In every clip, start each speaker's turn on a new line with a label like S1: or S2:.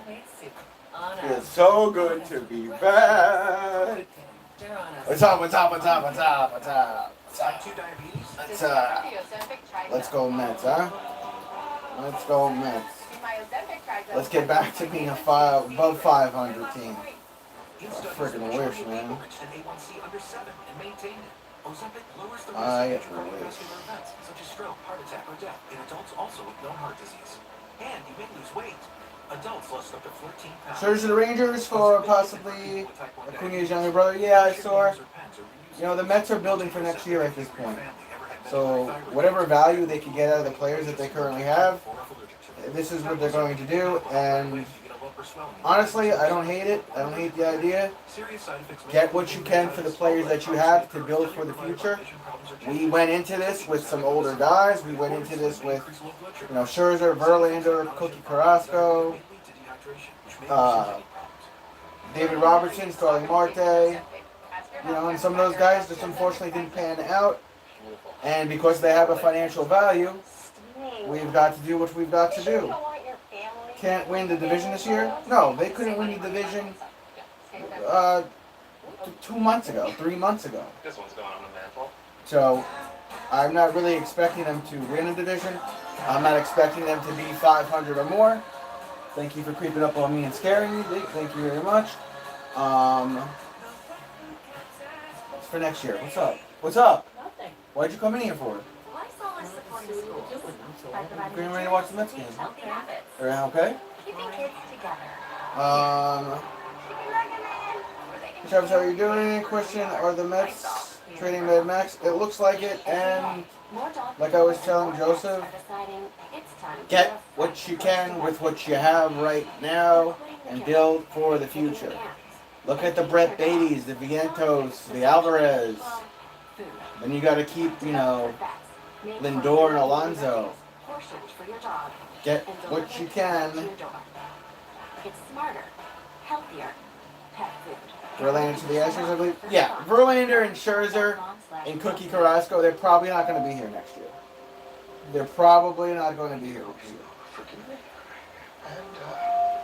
S1: Feels so good to be back. What's up? What's up? What's up? What's up? What's up? Let's go Mets, huh? Let's go Mets. Let's get back to being above 500 team. I freaking wish, man. I wish. Search the Rangers for possibly Acuna's younger brother. Yeah, I saw. You know, the Mets are building for next year at this point. So whatever value they can get out of the players that they currently have, this is what they're going to do. And honestly, I don't hate it. I don't hate the idea. Get what you can for the players that you have to build for the future. We went into this with some older guys. We went into this with, Scherzer, Verlander, Cookie Carrasco, David Robertson, Starling Marte. And some of those guys just unfortunately didn't pan out. And because they have a financial value, we've got to do what we've got to do. Can't win the division this year? No, they couldn't win the division 2 months ago, 3 months ago. This one's going on the mantle. So, I'm not really expecting them to win a division. I'm not expecting them to be 500 or more. Thank you for creeping up on me and scaring me. Thank you very much. For next year. What's up? What's up?
S2: Nothing.
S1: Why'd you come in here for?
S2: Well, I saw us supporting schools.
S1: Getting ready to watch the Mets game.
S2: Healthy habits.
S1: Everything okay?
S2: Keeping kids together.
S1: Travis, how are you doing? Question, are the Mets trading Mad Max? It looks like it, and like I was telling Joseph, get what you can with what you have right now and build for the future. Look at the Brett Beattys, the Vientos, the Alvarez. Then you got to keep, Lindor and Alonso. Get what you can.
S2: It's smarter, healthier pet food.
S1: Verlander to the Astros, I believe. Yeah, Verlander and Scherzer and Cookie Carrasco, they're probably not going to be here next year. They're probably not going to be here next year.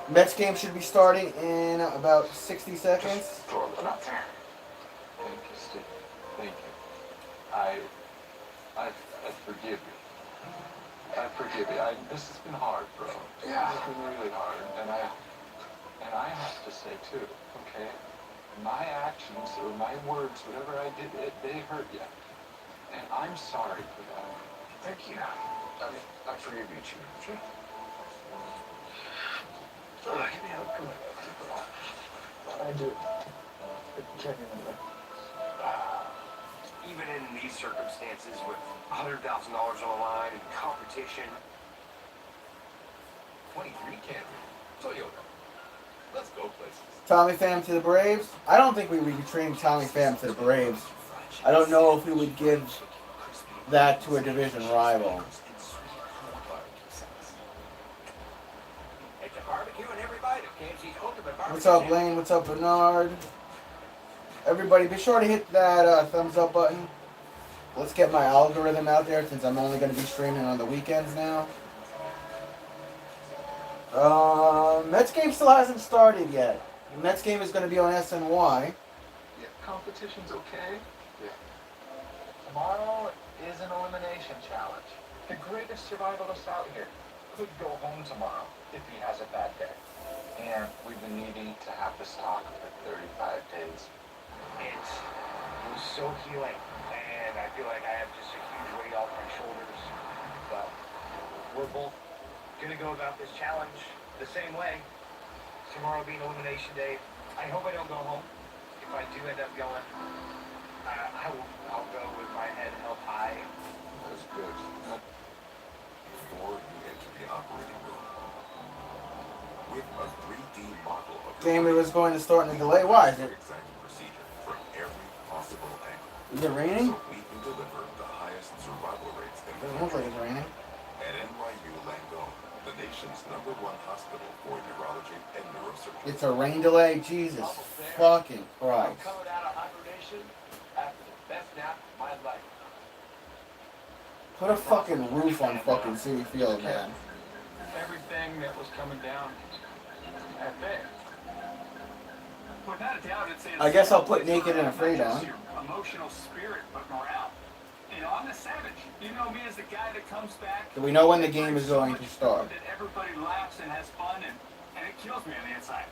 S1: Mets game should be starting in about 60 seconds.
S3: Thank you, Steve. Thank you. I forgive you. I forgive you. This has been hard, bro. Yeah. This has been really hard, and I have to say too. Okay, my actions or my words, whatever I did, they hurt you, and I'm sorry for that.
S4: Thank you. I forgive you too. Give me a hug. Come on. I do. Can't remember.
S5: Even in these circumstances, with $100,000 on the line and competition. 23 Camry. Toyota. Let's go places.
S1: Tommy Pham to the Braves. I don't think we would be trading Tommy Pham to the Braves. I don't know if we would give that to a division rival. What's up, Lane? What's up, Bernard? Everybody, be sure to hit that thumbs up button. Let's get my algorithm out there since I'm only going to be streaming on the weekends now. Mets game still hasn't started yet. The Mets game is going to be on SNY.
S3: Yeah, competition's okay. Yeah. Tomorrow is an elimination challenge. The greatest survivalist out here could go home tomorrow if he has a bad day. And we've been needing to have this talk for 35 days.
S5: It was so healing, and I feel like I have just a huge weight off my shoulders. But we're both gonna go about this challenge the same way. Tomorrow being elimination day. I hope I don't go home. If I do end up going, I'll go with my head held high.
S4: That's good. Before you enter the operating room, with a 3D model of
S1: Game was going to start in a delay. Why is it?
S4: from every possible angle.
S1: Is it raining?
S4: So we can deliver the highest survival rates in the
S1: Doesn't look like
S4: country.
S1: it's raining.
S4: At NYU Langone, the nation's #1 hospital for neurology and neurosurgery.
S1: It's a rain delay? Jesus fucking Christ.
S5: Coming out of hibernation after the best nap of my life.
S1: Put a fucking roof on fucking City Field, man.
S3: Everything that was coming down at bay.
S6: Without a doubt, it's
S1: I guess I'll put Naked and Afraid
S6: not
S1: on.
S6: just your emotional spirit, but morale. You know, I'm the savage. You know me as the guy that comes back.
S1: Do we know when the game is going to start?
S6: That everybody laughs and has fun, and it kills me on the inside.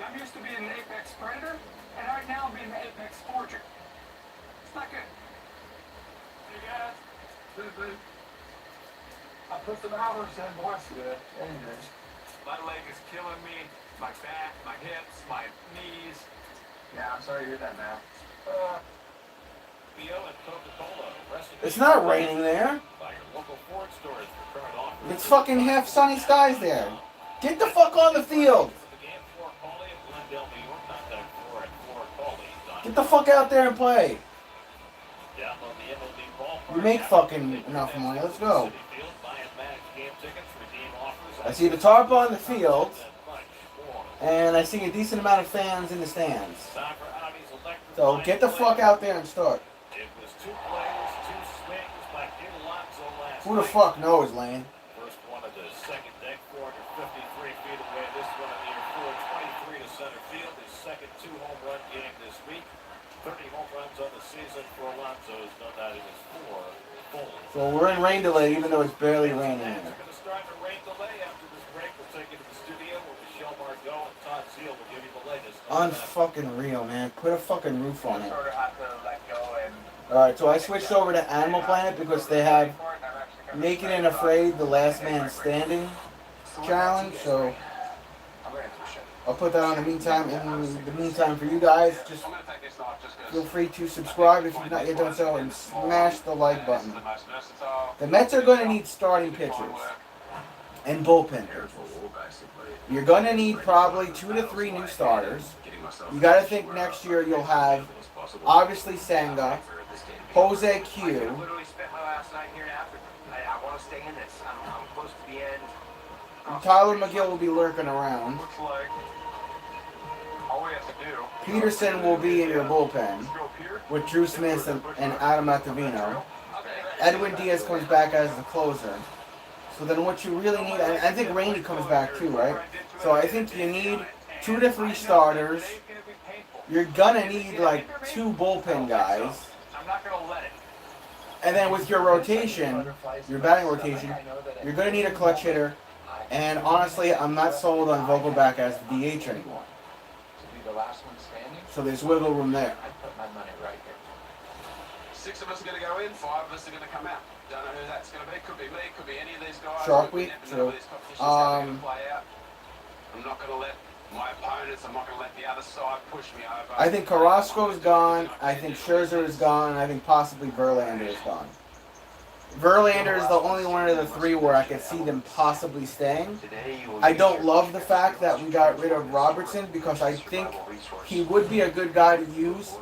S6: I'm used to being an apex predator, and right now I'm being an apex forger. It's not good. You guys,
S3: I put some hours in, boys. Good. Anyways.
S6: my leg is killing me. My back, my hips, my knees.
S3: Yeah, I'm sorry to hear that, man.
S7: Bio and Coca-Cola.
S1: It's not raining there.
S7: By your local Ford stores for current offers.
S1: It's fucking half sunny skies there. Get the fuck on the field.
S7: For the game, Ford Pauly of Glendale, New York. Contact Ford at FordPauly.com.
S1: Get the fuck out there and play.
S7: Download the MLB Ballpark
S1: You make
S7: app.
S1: fucking enough money. Let's go.
S7: City Field, buy and manage game tickets, redeem offers.
S1: I see the tarp on the field,
S7: And much more.
S1: and I see a decent amount of fans in the stands.
S7: Time for Audi's electric
S1: So get the fuck out there and start.
S7: It was 2 players, 2 swings by Gil Alonso last
S1: Who the
S7: night.
S1: fuck knows, Lane?
S7: First one of the second deck, 453 feet away. This one in the air, 423 to center field. His second 2-home run game this week. 30 home runs on the season for Alonso. He's done that in his 4 full.
S1: So we're in rain delay, even though it's barely raining
S7: Fans
S1: here.
S7: are going to start to rain delay after this break. We'll take you to the studio where Michelle Margot and Todd Zeal will give you the latest. on that.
S1: Unfucking real, man. Put a fucking roof on it.
S5: Sort of have to let go and.
S1: Alright, so I switched over to Animal Planet because they have Naked and Afraid, the Last Man Standing challenge. So
S3: I'm ready for the show.
S1: I'll put that on in the meantime. In the meantime, for you guys, just
S3: I'm gonna take this off just because.
S1: feel free to subscribe if you've not yet done so, and smash the like
S3: This is
S1: button.
S3: the most versatile.
S1: The Mets are going to need starting pitchers and bullpen pitchers. You're going to need probably 2 to 3 new starters. You got to think next year you'll have obviously Senga, Jose Q,
S5: I literally spent my last night here in Africa. I want to stay in this. I'm close to the end.
S1: and Tyler McGill will be lurking around.
S3: Looks like all we have to do.
S1: Peterson will be in your bullpen
S3: Let's go up here.
S1: with Drew Smith and Adam Ottavino. Edwin Diaz comes back as the closer. So then what you really need, I think Rainey comes back too, right? So I think you need 2 to 3 starters. You're gonna need like 2 bullpen guys.
S5: I'm not going to let it.
S1: And then with your rotation, your batting rotation, you're gonna need a clutch hitter. And honestly, I'm not sold on Vogelback as the DH anymore.
S3: To be the last one standing,
S1: So there's wiggle room there.
S3: I put my money right here. 6 of us are going to go in, 5 of us are going to come out. Don't know who that's going to be. Could be me, could be any of these guys.
S1: Sharpweed,
S3: We never know
S1: true.
S3: where these competitions are going to play out. I'm not going to let my opponents, I'm not going to let the other side push me over.
S1: I think Carrasco's gone. I think Scherzer is gone. And I think possibly Verlander is gone. Verlander is the only one of the 3 where I could see them possibly staying. I don't love the fact that we got rid of Robertson because I think he would be a good guy to use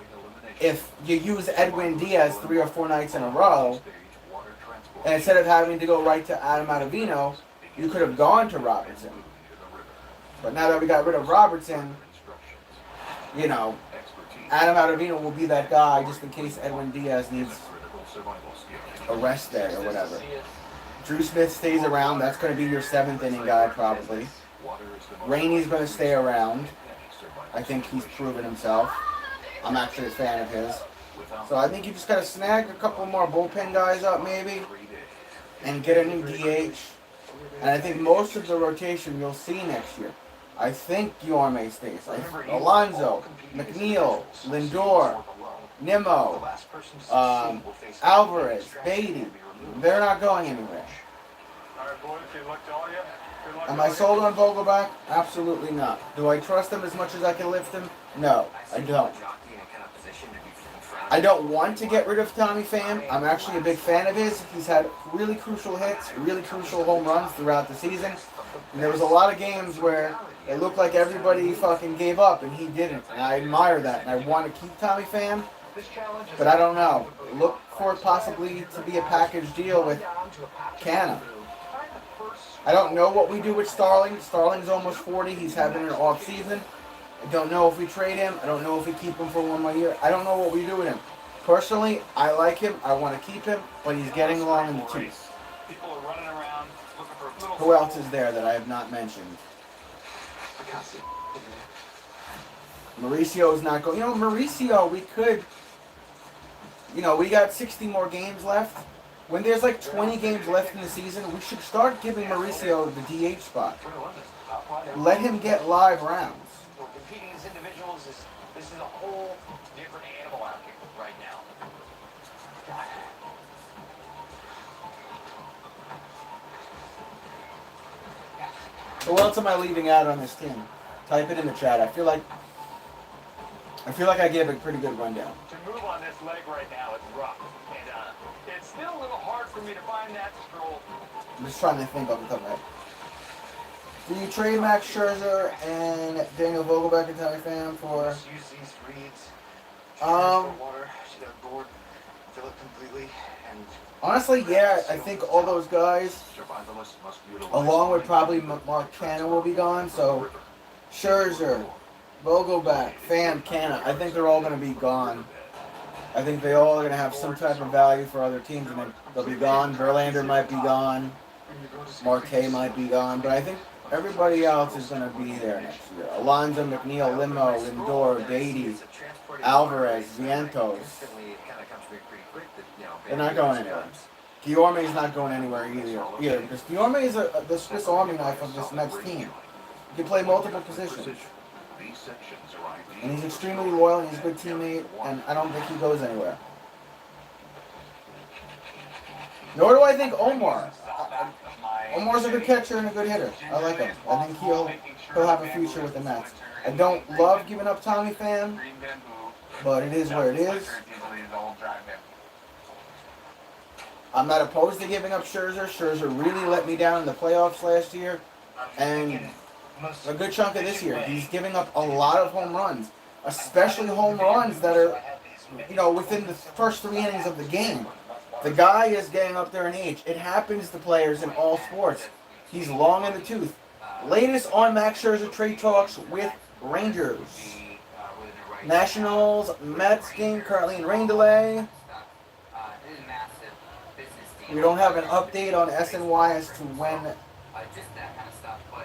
S1: if you use Edwin Diaz 3 or 4 nights in a row. And instead of having to go right to Adam Ottavino, you could have gone to Robertson. But now that we got rid of Robertson, you know, Adam Ottavino will be that guy just in case Edwin Diaz needs a rest there or whatever. Drew Smith stays around. That's going to be your 7th inning guy probably. Rainey's going to stay around. I think he's proven himself. I'm actually a fan of his. So I think you just got to snag a couple more bullpen guys up maybe and get a new DH. And I think most of the rotation you'll see next year. I think Yorme stays. Alonso, McNeil, Lindor, Nimmo, Alvarez, Beatty. They're not going anywhere.
S6: All right, boys, good luck to all of you. Good luck
S1: Am
S6: to
S1: I
S6: all
S1: sold
S6: you.
S1: on Vogelback? Absolutely not. Do I trust him as much as I can lift him? No, I don't. I don't want to get rid of Tommy Pham. I'm actually a big fan of his. He's had really crucial hits, really crucial home runs throughout the season. And there was a lot of games where it looked like everybody fucking gave up and he didn't. And I admire that. And I want to keep Tommy Pham, but I don't know. Look for it possibly to be a package deal with Canna. I don't know what we do with Starling. Starling's almost 40. He's having an off season. I don't know if we trade him. I don't know if we keep him for 1 more year. I don't know what we do with him. Personally, I like him. I want to keep him, but he's getting along in the tooth.
S6: People are running around looking for a little.
S1: Who else is there that I have not mentioned? Mauricio's not going. You know, Mauricio, we could. You know, we got 60 more games left. When there's like 20 games left in the season, we should start giving Mauricio the DH spot. Let him get live rounds.
S5: We're competing as individuals. This is a whole different animal out here right now. God.
S1: So what else am I leaving out on this team? Type it in the chat. I feel like I gave a pretty good rundown.
S6: To move on this leg right now is rough. And it's still a little hard for me to find that stroll.
S1: I'm just trying to think of the top of my head. Do you trade Max Scherzer and Daniel Vogelbach and Tommy Pham for?
S5: Use these reeds. Water. Should have board. Fill it completely. And
S1: Honestly, yeah, I think all those guys, along with probably Mark Canha, will be gone. So Scherzer, Vogelbach, Pham, Canha, I think they're all going to be gone. I think they all are going to have some type of value for other teams, and then they'll be gone. Verlander might be gone. Marte might be gone, but I think everybody else is going to be there next year. Alonso, McNeil, Limo, Lindor, Beatty, Alvarez, Vientos. They're not going anywhere. Guillorme's not going anywhere either. Because Guillorme is the Swiss Army knife of this Mets team. He can play multiple positions. And he's extremely loyal and he's a good teammate, and I don't think he goes anywhere. Nor do I think Omar. Omar's a good catcher and a good hitter. I like him. I think he'll have a future with the Mets. I don't love giving up Tommy Pham, but it is where it is. I'm not opposed to giving up Scherzer. Scherzer really let me down in the playoffs last year, and a good chunk of this year. He's giving up a lot of home runs, especially home runs that are, within the first 3 innings of the game. The guy is getting up there in age. It happens to players in all sports. He's long in the tooth. Latest on Max Scherzer trade talks with Rangers. Nationals, Mets game currently in rain delay. We don't have an update on SNY as to when
S8: just that kind of stuff, but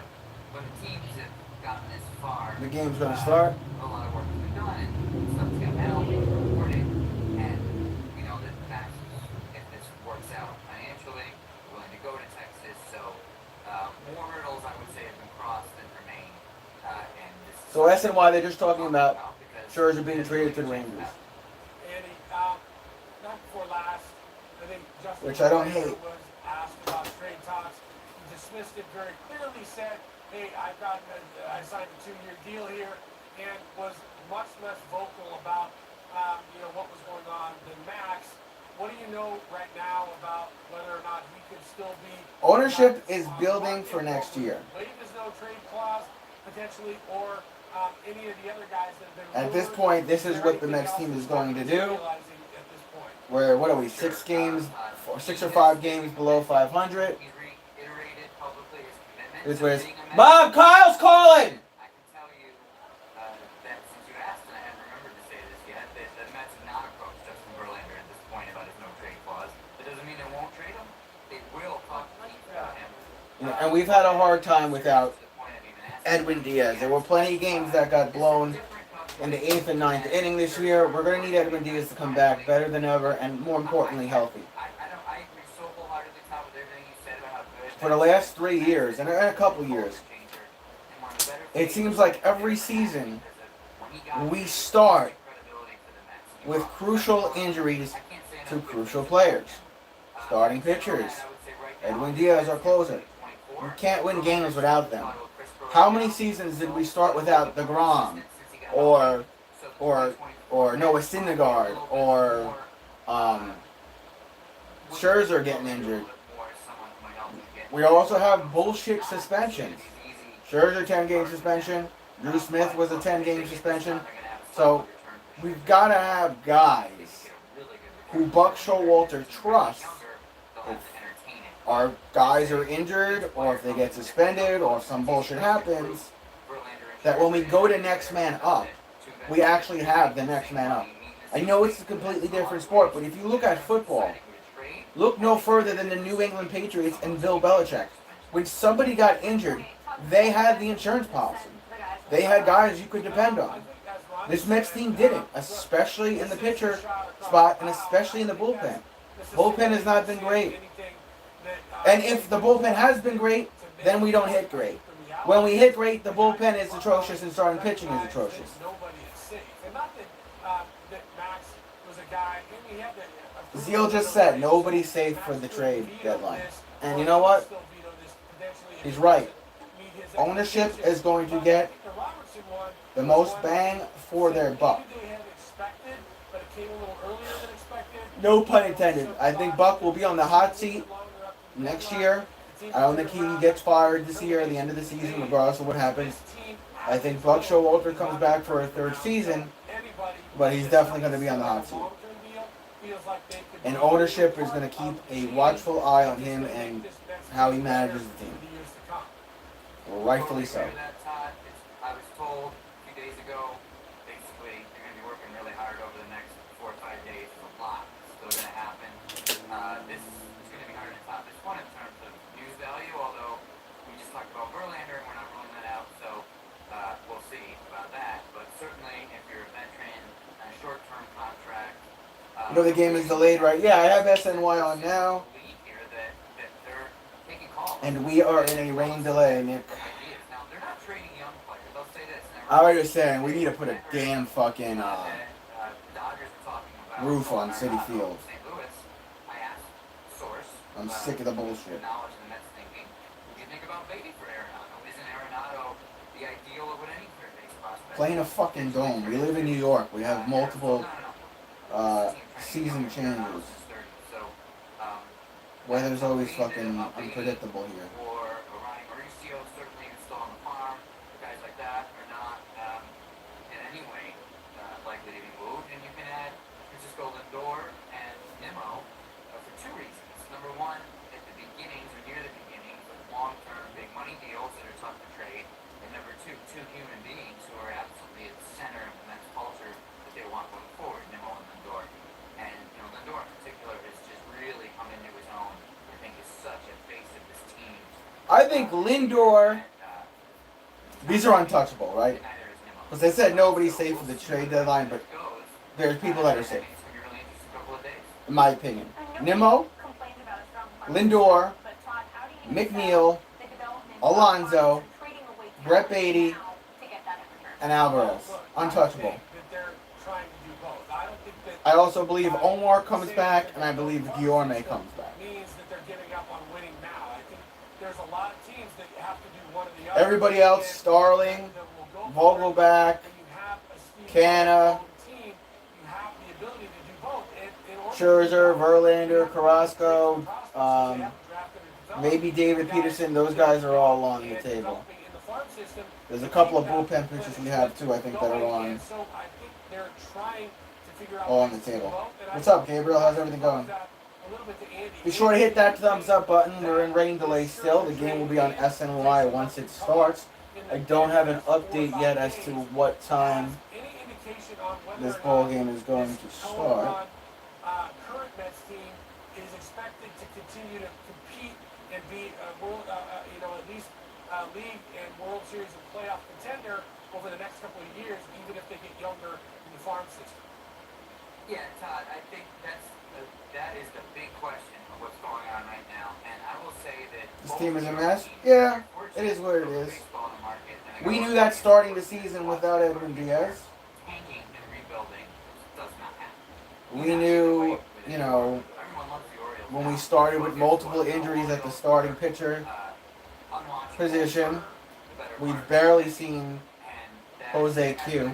S8: when the teams have gotten this far,
S1: the game's going to start.
S8: A lot of work has been done, and stuff's got now being reported, and we know that Max, if this works out financially, willing to go to Texas, so more hurdles, I would say, have been crossed than remain, and this is
S1: So SNY, they're just talking about Scherzer being traded to the Rangers.
S6: Andy, not before last, I think Justin
S1: Which I don't hate.
S6: was asked about trade talks. He dismissed it very clearly, said, hey, I signed a 2-year deal here, and was much less vocal about what was going on than Max. What do you know right now about whether or not he could still be...
S1: Ownership is building for next year.
S6: Waiting there's no trade clause, potentially, or any of the other guys that have been...
S1: At this point, this is what the next team is going to do. Where, what are we, 6 or 5 games below 500.
S8: he's reiterated publicly his commitment
S1: This
S8: to
S1: was,
S8: being a Met.
S1: Bob, Kyle's calling!
S8: I can tell you that since you asked, and I hadn't remembered to say this yet, that the Mets have not approached Justin Verlander at this point about his no trade clause. It doesn't mean they won't trade him. They will talk to Keith about him.
S1: And we've had a hard time without Edwin Diaz. There were plenty of games that got blown in the 8th and 9th inning this year. We're going to need Edwin Diaz to come back better than ever, and more importantly, healthy.
S8: I agree so wholeheartedly, Tom, with everything you said about how good.
S1: For the last 3 years, and a couple years, it seems like every season we start with crucial injuries to crucial players. Starting pitchers. Edwin Diaz, our closer. You can't win games without them. How many seasons did we start without DeGrom? Or Noah Syndergaard? Or Scherzer getting injured? We also have bullshit suspensions. Scherzer 10-game suspension. Drew Smith was a 10-game suspension. So we've got to have guys who Buck Showalter trusts. If our guys are injured, or if they get suspended, or if some bullshit happens, that when we go to next man up, we actually have the next man up. I know it's a completely different sport, but if you look at football, look no further than the New England Patriots and Bill Belichick. When somebody got injured, they had the insurance policy. They had guys you could depend on. This Mets team didn't, especially in the pitcher spot and especially in the bullpen. Bullpen has not been great. And if the bullpen has been great, then we don't hit great. When we hit great, the bullpen is atrocious and starting pitching is atrocious. Zeal just said nobody's safe for the trade deadline. And you know what? He's right. Ownership is going to get the most bang for their buck. No pun intended. I think Buck will be on the hot seat next year. I don't think he gets fired this year at the end of the season, regardless of what happens. I think Buck Showalter comes back for a third season, but he's definitely going to be on the hot seat. And ownership is going to keep a watchful eye on him and how he manages the team. Well, rightfully so.
S8: I was told a few days ago, basically, you're going to be working really hard over the next 4 or 5 days. A lot still going to happen. This is going to be harder to top this one in terms of news value, although we just talked about Verlander and we're not ruling that out, so we'll see about that. But certainly, if you're a veteran on a short-term contract,
S1: you know the game is delayed, right? Yeah, I have SNY on now. And we are in a rain delay, Nick. I was just saying, we need to put a damn fucking roof on Citi Field. I'm sick of the bullshit. Playing a fucking dome. We live in New York. We have multiple season changes. Weather's always fucking unpredictable here.
S8: Or Ronnie Mauricio certainly installed on the farm. Guys like that are not in any way likely to be moved. And you can add Francisco Lindor and Nimmo for 2 reasons. Number one, at the beginnings or near the beginnings of long-term big money deals that are tough to trade. And number two, 2 human beings who are absolutely at the center of the Mets culture that they want going forward, Nimmo and Lindor. And Lindor in particular has just really come into his own. I think is such a face of this team.
S1: I think Lindor, these are untouchable, right? Because they said nobody's safe for the trade deadline, but there's people that are safe. In my opinion. Nimmo, Lindor, McNeil, Alonso, Brett Beatty, and Alvarez. Untouchable. I also believe Omar comes back, and I believe Guillorme comes back. Everybody else, Starling, Vogelback, Canna, Scherzer, Verlander, Carrasco, maybe David Peterson. Those guys are all on the table. There's a couple of bullpen pitchers we have too, I think, that are all on the table. What's up, Gabriel? How's everything going? Be sure to hit that thumbs up button. We're in rain delay still. The game will be on SNY once it starts. I don't have an update yet as to what time this ball game is going to start.
S6: Current Mets team is expected to continue to compete and be at least league and World Series and playoff contender over the next couple of years, even if they get younger in the farm system.
S8: Yeah, Todd, I think that is the big question of what's going on right now. And I will say that
S1: this team is a mess. Yeah, it is what it is. We knew that starting the season without Edwin Diaz. We knew, when we started with multiple injuries at the starting pitcher position, we've barely seen Jose Q.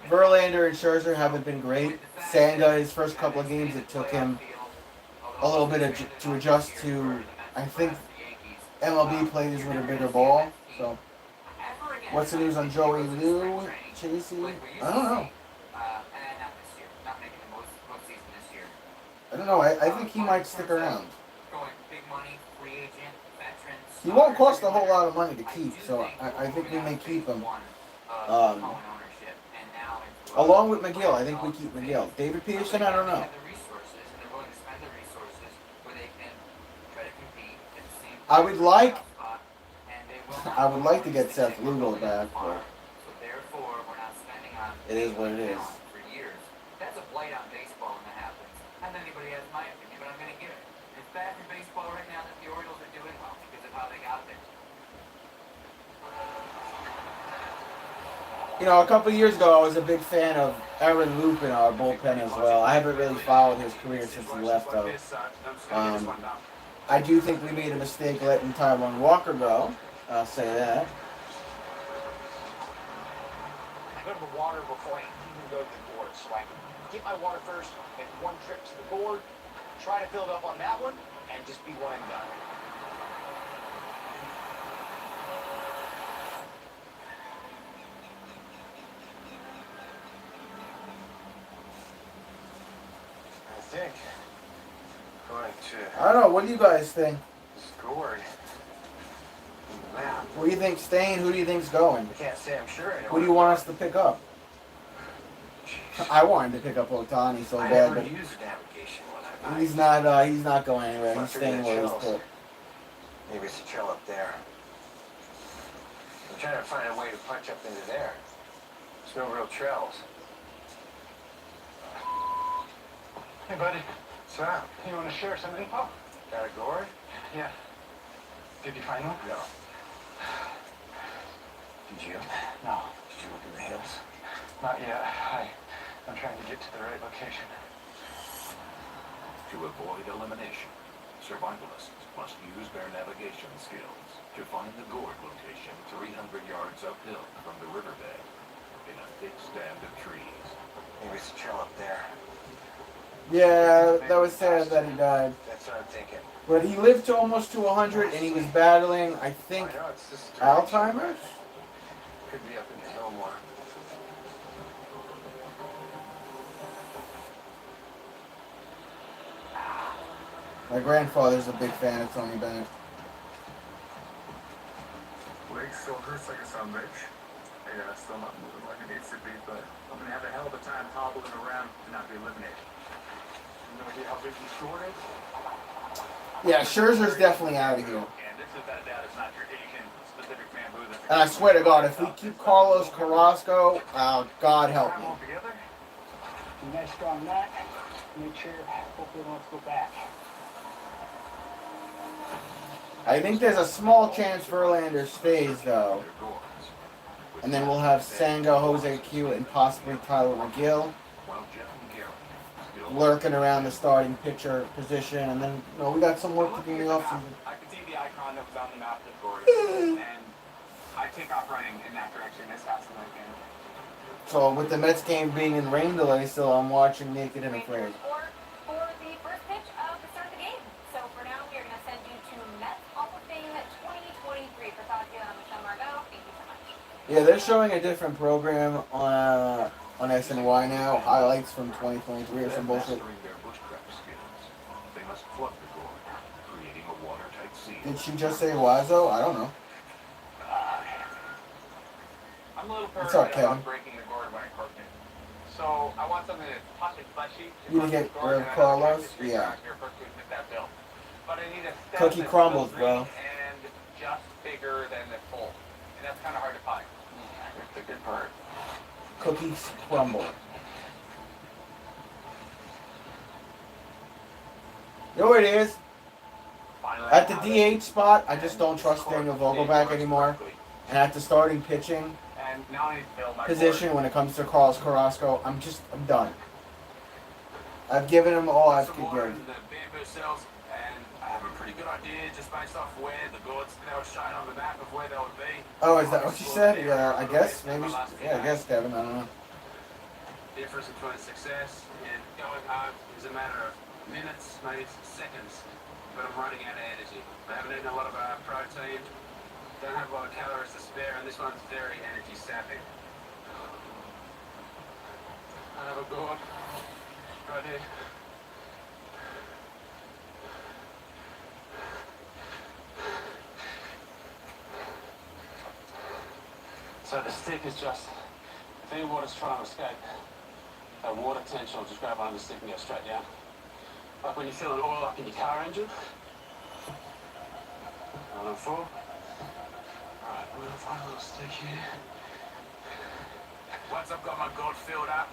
S1: Verlander and Scherzer haven't been great. Senga, his first couple of games, it took him a little bit to adjust to, I think, MLB plays with a bigger ball. So, what's the news on Joey Lou? Chasey? I don't know. I don't know. I think he might stick around. He won't cost a whole lot of money to keep, so I think we may keep him. Along with McGill, I think we keep McGill. David Peterson, I don't know. I would like I would like to get Seth Lugo back, but
S8: So therefore, we're not spending on
S1: it is what it is.
S8: talent for years. That's a blight on baseball when that happens. Not that anybody has my opinion, but I'm going to give it. It's bad for baseball right now that the Orioles are doing well because of how they got there.
S1: You know, a couple of years ago, I was a big fan of Aaron Loop in our bullpen as well. I haven't really followed his career since he left, though. I do think we made a mistake letting Taijuan Walker go. I'll say that.
S5: I go to the water before I even go to the board, so I get my water first, make one trip to the board, try to fill it up on that one, and just be one and done. I think going to
S1: I don't know. What do you guys think?
S5: scored. Man,
S1: What do you think staying? Who do you think's going?
S5: I can't say I'm sure I know.
S1: Who do you want us to pick up? I wanted to pick up Otani so
S5: I
S1: bad,
S5: never
S1: but
S5: used navigation when I
S1: he's not going anywhere. He's staying where he's put.
S5: Maybe it's a chill up there. I'm trying to find a way to punch up into there. There's no real trails.
S6: Hey, buddy.
S5: What's up?
S6: You want to share some info?
S5: Got a gourd?
S6: Yeah. Did you find one?
S5: No. Did you?
S6: No.
S5: Did you look in the hills?
S6: Not yet. I'm trying to get to the right location.
S4: To avoid elimination, survivalists must use their navigation skills to find the gourd location 300 yards uphill from the riverbed in a thick stand of trees.
S5: Maybe it's a chill up there.
S1: Yeah, that was sad that he died.
S5: That's what I'm thinking.
S1: But he lived to almost to 100, and he was battling, I think,
S5: I know it's this
S1: Alzheimer's.
S5: Could be up in the hill more.
S1: My grandfather's a big fan of Tony Bennett.
S9: Leg still hurts like a son bitch. Yeah, still not moving like it needs to be, but I'm gonna have a hell of a time hobbling around to not be eliminated.
S6: No idea how big the score is?
S1: Yeah, Scherzer's definitely out of here.
S6: And this is that doubt it's not your Asian-specific bamboo.
S1: And I swear to God, if we keep Carlos Carrasco, God help me.
S6: Time all together. Nice strong knot. Make sure, hopefully don't have to go back.
S1: I think there's a small chance Verlander stays, though. And then we'll have Senga, Jose Q, and possibly Tyler McGill
S4: While Jeff and Gary still
S1: lurking around the starting pitcher position. And then, you know, we got some work to do in the offseason.
S6: I could see the icon that was on the map of Gordon, and I take off running in that direction as fast as I can.
S1: So with the Mets game being in rain delay still, I'm watching Naked and Afraid.
S2: Rangers for the first pitch of the start of the game. So for now, we are going to send you to Mets Hall of Fame 2023 for Tatiana Michelle Margot. Thank you so much.
S1: Yeah, they're showing a different program on SNY now. Highlights from 2023 or some bullshit.
S4: mastering their bushcraft skills, they must flood the gourd, creating a watertight seal.
S1: Did she just say Wazo? I don't know.
S6: I'm a little
S1: What's up,
S6: paranoid
S1: Kevin?
S6: about breaking the gourd when I cook it. So I want something that's hot and fleshy.
S1: You need to get rid of Carlos? Yeah.
S6: But I need a stem
S1: Cookie
S6: that's
S1: crumbles,
S6: still green
S1: bro.
S6: And just bigger than the full. And that's kind of hard to find.
S5: That's the good part.
S1: Cookies crumble. You know what it is?
S6: Finally,
S1: At the DH spot, I just don't trust Daniel Vogelback anymore. And at the starting pitching
S6: And now I need to build my
S1: position when it comes to Carlos Carrasco, I'm done. I've given him all I could
S6: some water
S1: give.
S6: in the bamboo cells, and I have a pretty good idea just based off where the gourds now shine on the map of where they would be.
S1: Oh, is that what you said? Yeah, I guess. Maybe. Yeah, I guess, Kevin. I don't know.
S6: The difference between success and going hard is a matter of minutes, maybe seconds, but I'm running out of energy. I haven't eaten a lot of protein, don't have a lot of calories to spare, and this one's very energy sapping. I have a gourd right here. So the stick is just, if any water's trying to escape, that water tension will just grab onto the stick and go straight down. Like when you fill an oil up in your car engine. 1 and 4.
S3: Alright, we'll find a little stick here.
S4: Once I've got my gourd filled up,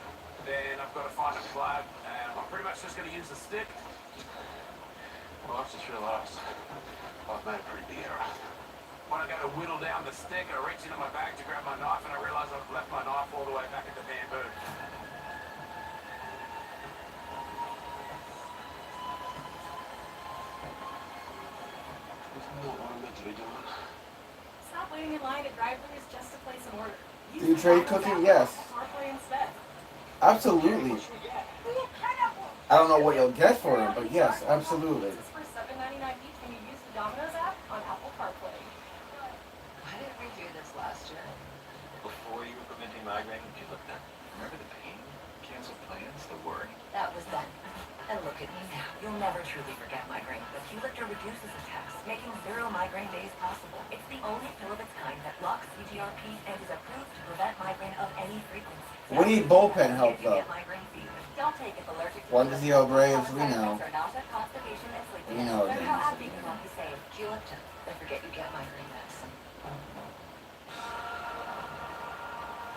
S4: then I've got to find a plug, and I'm pretty much just going to use the stick.
S3: Well, I just realized I've made a pretty big error.
S4: When I go to whittle down the stick, I reach into my bag to grab my knife, and I realize I've left my knife all the way back at the bamboo.
S3: Isn't that what I'm meant to be doing?
S2: Stop waiting in line at drive-thrus just to place an order.
S1: Do you trade cooking? Yes.
S2: CarPlay instead.
S1: Absolutely. I don't know what you'll get for it, but yes, absolutely.
S2: This is for $7.99 each when you use the Domino's app on Apple CarPlay.
S8: Why didn't we do this last year?
S3: Before you were preventing migraine, you looked at, remember the pain, canceled plans, the worry?
S10: That was then. And look at me now. You'll never truly forget migraine, but Helix reduces attacks, making 0 migraine days possible. It's the only pill of its kind that blocks CGRP and is approved to prevent migraine of any frequency.
S1: We need bullpen help,
S10: If you
S1: though.
S10: get migraine fever, don't take it allergic to
S1: One to zero Braves, we know.
S10: Are nausea, constipation, and sleepiness.
S1: We know
S10: Learn
S1: it
S10: how
S1: is.
S10: happy can help you save. Helix. Don't forget you get migraine medicine.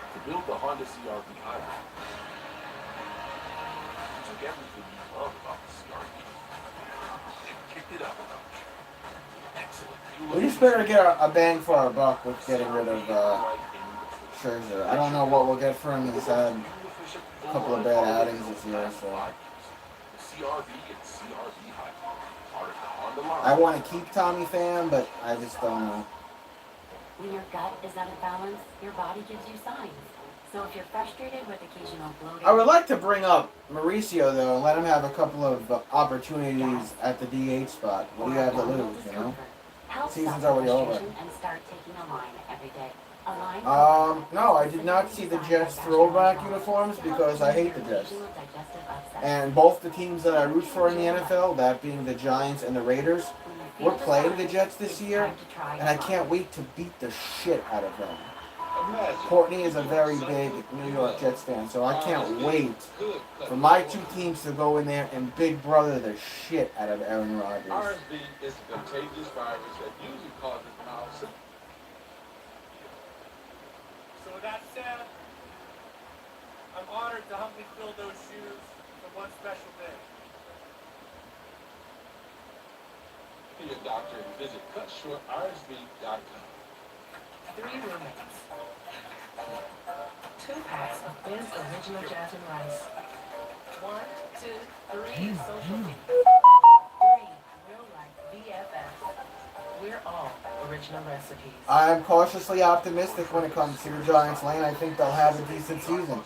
S3: To build the Honda CRV hybrid, you took everything you love about the CRV and kicked it up a notch. Excellent.
S1: We just better get a bang for our buck with getting rid of Scherzer. I don't know what we'll get for him. He's had a couple of bad outings this year, so
S3: CRV and CRV hybrid, part of the Honda line.
S1: I want to keep Tommy Pham, but I just don't know.
S11: When your gut is out of balance, your body gives you signs. So if you're frustrated with occasional bloating...
S1: I would like to bring up Mauricio, though, and let him have a couple of opportunities at the DH spot. What do you have to lose, you know?
S11: Help
S1: Season's
S11: stop
S1: already over.
S11: frustration and start taking a line every day. A line
S1: No, I did not see the Jets throwback uniforms because I hate the Jets. And both the teams that I root for in the NFL, that being the Giants and the Raiders, we're playing the Jets this year, and I can't wait to beat the shit out of them. Courtney is a very big New York Jets fan, so I can't wait for my two teams to go in there and big brother the shit out of Aaron Rodgers.
S3: RSV is a contagious virus that usually causes mild symptoms.
S6: So with that said, I'm honored to humbly fill those shoes for one special day.
S3: See your doctor and visit cutshortrsv.com.
S10: 3 roommates. 2 packs of Ben's Original Jasmine Rice. 1, 2, 3 social media. 3 real-life BFFs. We're all original recipes.
S1: I'm cautiously optimistic when it comes to the Giants lane. I think they'll have a decent season.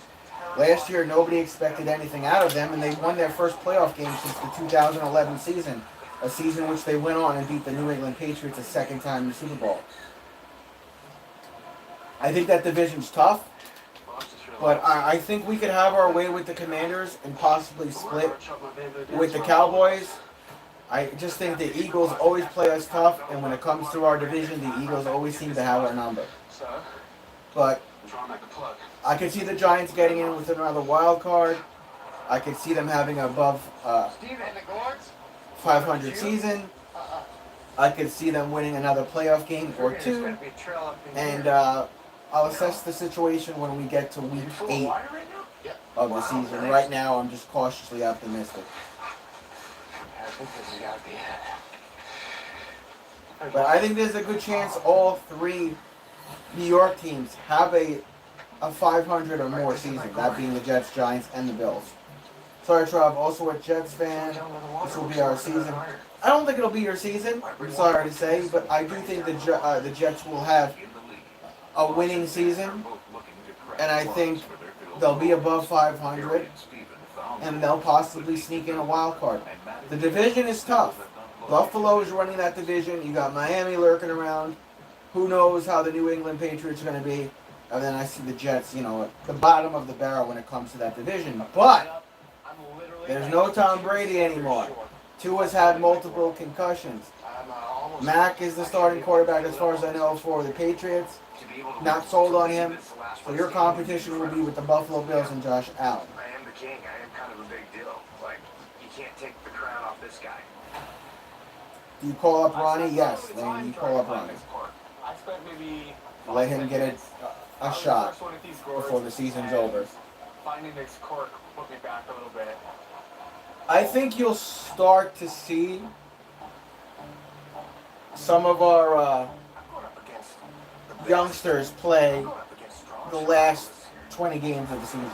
S1: Last year, nobody expected anything out of them, and they won their first playoff game since the 2011 season, a season which they went on and beat the New England Patriots a second time in the Super Bowl. I think that division's tough, but I think we could have our way with the Commanders and possibly split with the Cowboys. I just think the Eagles always play us tough, and when it comes to our division, the Eagles always seem to have our number. But I could see the Giants getting in with another wild card. I could see them having above 500 season. I could see them winning another playoff game or 2. And I'll assess the situation when we get to week 8 of the season. Right now, I'm just cautiously optimistic. But I think there's a good chance all 3 New York teams have a 500 or more season, that being the Jets, Giants, and the Bills. Sorry, Trav, also a Jets fan. This will be our season. I don't think it'll be your season, I'm sorry to say, but I do think the Jets will have a winning season, and I think they'll be above 500, and they'll possibly sneak in a wild card. The division is tough. Buffalo is running that division. You got Miami lurking around. Who knows how the New England Patriots are going to be? And then I see the Jets, at the bottom of the barrel when it comes to that division. But there's no Tom Brady anymore. Tua's had multiple concussions. Mac is the starting quarterback as far as I know for the Patriots. Not sold on him. So your competition will be with the Buffalo Bills and Josh Allen.
S5: I am the king. I am kind of a big deal. Like, you can't take the crown off this guy.
S1: Do you call up Ronnie? Yes, Lane, you call up Ronnie.
S6: I spent maybe
S1: let him get a shot before the season's over.
S6: Finding this cork put me back a little bit.
S1: I think you'll start to see some of our youngsters play the last 20 games of the season.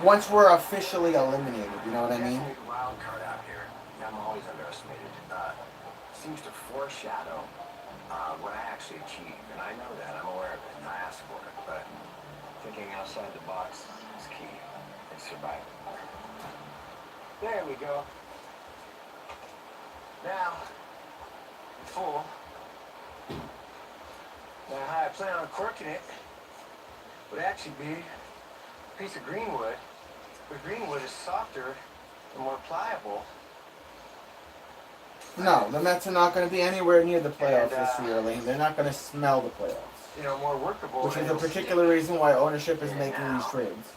S1: Once we're officially eliminated, you know what I mean?
S5: Wild card out here. I'm always underestimated. Seems to foreshadow what I actually achieve, and I know that. I'm aware of it, and I ask for it. But thinking outside the box is key in survival. There we go. Now, full. Now, how I plan on corking it would actually be a piece of greenwood. But greenwood is softer and more pliable.
S1: No, the Mets are not going to be anywhere near the playoffs this year, Lane. They're not going to smell the playoffs.
S5: You know, more workable.
S1: Which is a particular reason why ownership is making these trades.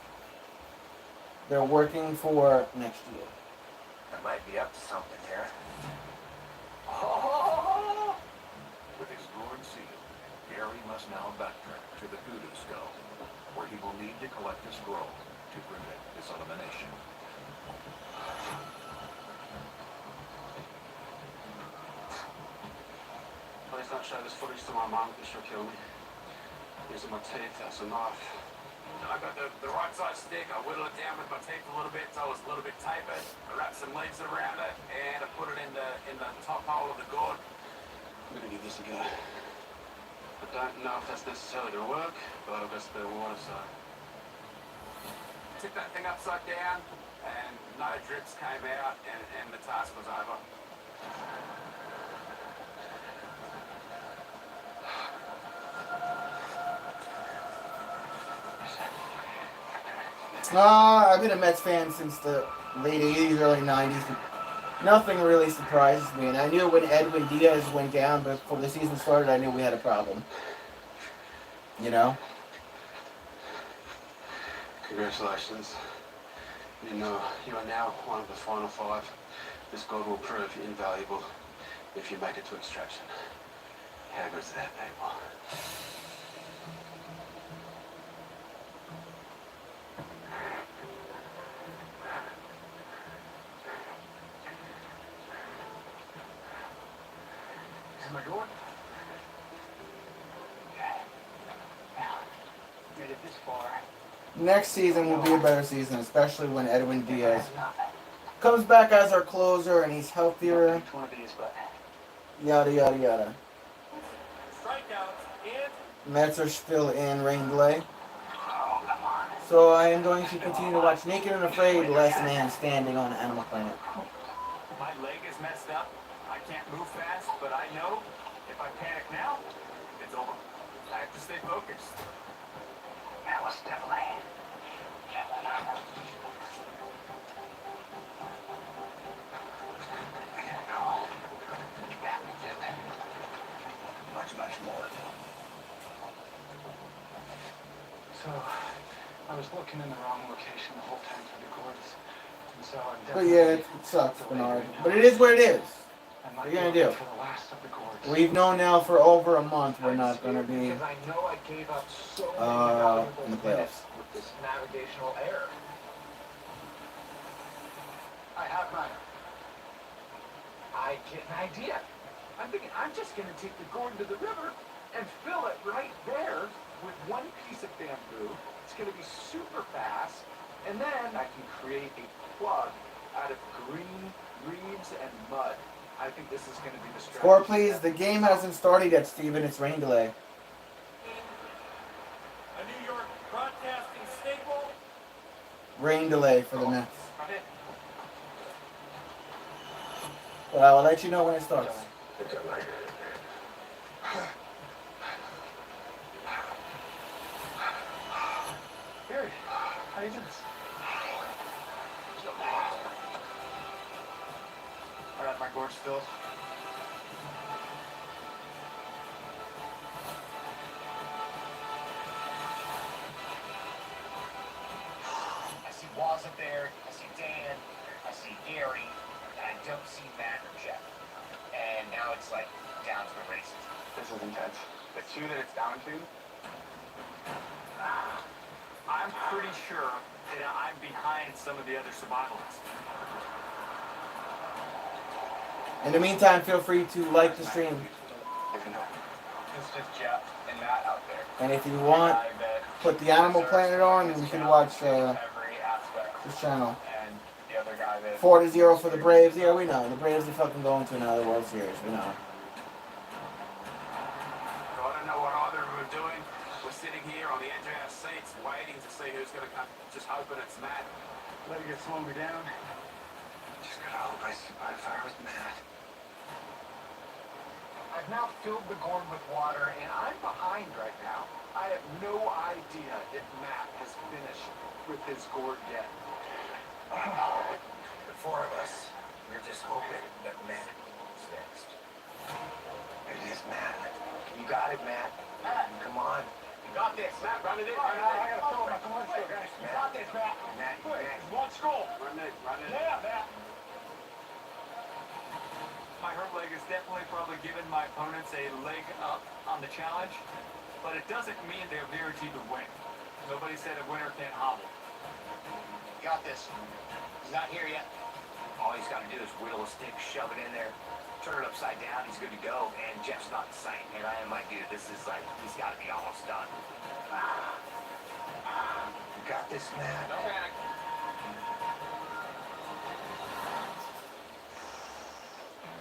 S1: They're working for next year.
S5: I might be up to something here.
S4: With his gourd sealed, Gary must now backtrack to the Kudu Skull, where he will need to collect his scroll to prevent his elimination.
S6: Please don't show this footage to my mum, because she'll kill me. Using my teeth as a knife. I got the right side stick, I whittle it down with my teeth a little bit so it's a little bit tapered. I wrap some leaves around it and I put it in the top hole of the gourd. I'm gonna give this a go. I don't know if that's necessarily gonna work, but I've got spare water, so. Tip that thing upside down and no drips came out and the task was over.
S1: I've been a Mets fan since the late 80s, early 90s. Nothing really surprises me. And I knew when Edwin Diaz went down before the season started, I knew we had a problem. You know?
S6: Congratulations. You are now one of the final 5. This gold will prove invaluable if you make it to extraction. How good is that, people?
S5: Is my gourd? Okay. Now, made it this far.
S1: Next season will be a better season, especially when Edwin Diaz comes back as our closer and he's healthier. Yada, yada, yada. Mets are still in rain delay. So I am going to continue to watch Naked and Afraid, Last Man Standing on Animal Planet.
S6: My leg is messed up. I can't move fast, but I know if I panic now, it's over. I have to stay focused.
S5: That was definitely. Much more.
S6: So, I was looking in the wrong location the whole time for the gourds. And so I'm
S1: But yeah, it sucks, Bernard. But it is what it is. What are you going to do? We've known now for over a month we're not going to be
S5: Because I know I gave up so many valuable
S1: in the
S5: minutes
S1: playoffs.
S5: with this navigational error. I have mine. I get an idea. I'm thinking I'm just going to take the gourd to the river and fill it right there with one piece of bamboo. It's going to be super fast, and then I can create a plug out of green leaves and mud. I think this is going to be the strategy.
S1: Score, please. The game hasn't started yet, Steven. It's rain delay.
S7: A New York broadcasting staple.
S1: Rain delay for the Mets. Well, I will let you know when it starts.
S6: Gary, how you doing? All right, my gourd's filled.
S5: I see Waz up there, I see Dan, I see Gary, and I don't see Matt or Jeff. And now it's like, down to the races.
S9: This is intense.
S5: The two that it's down to,
S6: I'm pretty sure that I'm behind some of the other survivalists.
S1: In the meantime, feel free to like the stream.
S5: it's just Jeff and Matt out there.
S1: And if you want,
S5: I bet
S1: put the Animal Planet on and you can watch
S5: every aspect.
S1: this channel.
S5: And the other guy that
S1: 4-0 for the Braves. Yeah, we know. The Braves are fucking going to another World Series. We know.
S4: You want to know what either of them are doing? We're sitting here on the edge of our seats, waiting to see who's going to come. Just hoping it's Matt.
S6: Let it get slow me down.
S5: just gotta hope I survive fire with Matt. I've now filled the gourd with water, and I'm behind right now. I have no idea if Matt has finished with his gourd yet.
S12: The four of us, we're just hoping that Matt is next.
S5: It is Matt. You got it, Matt. Matt, come on. You got this. Matt, run it in. I gotta throw my commercial, guys. You got this, Matt. Matt, one scroll. Run it. Yeah, Matt.
S6: My hurt leg has definitely probably given my opponents a leg up on the challenge, but it doesn't mean they're guaranteed to win. Nobody said a winner can't hobble.
S5: You got this. He's not here yet. All he's got to do is whittle a stick, shove it in there, turn it upside down, he's good to go, and Jeff's not in sight. And I am my dude. This is like, he's got to be almost done. You got this, man.
S6: Don't panic.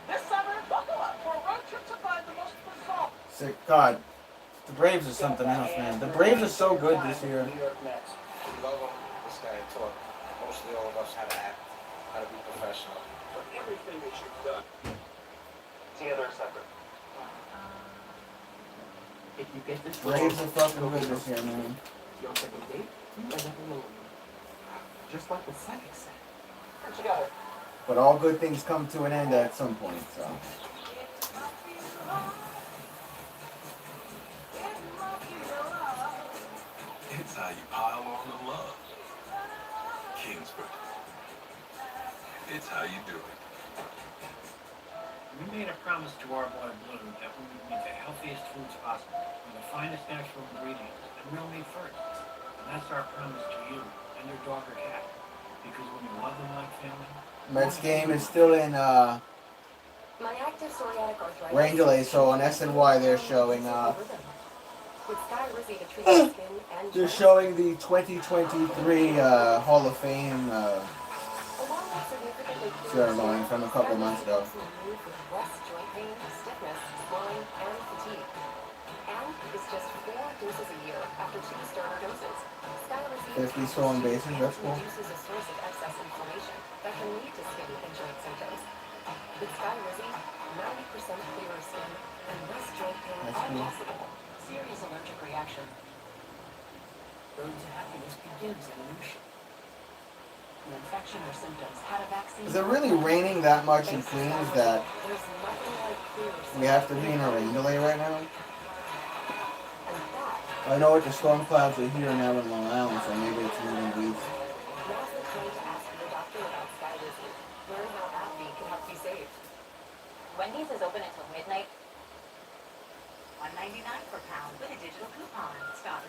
S12: This summer, buckle up for a road trip to find the most bizarre.
S1: Sick. God, the Braves are something else, man. The Braves are so good this year.
S12: New York Mets.
S13: We love him. This guy taught mostly all of us how to act, how to be professional.
S12: But everything that you've done.
S5: Together or separate?
S12: If you get this
S1: Braves are fucking good this year, man.
S12: your second date, you end up alone. Just like the psychic said. Where'd you go?
S1: But all good things come to an end at some point, so.
S4: It's how you pile on the love. Kingsford. It's how you do it.
S14: We made a promise to our boy Blue that we would make the healthiest foods possible, with the finest natural ingredients, and real meat first. And that's our promise to you and your dog or cat. Because when you love them like family...
S1: Mets game is still in
S10: My active psoriatic arthritis.
S1: rain delay, so on SNY they're showing
S10: With Sky Rizzy to treat your skin and
S1: they're showing the 2023 Hall of Fame ceremony from a couple months ago.
S10: Less joint pain, stiffness, swelling, and fatigue. And it's just 4 doses a year after 2 starter doses. Sky Rizzy
S1: 50 stolen bases, that's cool.
S10: reduces a source of excess inflammation that can lead to skin and joint symptoms. With Sky Rizzy, 90% clearer skin and less joint pain
S1: That's
S10: are
S1: cool.
S10: possible. Serious allergic reaction. Road to happiness begins in a new shape. An infection or symptoms had a vaccine.
S1: Is it really raining that much in Queens that
S10: There's nothing like clear
S1: we have to be in a rain delay right now?
S10: and that.
S1: I know what the storm clouds are here now in Long Island, so maybe it's moving weeks.
S10: Now's the time to ask your doctor about Sky Rizzy. Learn how AbbVie can help you save.
S2: Wendy's is open until midnight.
S10: $1.99 per pound with a digital coupon. Stop.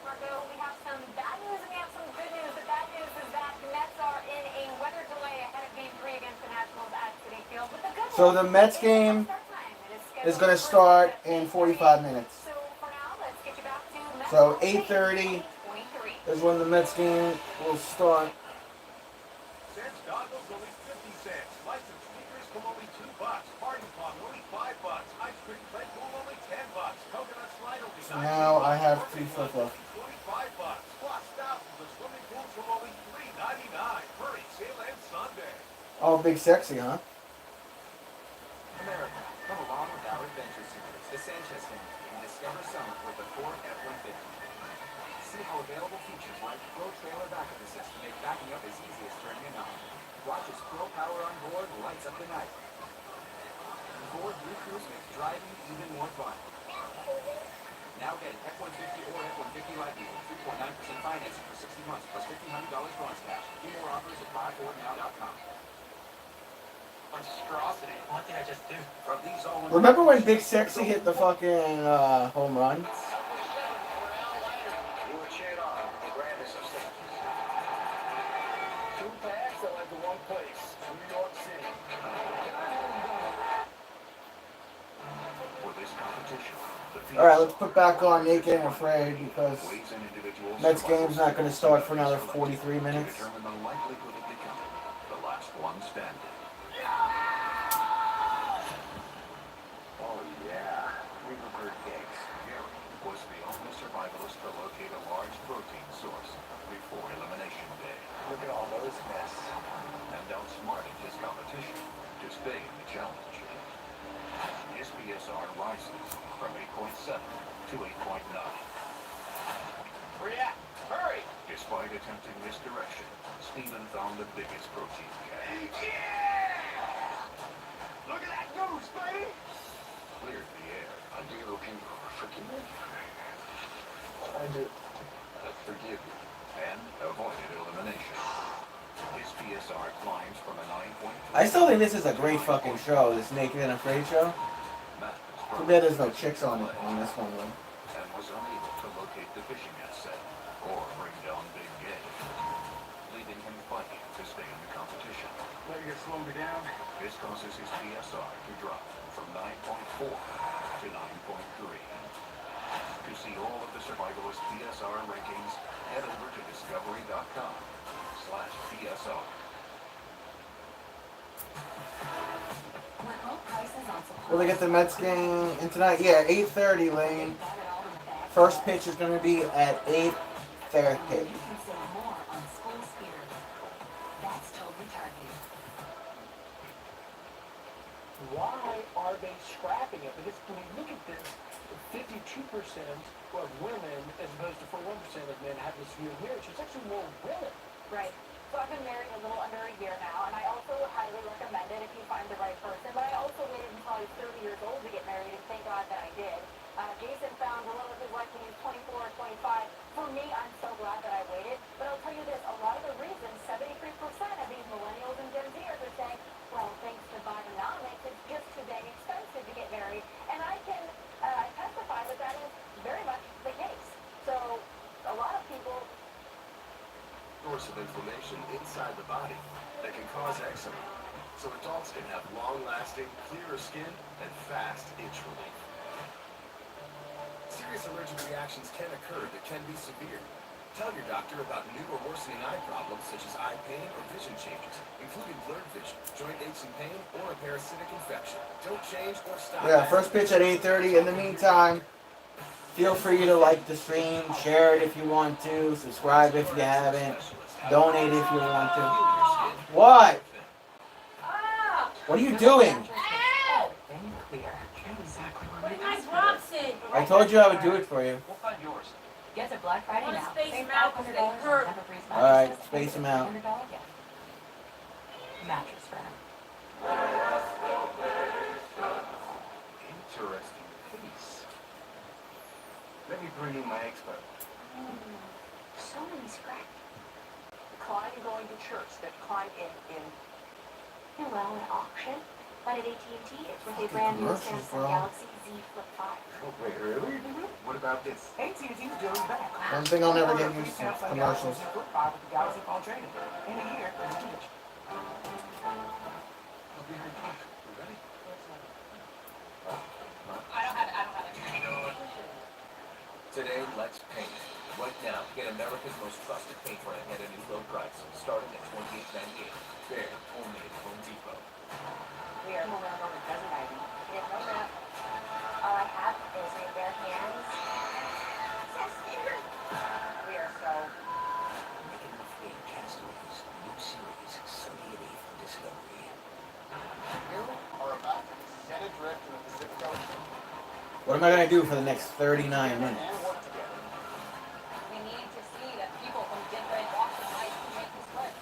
S2: Marco, we have some bad news and we have some good news. The bad news is that the Mets are in a weather delay ahead of Game 3 against the Nationals at Citi Field. But the good news
S1: So the Mets game is going to start in 45 minutes.
S2: So for now, let's get you back to Mets
S1: So
S2: Hall of Fame
S1: 8:30
S2: 2023.
S1: is when the Mets game will start.
S4: Cents goggles only 50 cents. Lights and speakers from only $2. Party pop only $5. Ice cream Red Bull only $10. Coconut slide only
S1: So now I have to flip up.
S4: $25. Plus thousands of swimming pools from only $3.99. Hurry, sale ends Sunday.
S1: Oh, big sexy, huh?
S8: America, come along with our adventure seekers, the Sanchez family, and discover summer with the Ford F-150. See how available features like Pro Trailer Backup Assist make backing up as easy as turning a knob. Watch as Pro Power on board lights up the night. Ford Blue Cruise makes driving even more fun. Now get F-150 or F-150 Lightning with 3.9% financing for 60 months plus $1,500 bonus cash. See more offers at buyfordnow.com.
S6: monstrosity. What did I just do?
S4: From these all
S1: Remember when Big Sexy hit the fucking home run?
S5: You were cheered on. Grant is upstairs.
S6: Two pass that led to one place. New York City.
S4: For this competition, the
S1: Alright, let's put back on Naked and Afraid because
S4: weighs an individual's
S1: Mets
S4: survival
S1: game's not going to
S4: status
S1: start for
S4: and
S1: another
S4: selected
S1: 43
S4: to
S1: minutes.
S4: determine the likelihood of becoming the last one standing.
S5: Oh, yeah. Riverbird eggs.
S4: Gary was the only survivalist to locate a large protein source before Elimination Day,
S5: Look at all those nests.
S4: and outsmarted his competition to stay in the challenge. His PSR rises from 8.7 to 8.9.
S6: React. Hurry.
S4: Despite attempting misdirection, Steven found the biggest protein cache,
S6: Yeah! Look at that goose, baby.
S4: cleared the air,
S5: Do you people forgive me?
S3: I do.
S4: I forgive you, and avoided elimination. His PSR climbs from a 9.3.
S1: I still think this is a great fucking show, this Naked and Afraid show.
S4: Matt
S1: Too bad there's no chicks on this one, though.
S4: and was unable to locate the fishing asset or bring down big game, leaving him fighting to stay in the competition.
S6: Let you slow me down.
S4: This causes his PSR to drop from 9.4 to 9.3. To see all of the Survivalist PSR rankings, head over to discovery.com/PSR.
S10: With low prices on supplies,
S1: Will they get the Mets game in tonight? Yeah, 8:30, Lane. First pitch is going to be at 8:30.
S10: you can save more on school spirit. That's totally targeted.
S6: Why are they scrapping it? Because when you look at this, 52% of women, as opposed to 41% of men, have this view of marriage. It's actually more women.
S2: Right. So I've been married a little under a year now, and I also highly recommend it if you find the right person. But I also waited until I was 30 years old to get married, and thank God that I did. Jason found the love of his life when he was 24 or 25. For me, I'm so glad that I waited. But I'll tell you this, a lot of the reasons, 73% of these millennials and Gen Zers are saying, well, thanks to Bidenomics, it's just too dang expensive to get married. And I can testify that that is very much the case. So a lot of people
S15: source of inflammation inside the body that can cause eczema. So adults can have long-lasting, clearer skin and fast itch relief. Serious allergic reactions can occur that can be severe. Tell your doctor about new or worsening eye problems such as eye pain or vision changes, including blurred vision, joint aches and pain, or a parasitic infection. Don't change or stop.
S1: Yeah, first pitch at 8:30. In the meantime, feel free to like the stream, share it if you want to, subscribe if you haven't, donate if you want to. What? What are you doing? I told you I would do it for you.
S6: We'll find yours.
S10: Get to Black Friday
S2: Wanna
S10: now.
S2: space
S10: Save
S2: them out 'cause
S10: $500
S2: they
S10: on
S2: hurt.
S10: Everbreeze
S1: All right,
S10: mattresses
S1: space
S10: and
S1: them out.
S10: $100 gift. Mattress Firm.
S5: Interesting piece. Let me bring in my expert.
S2: so many scratches.
S16: Klein going to church that Klein in
S11: Well, at auction, but at AT&T, it's with a brand new
S1: commercials,
S11: Samsung
S1: bro.
S11: Galaxy Z Flip 5.
S5: Oh, wait, really? What about this?
S6: AT&T's doing back.
S1: One thing I'll never get used to, commercials.
S6: Flip 5 with the Galaxy phone training. In a year, it's huge.
S5: I'll be right back. You ready?
S2: I don't have it.
S15: Today, let's paint. Right now, get America's most trusted paint brand at a new low price, starting at $28.98. There, only at Home Depot.
S16: we are moving on to desert ivy.
S2: We have no map.
S16: All I have is my bare hands. We are so
S13: Making the Fleet Castaways, new series, Sunday at 8 on Discovery.
S5: You are about to be set adrift in the Pacific Ocean
S1: What am I going to do for the next 39 minutes?
S5: and work together.
S2: We need to see that people from different walks of life can make this work.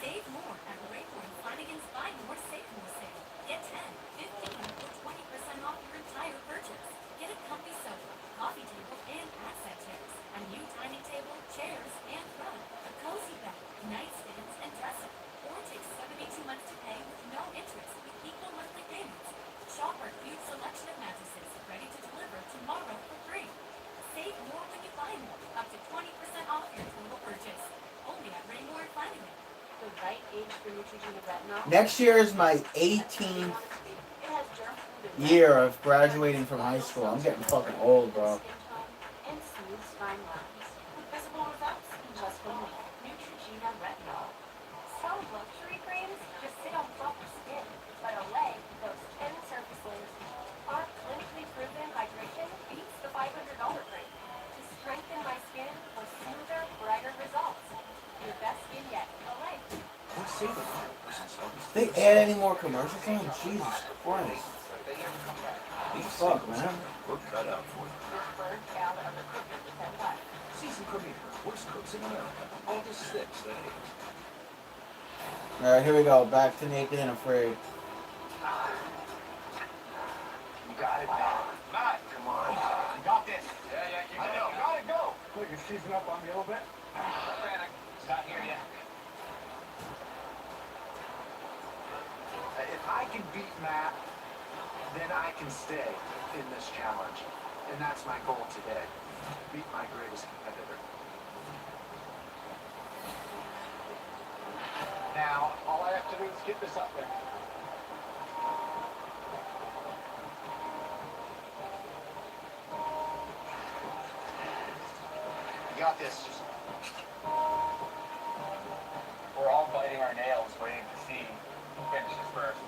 S10: Save more at Raycon Flanagan's Buy More Save More sale. Get 10, 15, or 20% off your entire purchase. Get a comfy sofa, coffee table, and accent chairs. A new dining table, chairs, and rug. A cozy bed, nightstands, and dressing
S1: Next year is my 18th year of graduating from high school. I'm getting fucking old, bro.
S11: And smooth fine lines. Visible results in just 1 week. Neutrogena Retinol. Some luxury creams just sit on top of skin, but Olay, those 10 surface layers, our clinically proven hydration beats the $500 cream to strengthen my skin for smoother, brighter results. Your best skin yet, Olay.
S1: They add any more commercials on? Jesus Christ. Fuck, man.
S4: We're cut out for you.
S2: Bird down under cookie for $10.
S4: Season premiere. Worst cooks in America. August 6th at 8.
S1: Alright, here we go. Back to Naked and Afraid.
S5: You got it, Matt. Come on. You got this. Yeah, you got it. You got it, go.
S6: Look, you're seizing up on me a little bit.
S5: Don't panic. It's not here yet. If I can beat Matt, then I can stay in this challenge. And that's my goal today. Beat my greatest competitor. Now, all I have to do is get this up there. You got this. We're all biting our nails waiting to see who finishes first.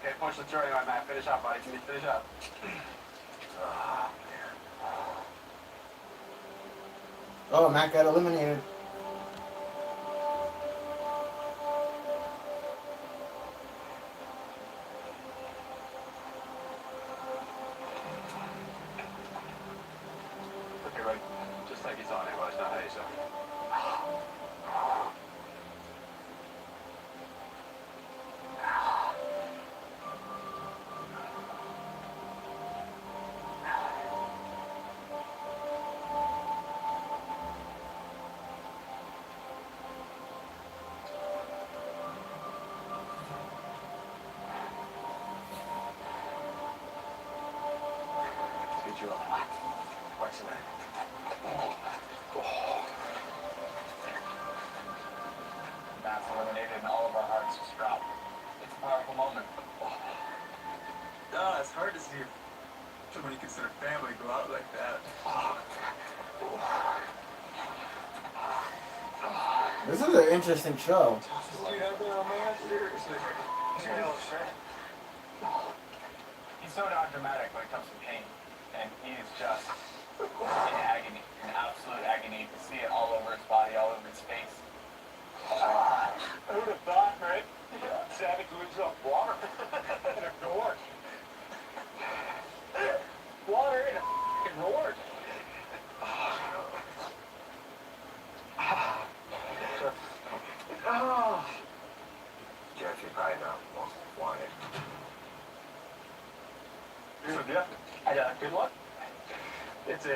S5: Okay, push the tray on, Matt. Finish up, buddy. Finish up.
S1: Oh, Matt got eliminated.
S5: Okay, right. Just like he's on it, was not how you said. Get you up. Watch that. Matt's eliminated and all of our hearts just dropped. It's a powerful moment.
S9: It's hard to see somebody you consider family go out like that.
S1: This is an interesting show.
S9: Dude, I've been a man, seriously.
S5: He's so not dramatic when it comes to pain, and he is just in agony, in absolute agony. You can see it all over his body, all over his face.
S6: Who'd have thought, right? Savage lives off water in a gourd. Water in a f***ing gourd.
S5: Jeff, you probably don't want it.
S6: So, Jeff, good luck. It's I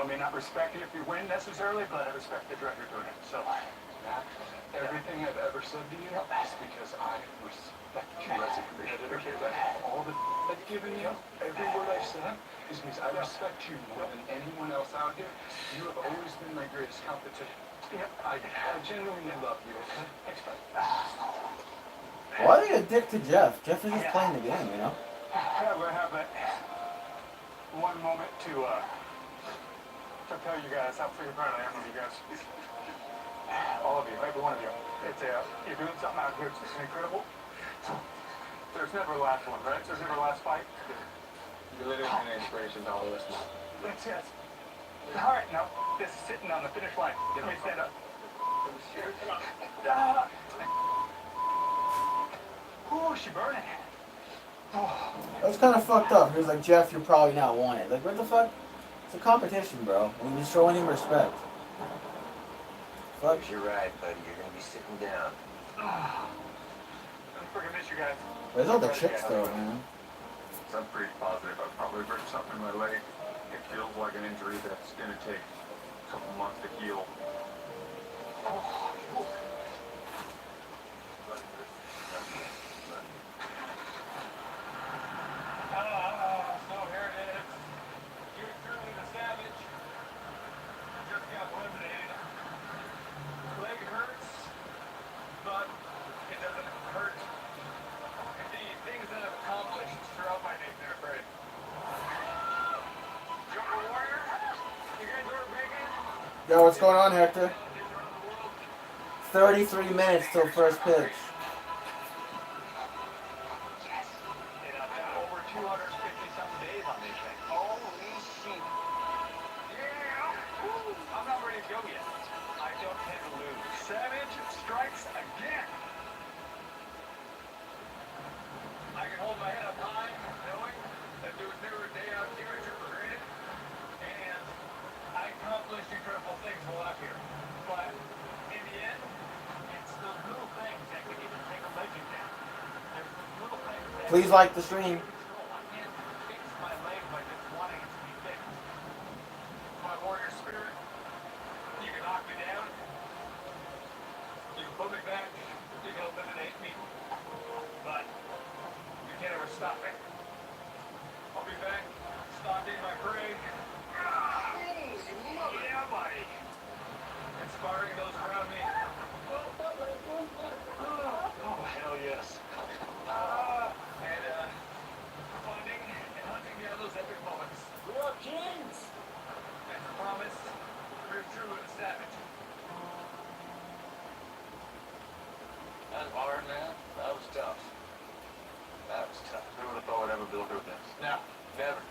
S6: may not respect you if you win necessarily, but I respect the drive you're doing it. So,
S5: Everything I've ever said to you is because I respect you as a competitor. All the I've given you, every word I've said, is because I respect you more than anyone else out here. You have always been my greatest competition. I genuinely love you, okay? Thanks, bud.
S1: Why are they a dick to Jeff? Jeff is just playing the game, you know?
S6: Yeah, we're gonna have that one moment to tell you guys how freaking proud I am of you guys. All of you, every one of you. It's you're doing something out here. It's just incredible. There's never a last one, right? There's never a last fight.
S5: You're literally an inspiration to all of us.
S6: Thanks, yes. All right, now this is sitting on the finish line. Let me stand up. Ooh, she burning. Oh.
S1: That was kind of fucked up. He was like, Jeff, you're probably not wanted. Like, what the fuck? It's a competition, bro. And you show any respect. Fuck.
S5: You're right, buddy. You're gonna be sitting down.
S6: I'm freaking miss you guys.
S1: Where's all the chicks, though, man?
S9: So I'm pretty positive I've probably hurt something in my leg. It feels like an injury that's gonna take a couple months to heal.
S1: Yo, what's going on, Hector? 33 minutes till first pitch.
S5: Over 250-something days on this thing. Holy shit. Yeah. I'm not ready to go yet. I don't tend to lose. Savage strikes again. I can hold my head up high, knowing that there was never a day out here I took for granted. And I accomplished incredible things while out here. But in the end, it's those little things that can even take a legend down. There's those little things that...
S1: Please like the stream.
S5: I can't fix my leg by just wanting it to be fixed. My warrior spirit, you can knock me down, you can put me back, you can eliminate me, but you can't ever stop me. I'll be back, stalking my prey. Yeah, buddy. Inspiring those around me. Oh, hell yes. And finding and hunting down those epic moments. We are kings! And the promise, we're true and savage.
S3: That's hard, man. That was tough. That was tough.
S5: Who would have thought I'd ever build through this?
S3: No, never.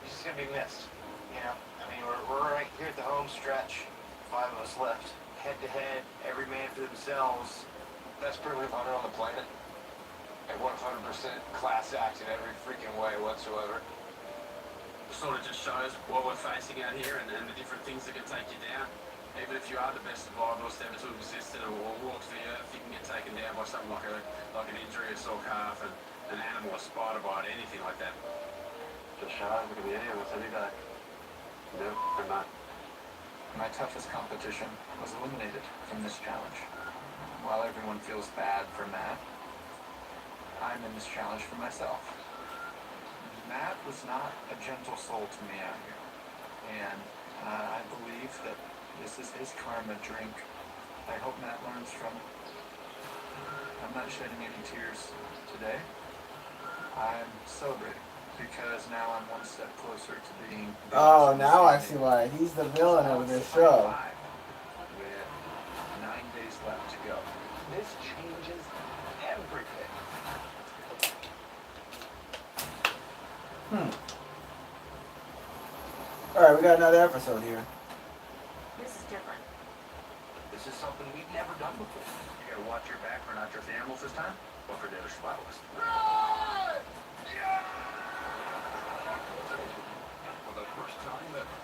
S5: He's just gonna be missed. You know, I mean, we're right here at the home stretch. 5 of us left. Head to head, every man for themselves.
S3: Best primitive hunter on the planet. At 100% class act in every freaking way whatsoever.
S6: Sort of just shows what we're facing out here and the different things that can take you down. Even if you are the best survivalist ever to exist or walk the earth, you can get taken down by something like an injury, a sore calf, an animal, a spider bite, anything like that.
S3: Just shy, we could be any of us any day. No, or not.
S17: My toughest competition was eliminated from this challenge. While everyone feels bad for Matt, I'm in this challenge for myself. Matt was not a gentle soul to me out here, and I believe that this is his karma drink. I hope Matt learns from it. I'm not shedding any tears today. I'm celebrating because now I'm one step closer to being...
S1: Oh, now I see why. He's the villain of this show.
S17: With 9 days left to go.
S5: This changes everything.
S1: Alright, we got another episode here.
S11: This is different.
S4: This is something we've never done before. You gotta watch your back for not just animals this time, but for the other survivalists. For the first time ever,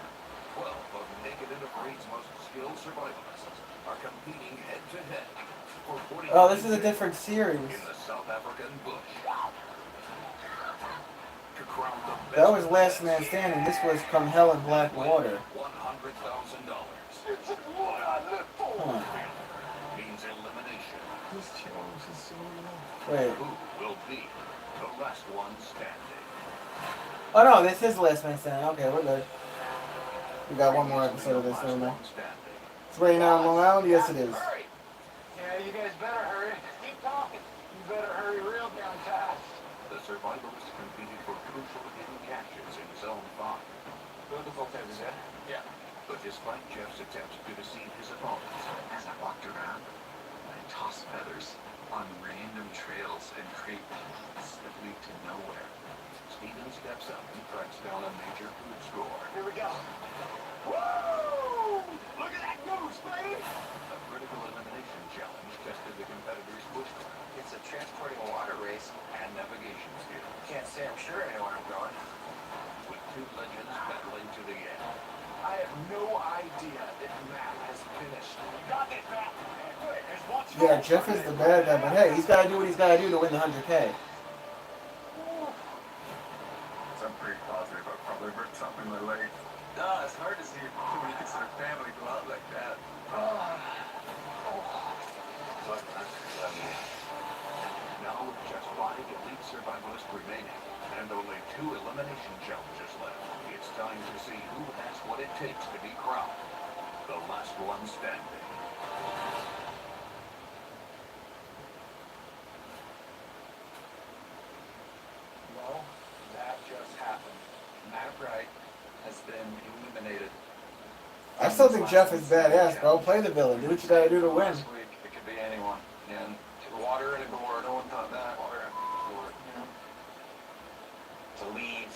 S4: 12 of Naked and Afraid's most skilled survivalists are competing head-to-head for 40
S1: Oh, this is a different series.
S4: in the South African bush. To crown the best
S1: That was Last Man Standing. This was Come Hell in Black Water.
S4: $100,000. It's what I live for. Means elimination.
S17: This challenge is so long.
S1: Wait.
S4: Who will be the last one standing?
S1: Oh no, this is Last Man Standing. Okay, we're good. We got one more episode of this, don't we? It's raining out on Long Island? Yes, it is.
S5: Hurry! Yeah, you guys better hurry. Keep talking. You better hurry real down fast.
S4: The survivalists competed for crucial hidden caches in Zone 5.
S5: Beautiful things, yeah? Yeah.
S4: But despite Jeff's attempts to deceive his opponents,
S17: As I walked around, I tossed feathers on random trails and creep paths that lead to nowhere.
S4: Steven steps up and tracks down a major food score.
S5: Here we go. Woo! Look at that goose, baby!
S4: A critical elimination challenge tested the competitors' bushcraft
S5: It's a transporting a water race.
S4: and navigation skills,
S5: Can't say I'm sure I know where I'm going.
S4: with 2 legends battling to the end.
S5: I have no idea if Matt has finished. Got it, Matt. Good. There's one shot.
S1: Yeah, Jeff is the bad guy, but hey, he's gotta do what he's gotta do to win the 100K.
S9: So I'm pretty positive I probably hurt something in my leg.
S17: No, it's hard to see when you consider family go out like that.
S4: Now with just 5 elite survivalists remaining, and only 2 elimination challenges left, it's time to see who has what it takes to be crowned the last one standing.
S17: Well, that just happened. Matt Wright has been eliminated.
S1: I still think Jeff is badass, bro. Play the villain. Do what you gotta do to win.
S3: Last week, it could be anyone. And water and a gourd. No one thought that. Water and a gourd.
S5: To leave,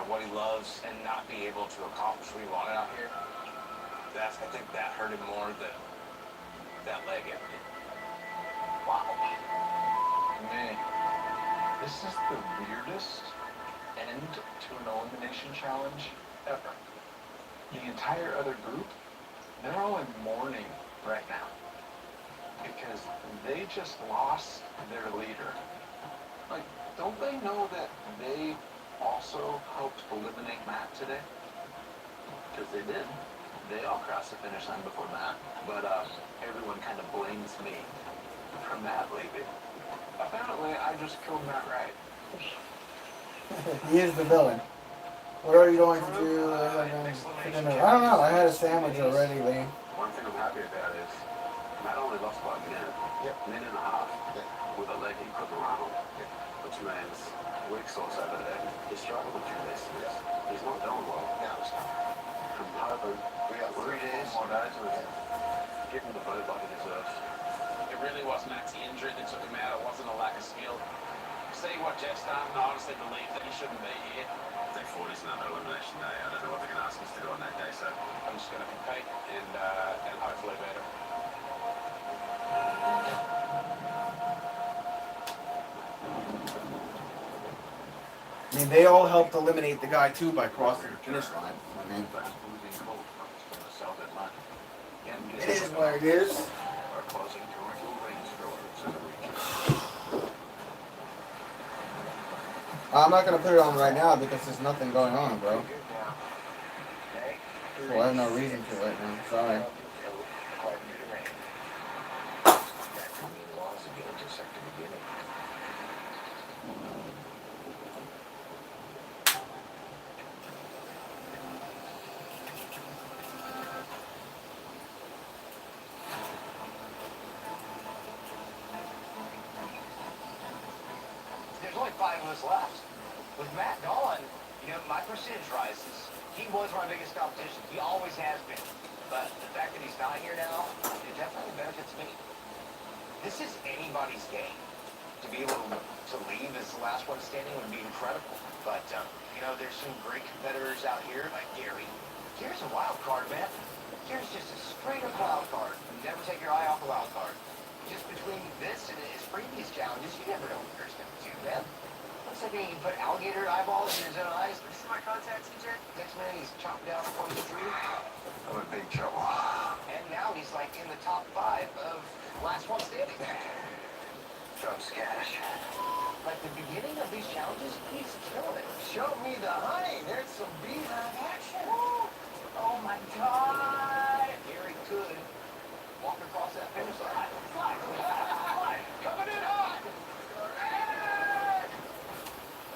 S5: what he loves and not be able to accomplish what he wanted out here. I think that hurt him more than that leg ever did. Wow.
S3: Man, this is the weirdest end to an elimination challenge ever. The entire other group, they're all in mourning right now because they just lost their leader. Like, don't they know that they also helped eliminate Matt today? Because they did. They all crossed the finish line before Matt. But everyone kind of blames me for Matt leaving. Apparently, I just killed Matt Wright.
S1: He is the villain. What are you going to do for dinner? I don't know. I had a sandwich already, Lee.
S4: One thing I'm happy about is Matt only lost by a minute. Minute and a half. With a leg he couldn't run on. Which means weeks or so over there, he struggled with this. He's not doing well. No, it's not. I'm hoping we got 3 days. More days with him. Give him the vote like he deserves.
S18: It really wasn't actually injury that took him out. It wasn't a lack of skill. See what Jeff's done, I honestly believe that he shouldn't be here.
S4: Day 40 is another elimination day. I don't know what they're going to ask us to do on that day, so
S18: I'm just going to compete and hopefully better.
S1: I mean, they all helped eliminate the guy too by crossing the finish line. I mean, it is what it is.
S4: are closing commercial range doors in the region.
S1: I'm not gonna put it on right now because there's nothing going on, bro. Well, I have no reason to right now. Sorry.
S5: There's only 5 of us left. With Matt gone, my percentage rises. He was my biggest competition. He always has been. But the fact that he's not here now, it definitely benefits me. This is anybody's game. To be able to leave as the last one standing would be incredible. But, there's some great competitors out here, like Gary. Gary's a wild card, man. Gary's just a straight-up wild card. You never take your eye off the wild card. Just between this and his previous challenges, you never know what Gary's going to do, man. Looks like he can put alligator eyeballs in his own eyes. You see my contacts, TJ? Next minute, he's chopped down on the street.
S3: I'm in big trouble.
S5: And now he's like in the top 5 of last one standing.
S3: Trump's cash.
S5: Like the beginning of these challenges, he's killing it. Show me the honey. There's some beehive action. Oh my God. Gary could walk across that finish line. Slide. Coming in hot.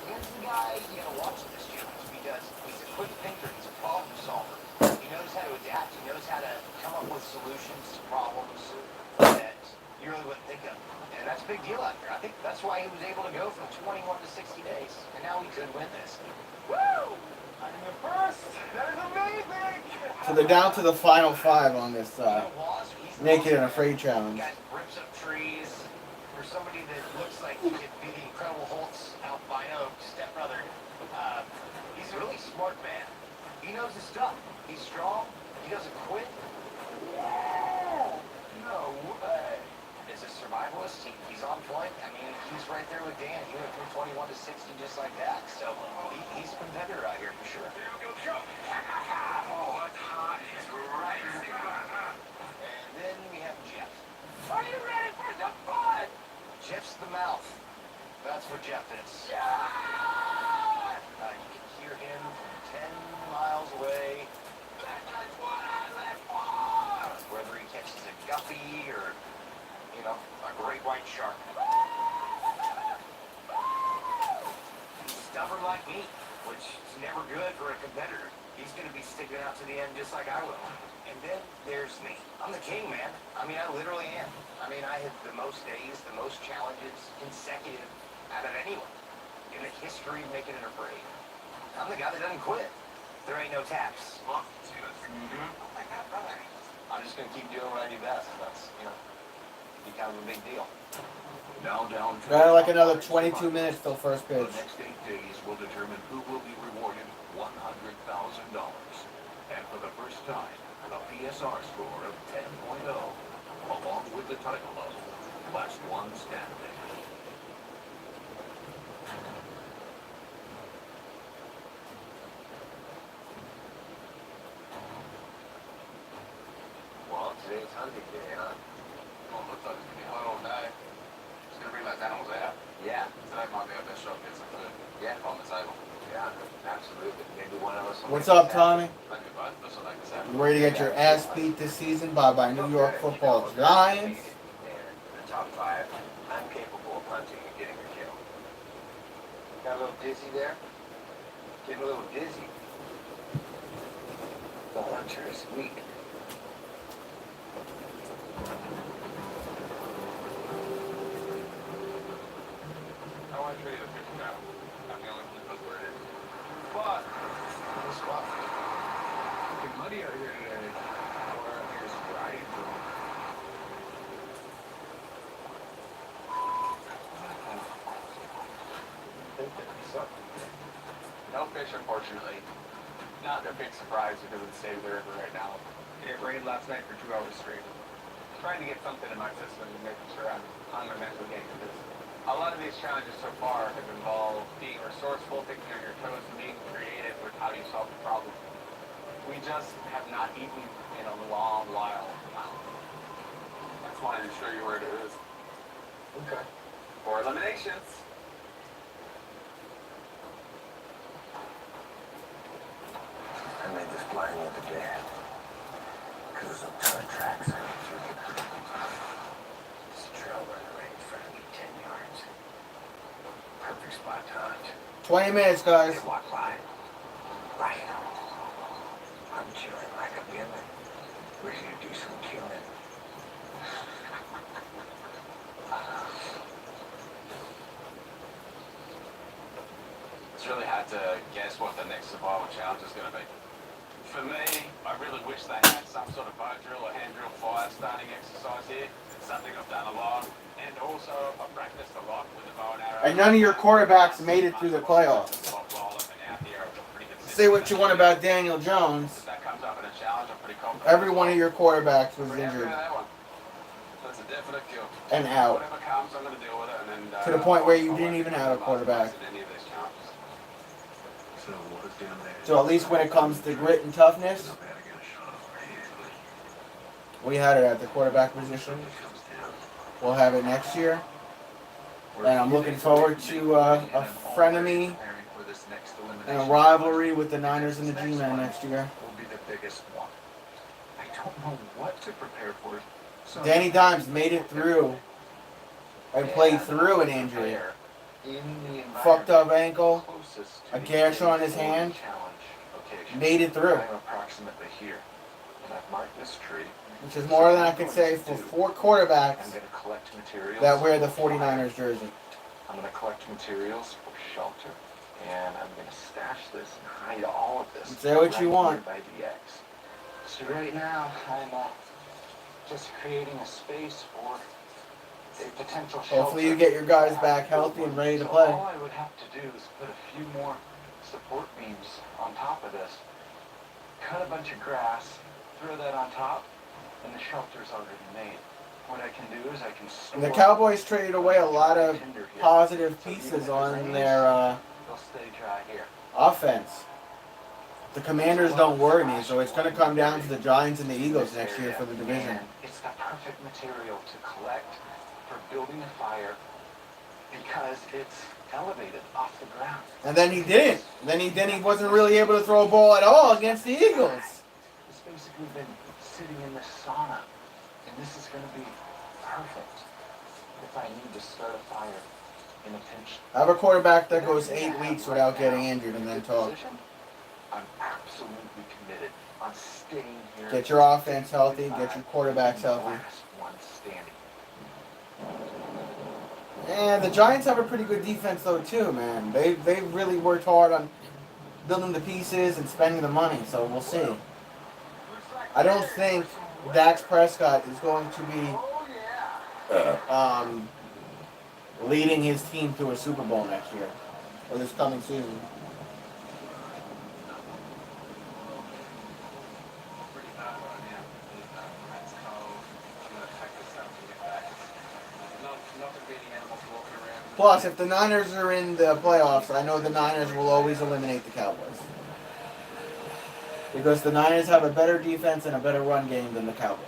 S5: Here's the guy you gotta watch this challenge because he's a quick thinker. He's a problem solver. He knows how to adapt. He knows how to come up with solutions to problems that you really wouldn't think of. And that's a big deal out here. I think that's why he was able to go from 21 to 60 days. And now he could win this. Woo! I'm the first. That is amazing.
S1: So they're down to the final 5 on this Naked and Afraid challenge.
S5: Guy rips up trees. For somebody that looks like he could be the Incredible Hulk's albino stepbrother, he's a really smart man. He knows his stuff. He's strong. He doesn't quit. Yeah. No way. As a survivalist, he's on point. I mean, he's right there with Dan. He went from 21 to 60 just like that. So he's a competitor out here for sure.
S18: Oh, it's hot. It's right.
S5: And then we have Jeff.
S18: Are you ready for some fun?
S5: Jeff's the mouth. That's what Jeff is.
S18: Yeah!
S5: You can hear him from 10 miles away.
S18: That's what I live for!
S5: Whether he catches a guppy or, a great white shark. He's stubborn like me, which is never good for a competitor. He's going to be sticking out to the end just like I will. And then there's me. I'm the king, man. I mean, I literally am. I mean, I had the most days, the most challenges consecutive out of anyone in the history of Naked and Afraid. I'm the guy that doesn't quit. There ain't no taps.
S3: Mm-hmm. I'm just gonna keep doing what I do best. That's, become a big deal.
S4: Now down to
S1: Got like another 22 minutes till first
S4: the
S1: pitch.
S4: next 8 days will determine who will be rewarded $100,000. And for the first time, a PSR score of 10.0, along with the title of Last One Standing.
S3: Well, today's hunting day, huh?
S18: Well, looks like it's gonna be hot all day. Just gonna bring those animals out.
S3: Yeah.
S18: Today might be our best shot to get some food.
S3: Yeah.
S18: On the table.
S3: Yeah, absolutely. Maybe one of us will
S1: What's
S3: make
S1: up,
S3: this happen.
S1: Tommy?
S18: Maybe both of us will make this happen.
S1: You ready to get your ass beat this season by New York Football Giants?
S3: And in the top 5, I'm capable of hunting and getting a kill. Got a little dizzy there? Getting a little dizzy. The hunter is weak.
S18: I want to treat it as a cow. I'm the only one that knows where it is. But, this spot.
S3: It's muddy out here today. Or I'm here riding for
S18: No fish, unfortunately. Not a big surprise because of the state of the river right now. It rained last night for 2 hours straight. Trying to get something in my system and making sure I'm on my mental game with this. A lot of these challenges so far have involved being resourceful, thinking on your toes, and being creative with how do you solve the problem. We just have not eaten in a long while now. I just wanted to show you where it is.
S3: Okay.
S18: For eliminations.
S13: I made this blind the other day. Because there's a ton of tracks I need to get through. This trail runner right in front of me, 10 yards. Perfect spot to hunt.
S1: 20 minutes, guys.
S13: They walk by. Right. I'm chilling like a villain. Ready to do some killing.
S18: It's really hard to guess what the next survival challenge is going to be. For me, I really wish they had some sort of bow drill or hand drill fire starting exercise here. It's something I've done a lot. And also, I've practiced a lot with the bow and arrow.
S1: And none of your quarterbacks made it through the playoffs. Say what you want about Daniel Jones.
S18: That comes up in a challenge, I'm pretty confident.
S1: Every one of your quarterbacks was injured
S18: That's a definite kill.
S1: and out.
S18: Whatever comes, I'm going to deal with it. And then,
S1: To the point where you didn't even have a quarterback.
S4: So what is down there?
S1: So at least when it comes to grit and toughness, we had it at the quarterback position. We'll have it next year. And I'm looking forward to a frenemy and a rivalry with the Niners and the G-Men next year.
S3: Will be the biggest one. I don't know what to prepare for. So
S1: Danny Dimes made it through and played through an injury. Fucked up ankle, a gash on his hand, made it through.
S3: I'm approximately here. And I've marked this tree.
S1: Which is more than I could say for 4 quarterbacks
S3: I'm going to collect materials
S1: that wear the 49ers jersey.
S3: I'm going to collect materials for shelter. And I'm going to stash this and hide all of this.
S1: Say what you want.
S3: By the X. So right now, I'm just creating a space for a potential shelter.
S1: Hopefully you get your guys back healthy and ready to
S3: So
S1: play.
S3: all I would have to do is put a few more support beams on top of this. Cut a bunch of grass, throw that on top, and the shelter's already made. What I can do is I can store...
S1: And the Cowboys traded away a lot of positive pieces on their
S3: They'll stay dry here.
S1: offense. The Commanders don't worry me, so it's going to come down to the Giants and the Eagles next year for the division.
S3: It's the perfect material to collect for building a fire because it's elevated off the ground.
S1: And then he didn't. Then he wasn't really able to throw a ball at all against the Eagles.
S3: It's basically been sitting in this sauna, and this is going to be perfect if I need to start a fire in a pinch.
S1: I have a quarterback that goes 8 weeks without getting injured and then talk.
S3: I'm absolutely committed on staying here.
S1: Get your offense healthy, get your quarterbacks healthy.
S3: Last one standing.
S1: And the Giants have a pretty good defense though too, man. They really worked hard on building the pieces and spending the money. So we'll see. I don't think Dax Prescott is going to be leading his team to a Super Bowl next year or this coming season. Plus, if the Niners are in the playoffs, I know the Niners will always eliminate the Cowboys. Because the Niners have a better defense and a better run game than the Cowboys.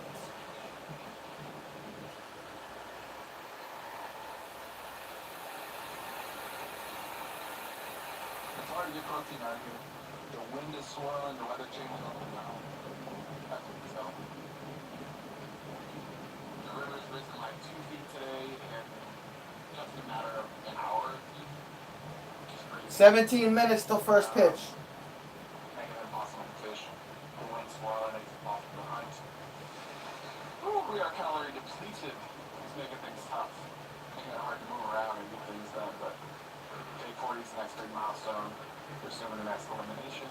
S3: It's hard to get protein out here. The wind is swirling, the weather changing all the time. That's what it's telling. The river's risen like 2 feet today, and just a matter of an hour, which is crazy.
S1: 17 minutes till first pitch.
S3: Making it impossible to fish. The wind swirling, it's impossible to hunt. Ooh, we are calorie depleted. It's making things tough. Making it hard to move around and get things done, but day 40 is the next big milestone. We're assuming the next elimination.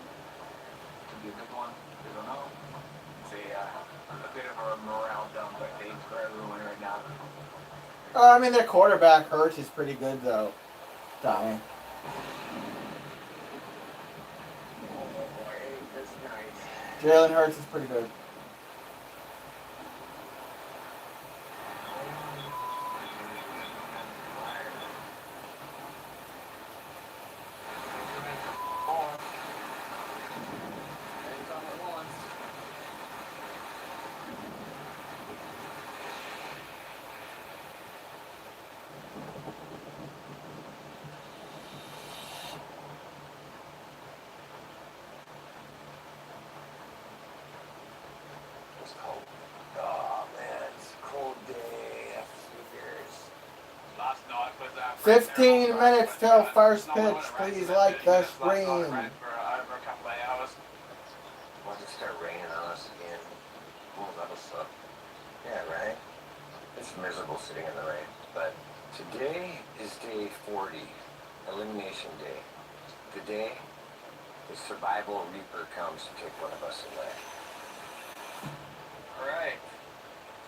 S3: Could be a big one. We don't know.
S5: It's a bit of a morale dump, I think, for everyone right now.
S1: I mean, their quarterback, Hurts, is pretty good, though. Tommy.
S5: Oh boy, this night.
S1: Jalen Hurts is pretty good.
S13: It's cold. Oh man, it's a cold day after 3 beers.
S18: Last night was
S1: 15 minutes till first pitch. Please like the screen.
S18: For over a couple of hours.
S13: Why does it start raining on us again? Oh, that'll suck. Yeah, right? It's miserable sitting in the rain. But today is day 40, Elimination Day. The day the survival reaper comes to take one of us away.
S5: Alright.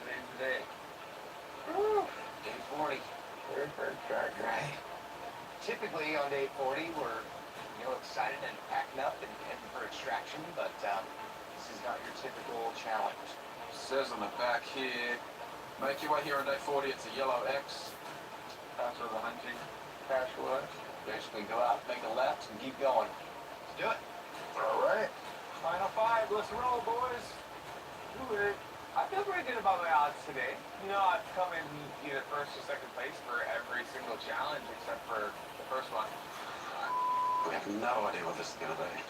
S5: Today's the day. Woo! Day 40. Third bird card, right? Typically on day 40 we're excited and packing up and heading for extraction, but this is not your typical challenge.
S3: Says on the back here, make your way here on day 40, it's a yellow X. That's where the hunting cache was.
S5: Basically go out, make a left, and keep going. Let's do it.
S13: Alright.
S18: Final 5, let's roll, boys. Do it. I feel pretty good about my odds today. I've come in either first or second place for every single challenge except for the first one.
S4: We have no idea what this is going to be.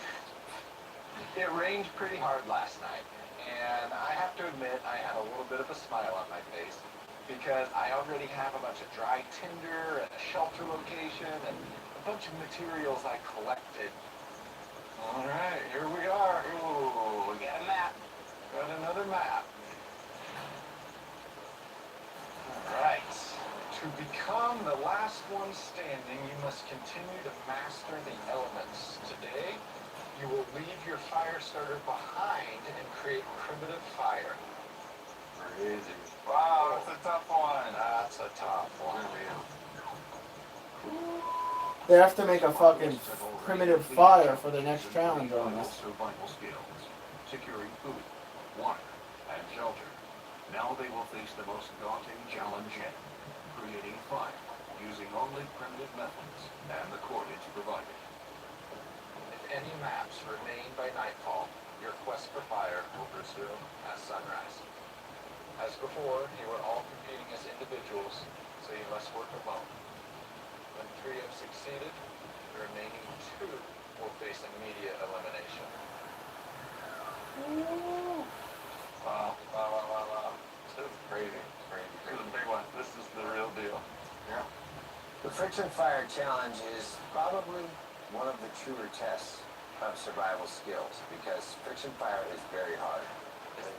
S5: It rained pretty hard last night, and I have to admit I had a little bit of a smile on my face because I already have a bunch of dry tinder and a shelter location and a bunch of materials I collected. Alright, here we are. Ooh, we got a map. Got another map. Alright. To become the last one standing, you must continue to master the elements. Today, you will leave your fire starter behind and create primitive fire.
S3: Crazy.
S5: Wow, that's a tough one. That's a tough one.
S1: They have to make a fucking primitive fire for the next challenge on this.
S4: Survival skills, securing food, water, and shelter. Now they will face the most daunting challenge yet, creating fire using only primitive methods and the coordinates provided.
S5: If any maps remain by nightfall, your quest for fire will resume at sunrise. As before, you are all competing as individuals, so you must work alone. When 3 have succeeded, the remaining 2 will face immediate elimination.
S3: Wow. This is crazy. This is a big one. This is the real deal.
S13: Yeah. The Friction Fire Challenge is probably one of the truer tests of survival skills because friction fire is very hard.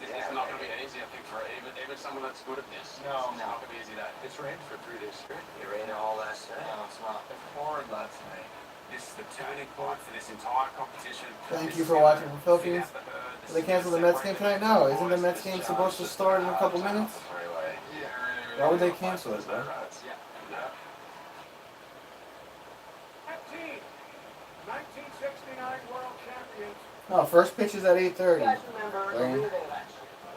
S18: It's not going to be easy, I think, for even someone that's good at this.
S5: No.
S18: It's not going to be easy that.
S5: It's rained for 3 days straight.
S13: It rained all last night.
S5: No, it's not. It poured last night.
S18: This
S15: the turning point for this entire competition.
S1: Thank you for watching the Philippines. Will they cancel the Mets game tonight? No. Isn't the Mets game supposed to start in a couple minutes? Why would they cancel it, bro?
S7: That team, 1969 world champions.
S1: No, first pitch is at 8:30.
S16: You guys remember the
S1: Lane.
S16: relay match?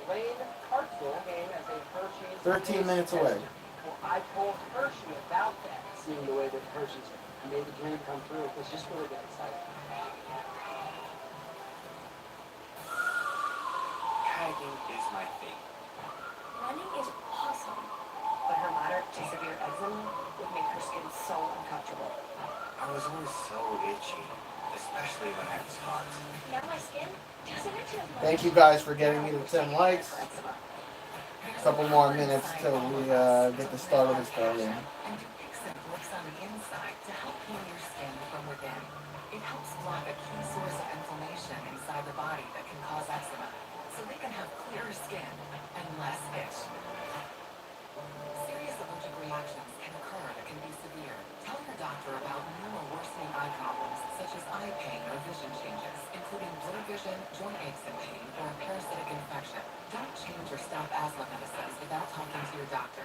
S16: Lane Hartzell came as a Hershey's
S1: 13 minutes away.
S16: Well, I told Hershey about that. Seeing the way that Hershey's made the dream come true was just really got excited.
S15: Tagging is my thing.
S10: Running is awesome, but her moderate to severe eczema would make her skin so uncomfortable.
S15: I was always so itchy, especially when I was hot.
S10: Now my skin doesn't itch as much.
S1: Thank you guys for getting me to 10 likes. A couple more minutes till we get the start of this program.
S10: And Dupixent works on the inside to help heal your skin from within. It helps block a key source of inflammation inside the body that can cause eczema, so they can have clearer skin and less itch. Serious allergic reactions can occur that can be severe. Tell your doctor about new or worsening eye problems, such as eye pain or vision changes, including blurred vision, joint aches and pain, or a parasitic infection. Don't change or stop asthma medicines without talking to your doctor.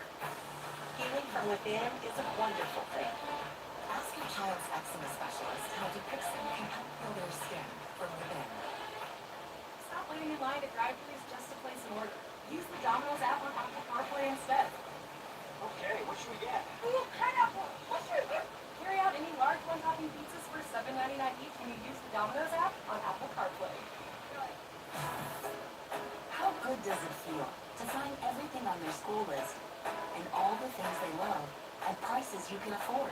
S10: Healing from within is a wonderful thing. Ask your child's eczema specialist how Dupixent can help heal their skin from within.
S2: Stop waiting in line at drive-thrus just to place an order. Use the Domino's app on Apple CarPlay instead.
S5: Okay, what should we get?
S2: Ooh, pineapple! What should we get? Carry out any large one-topping pizzas for $7.99 each when you use the Domino's app on Apple CarPlay.
S10: How good does it feel to find everything on their school list and all the things they love at prices you can afford?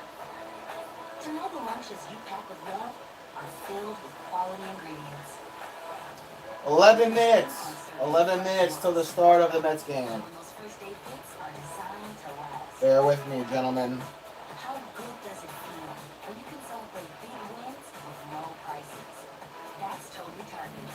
S10: To know the lunches you pack with love are filled with quality ingredients.
S1: 11 minutes. 11 minutes till the start of the Mets game.
S10: And those first aid kits are designed to last.
S1: Bear with me, gentlemen.
S10: How good does it feel when you can celebrate big wins with low prices? That's Toby Target.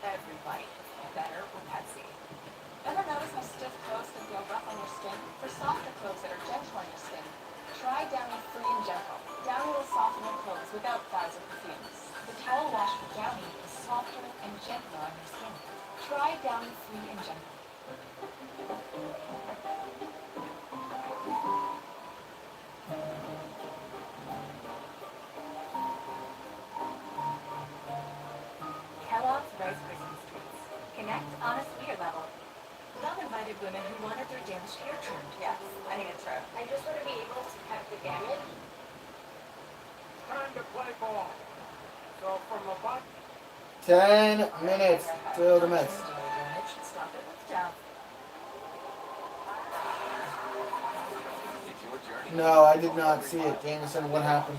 S2: Everybody. Better with Pepsi. Ever notice how stiff toes can feel rough on your skin? For softer toes that are gentle on your skin, try Downy Free and Gentle. Downy will soften your clothes without clouds or perfumes. The towel wash with Downy is softer and gentler on your skin. Try Downy Free and Gentle.
S10: Kellogg's Rice Krispies Treats. Connect on a sweeter level. Love invited women who wanted their damaged hair trimmed.
S2: Yes, I think it's true. I just want to be able to cut the damage.
S7: Time to play ball. So from the bottom.
S1: 10 minutes till the Mets.
S10: Stop it with Dove.
S1: No, I did not see it. Jameson, what happened?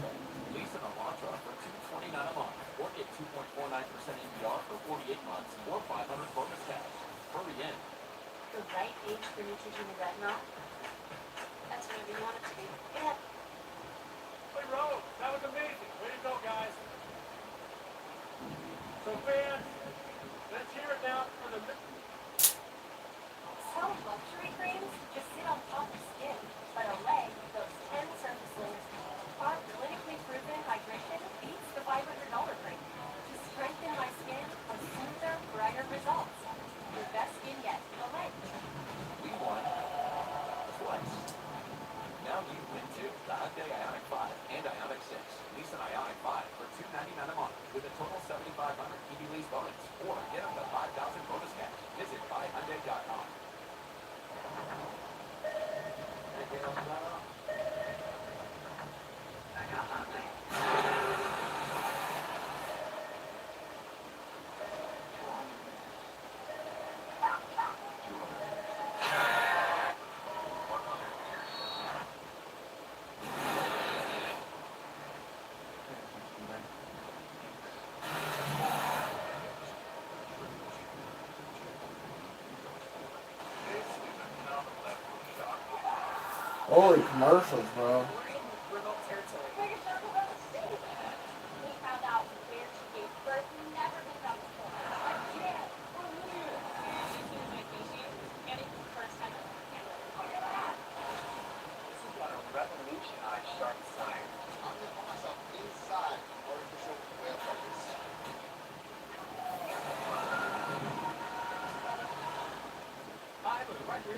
S4: Lease an Elantra for $229 a month, or get 2.49% APR for 48 months, or 500 bonus cash. Hurry in.
S11: The right age for Neutrogena retinol? That's whatever you want it to be. Yeah.
S7: Hey, Rose, that was amazing. Way to go, guys. So, fans, let's hear it now for the...
S2: Some luxury creams just sit on top of skin, but Olay, those 10 surface layers, our clinically proven hydration beats the $500 cream. To strengthen my skin with smoother, brighter results. Your best skin yet, Olay.
S4: We won twice. Now you win too. The Hyundai Ioniq 5 and Ioniq 6. Lease an Ioniq 5 for $299 a month with a total $7,500 EV lease bonus, or get up to $5,000 bonus cash. Visit buyhyundai.com.
S1: Holy commercials, bro.
S2: We found out where she gave birth, never been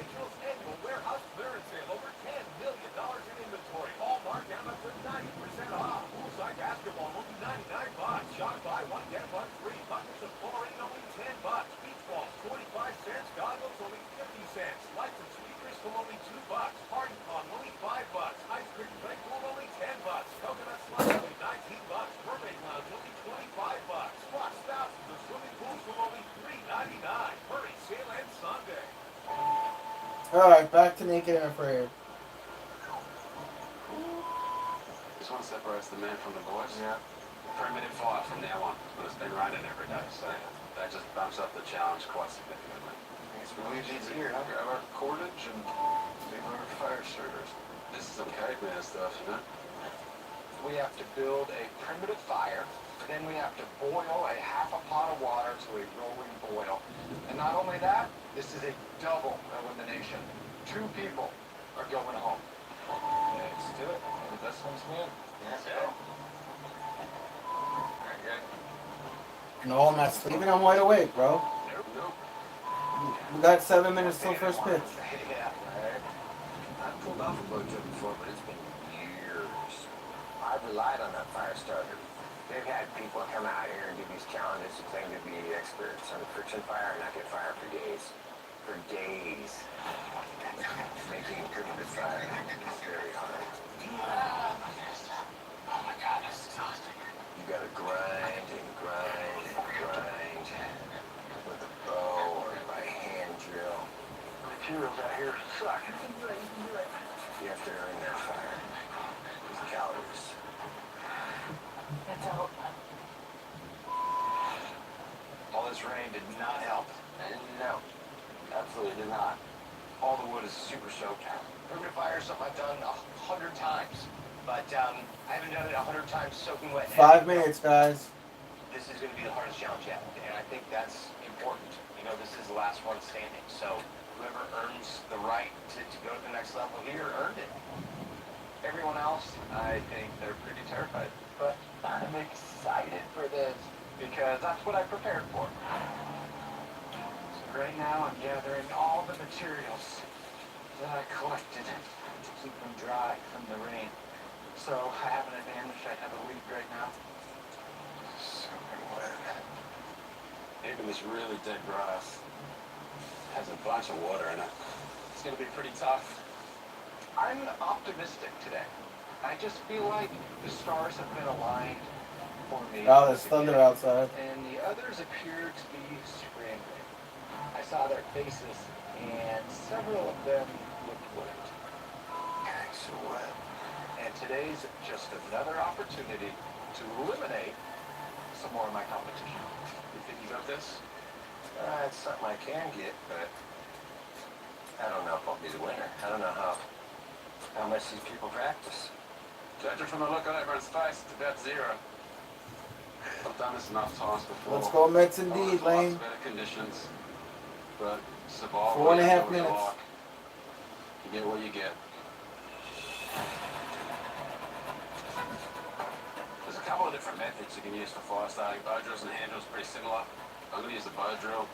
S7: Angels annual warehouse clearance sale. Over $10 million in inventory. All marked down up to 90% off. Poolside basketball only $99. Shot buy one, get one free. Buckets of chlorine only $10. Beach balls 25 cents. Goggles only 50 cents. Lights and speakers from only $2. Party pong only $5. Ice cream play pool only $10. Coconut slide only $19. Mermaid lounge only $25. Plus thousands of swimming pools from only $3.99. Hurry, sale ends Sunday.
S1: Alright, back to Naked and Afraid.
S3: This one separates the men from the boys. Yeah. Primitive fire from now on, but it's been raining every day, so that just bumps up the challenge quite significantly. We leave these here, I grab our cordage and leave our fire starters. This is some caveman stuff, you know? We have to build a primitive fire, then we have to boil a half a pot of water to a rolling boil. And not only that, this is a double elimination. 2 people are going home. Let's do it. The best one's win. Let's go.
S1: No, I'm not sleeping. I'm wide awake, bro.
S3: Nope.
S1: We got 7 minutes till first pitch.
S13: Yeah, right. I've pulled off a boat trip before, but it's been years. I've relied on that fire starter. They've had people come out here and do these challenges who claim to be experts on friction fire and not get fire for days. For days. Making primitive fire is very hard.
S3: Oh my God, that's exhausting.
S13: You gotta grind and grind and grind with a bow or by hand drill. The materials out here suck. You have to earn that fire. These calories.
S10: That's all.
S3: All this rain did not help. No, absolutely did not. All the wood is super soaked.
S5: Primitive fire is something I've done 100 times, but I haven't done it 100 times soaking wet.
S1: 5 minutes, guys.
S5: This is going to be the hardest challenge yet, and I think that's important. You know, this is the last one standing, so whoever earns the right to go to the next level here earned it.
S3: Everyone else, I think they're pretty terrified. But I'm excited for this because that's what I prepared for. So right now I'm gathering all the materials that I collected to keep them dry from the rain. So I have an advantage. I have a lead right now. Soaking wet. Even this really dead grass has a bunch of water in it. It's going to be pretty tough. I'm optimistic today. I just feel like the stars have been aligned for me.
S1: Oh, there's thunder outside.
S3: And the others appear to be scrambling. I saw their faces, and several of them looked worried. Okay, so what? And today's just another opportunity to eliminate some more of my competition. You think you got this?
S13: It's something I can get, but I don't know if I'll be the winner. I don't know how much these people practice.
S3: Judging from the look on everyone's face, it's about 0. I've done this enough times before.
S1: Let's go Mets indeed, Lane.
S3: Better conditions, but survival.
S1: 4.5 minutes.
S3: You get what you get. There's a couple of different methods you can use for fire starting. Bow drills and hand drills pretty similar. I'm going to use the bow drill.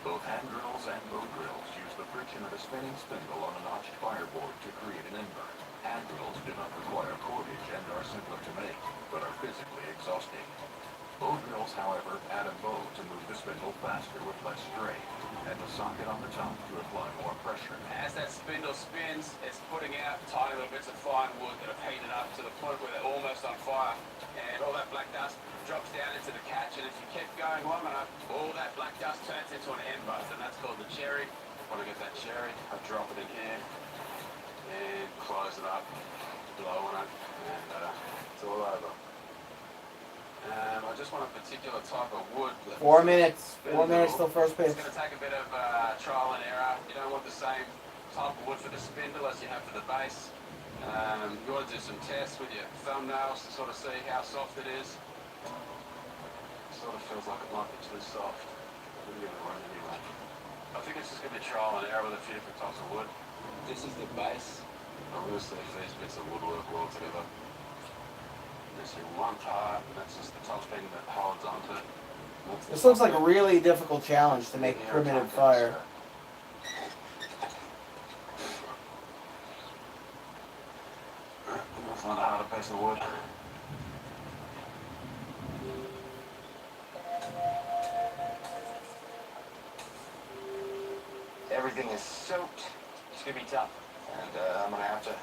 S4: Both hand drills and bow drills use the friction of a spinning spindle on a notched fireboard to create an invert. Hand drills do not require cordage and are simpler to make, but are physically exhausting. Bow drills, however, add a bow to move the spindle faster with less strain, and a socket on the top to apply more pressure.
S3: As that spindle spins, it's putting out tiny little bits of fine wood that have heated up to the point where they're almost on fire. And all that black dust drops down into the catch, and if you keep going long enough, all that black dust turns into an end bust, and that's called the cherry. When I get that cherry, I drop it in here, and close it up, blow on it, and it's all over. I just want a particular type of wood.
S1: 4 minutes. 4 minutes till first pitch.
S3: It's going to take a bit of trial and error. You don't want the same type of wood for the spindle as you have for the base. You want to do some tests with your thumbnails to sort of see how soft it is. It sort of feels like it might be too soft. I'm going to run anyway. I think it's just going to be trial and error with a few different types of wood. This is the base. I'm going to see if these bits of wood work well together. There's one part, and that's just the top thing that holds onto it.
S1: This looks like a really difficult challenge to make primitive fire.
S13: piece of wood. Everything is soaked. It's gonna be tough. And I'm gonna have to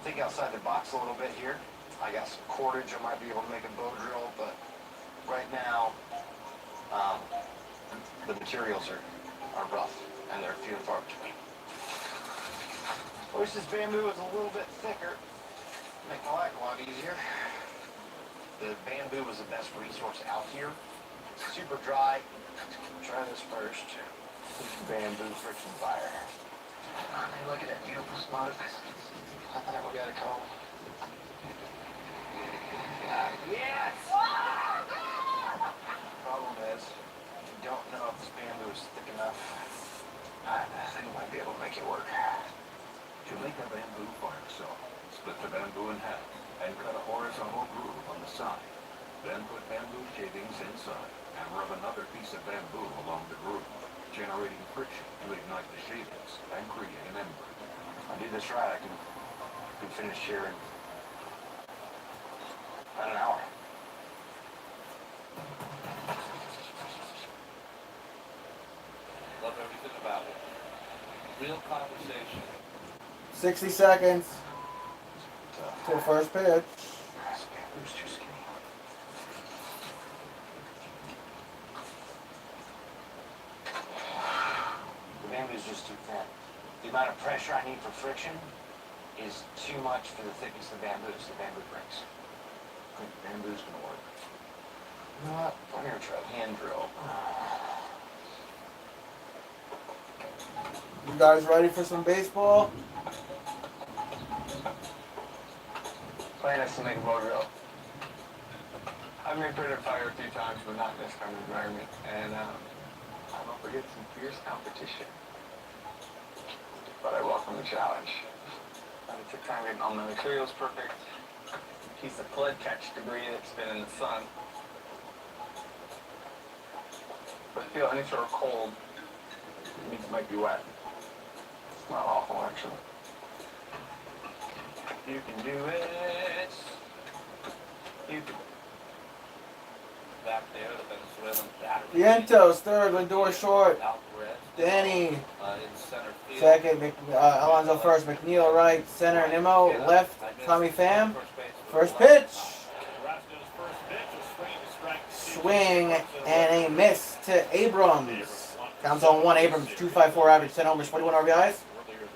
S13: think outside the box a little bit here. I got some cordage. I might be able to make a bow drill, but right now, the materials are rough and they're few and far between. Wish this bamboo was a little bit thicker. Make my life a lot easier. The bamboo was the best resource out here. It's super dry. Try this first. Bamboo friction fire. Hey, look at that beautiful spot. I think we got a call. Yes! Problem is, you don't know if this bamboo is thick enough. I think I might be able to make it work.
S4: To make a bamboo fire saw, split the bamboo in half and cut a horizontal groove on the side. Then put bamboo shavings inside and rub another piece of bamboo along the groove, generating friction to ignite the shavings and create an ember.
S13: If I do this right, I can finish here in about an hour.
S7: Love everything about it. Real conversation.
S1: 60 seconds till first pitch.
S13: This bamboo's too skinny. The bamboo's just too thin. The amount of pressure I need for friction is too much for the thickness of the bamboo, so the bamboo breaks. I think bamboo's gonna work. Not I'm gonna try a hand drill.
S1: You guys ready for some baseball?
S18: Plan is to make a bow drill. I've made printer fire a few times, but not in this kind of environment. And I'm up against some fierce competition. But I welcome the challenge. It took time getting all my materials perfect. A piece of flood catch debris that's been in the sun. But feel any sort of cold means it might be wet. It's not awful, actually. You can do it. You can.
S7: Back there, the Venezuelan battery.
S1: Vientos, third, Lindor short.
S7: Alvarez.
S1: Danny,
S7: In center field.
S1: second, Alonso first, McNeil right, center, Nimmo, left, Tommy Pham, first pitch.
S7: Carrasco's first pitch, a swing to strike.
S1: Swing and a miss to Abrams. Counts on one, Abrams, 2.54 average, 10 homers, 21 RBIs,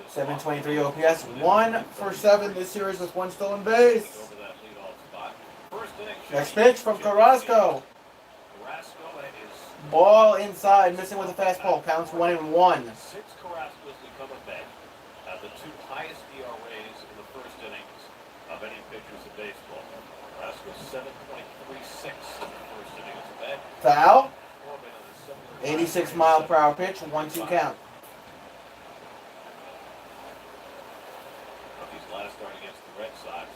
S1: 723 OPS, 1 for 7 this series with one stolen base.
S7: Over that leadoff spot. First inning.
S1: Next pitch from Carrasco.
S7: Carrasco is
S1: Ball inside, missing with a fastball, counts 1-1.
S7: 6 Carrasco's become a bet. The 2 highest ERAs in the first innings of any pitchers in baseball. Carrasco 7.36 in the first inning as a bet.
S1: Foul,
S7: Corbin in a similar
S1: 86 mile per hour pitch, 1-2 count.
S7: Of his last start against the Red Sox,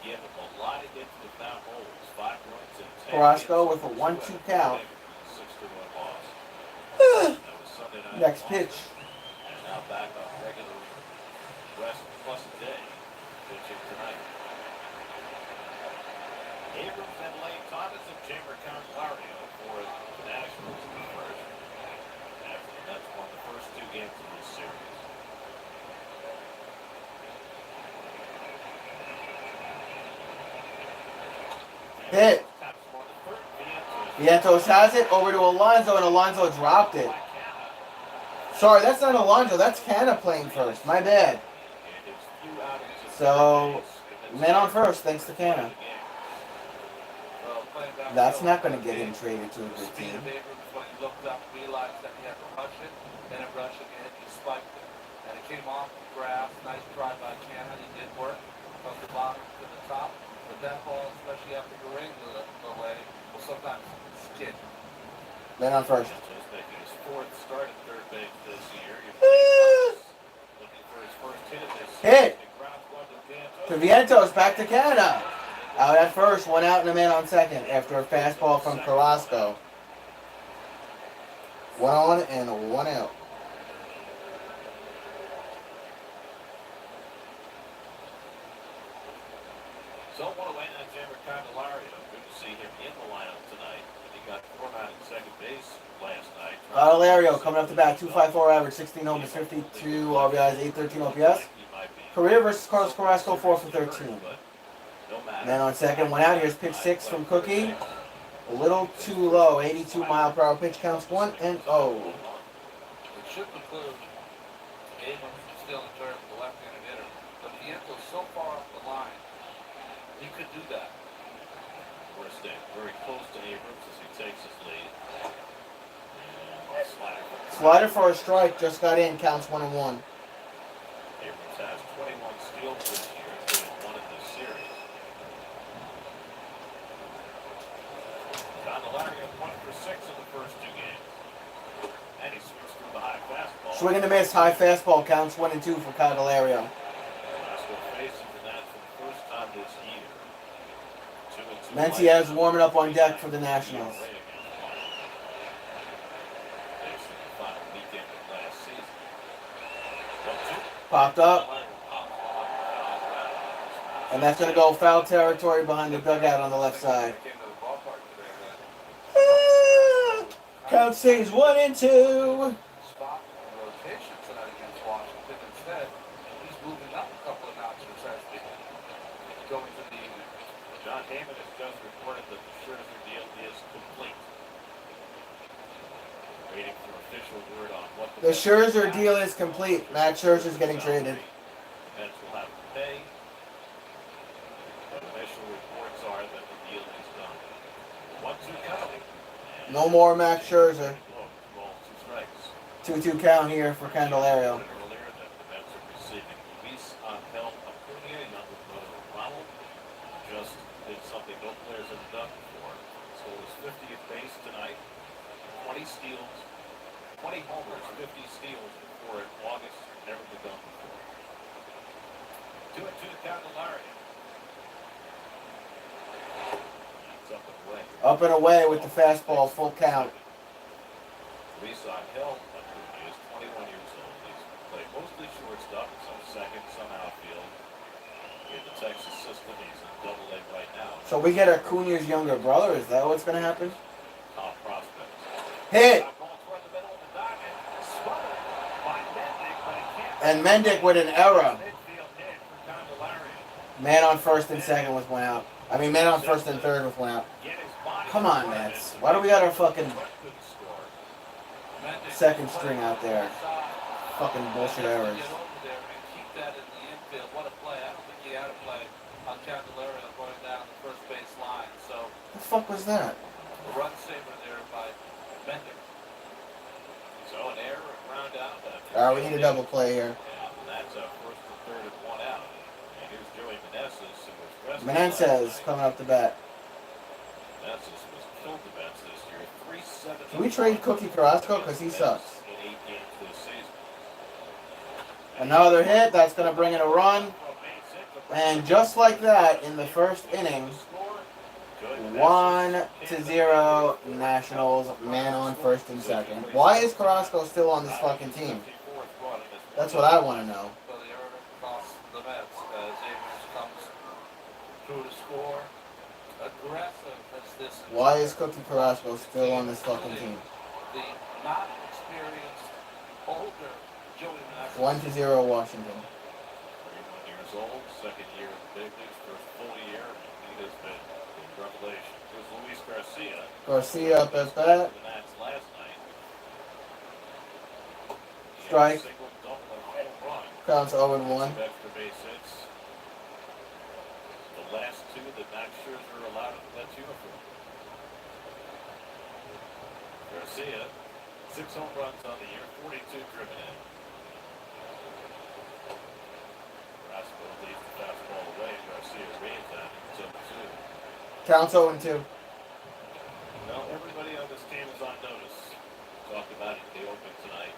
S7: he had a lot of hits to foul holes, 5 runs and 10
S1: Carrasco
S7: hits,
S1: with a 1-2
S7: 6-1
S1: count.
S7: loss. That was Sunday night.
S1: Next pitch.
S7: And now back on regular rest plus a day, pitching tonight. Abrams and Lane Thomas and Chamber Lario for the Nationals in the first. After the Mets won the first 2 games of this series.
S1: Hit. Vientos has it, over to Alonso, and Alonso dropped it. Sorry, that's not Alonso, that's Canna playing first, my bad. So, men on first, thanks to Canna. That's not going to get him traded to a good team.
S7: When he looked up, realized that he had to rush it, then it rushed again, he spiked it. And it came off the grass, nice try by Canna, he did work from the bottom to the top. But that ball, especially after the ring away, will sometimes skid.
S1: Men on first.
S7: Just making his 4th start at third base this year. Looking for his first hit of this
S1: Hit.
S7: season.
S1: To Vientos, back to Canada. Out at first, 1 out and a man on second after a fastball from Carrasco. 1 on and 1 out.
S7: So
S1: Candelario coming up the bat, 2.54 average, 16 homers, 52 RBIs, 813 OPS. Career versus Carlos Carrasco, 4 for 13. Man on second, went out. Here's pitch 6 from Cookie. A little too low, 82 mile per hour pitch, counts 1-0.
S19: It should include Abrams stealing third for the left-handed hitter, but Viento's so far off the line, he could do that.
S7: We're staying very close to Abrams as he takes his lead.
S1: Slider for a strike, just got in, counts 1-1.
S7: Abrams has 21 steals this year, including one in this series. Candelario 1 for 6 in the first 2 games. And he swings through the high fastball.
S1: Swing and a miss, high fastball, counts 1-2 for Candelario.
S7: Carrasco facing that for the first time this year. 2-2.
S1: Menciez warming up on deck for the Nationals. Popped up. And that's going to go foul territory behind the dugout on the left side. Count stays 1-2.
S19: Spot rotation tonight against Washington. Instead, he's moving up a couple of notches as they go into the evening.
S7: John Heyman has just reported that the Scherzer deal is complete. Waiting for official word on what
S1: The Scherzer deal is complete. Matt Scherzer's getting traded.
S7: Mets will have to pay. But official reports are that the deal is done. 1-2 coming.
S1: No more Max Scherzer.
S7: Ball, 2 strikes.
S1: 2-2 count here for Candelario.
S7: Earlier that the Mets are receiving Luis Angel Acuna, young with Roto Ronald. Just did something no players have done before. Stole his 50th base tonight. 20 steals, 20 homers, 50 steals before in August. Never been done before. 2-2 to Candelario. It's up and away.
S1: Up and away with the fastball, full count.
S7: Luis Angel Acuna is 21 years old. He's played mostly shortstop, some second, some outfield. In the Texas system, he's in Double-A right now.
S1: So we get Acuna's younger brother. Is that what's going to happen?
S7: Top prospect.
S1: Hit! And Mendick with an error. Man on first and second with 1 out. I mean, man on first and third with 1 out. Come on, Mets. Why do we got our fucking second string out there? Fucking bullshit errors.
S19: Keep that in the infield. What a play. I don't think he had a play on Candelario going down the first base line. So
S1: What the fuck was that?
S19: a run saver there by Mendick.
S7: So an error, a ground out.
S1: Alright, we need a double play here.
S7: And that's a first and third and 1 out. And here's Joey Meneses, who was rested.
S1: Menendez coming up the bat.
S7: Meneses was killed the Mets this year. 3-7.
S1: Can we trade Cookie Carrasco? Because he sucks.
S7: In 8 games this season.
S1: Another hit. That's going to bring in a run. And just like that, in the first inning, 1-0 Nationals, man on first and second. Why is Carrasco still on this fucking team? That's what I want to know.
S19: So the error costs the Mets as Abrams comes through to score. Aggressive as this.
S1: Why is Cookie Carrasco still on this fucking team?
S19: The not experienced, older Joey Meneses.
S1: 1-0 Washington.
S7: 31 years old, second year in the big leagues, first full year. He has been a revelation. Here's Luis Garcia.
S1: Garcia up at bat.
S7: The Nats last night.
S1: Strike.
S7: Single, double, and home run.
S1: Counts 0-1.
S7: Extra base hits. The last 2 that Max Scherzer allowed in the Mets uniform. Garcia, 6 home runs on the year, 42 driven in. Carrasco leads the fastball away. Garcia reads that. It's 0-2.
S1: Counts 0-2.
S7: Well, everybody on this team is on notice. Talked about it in the open tonight.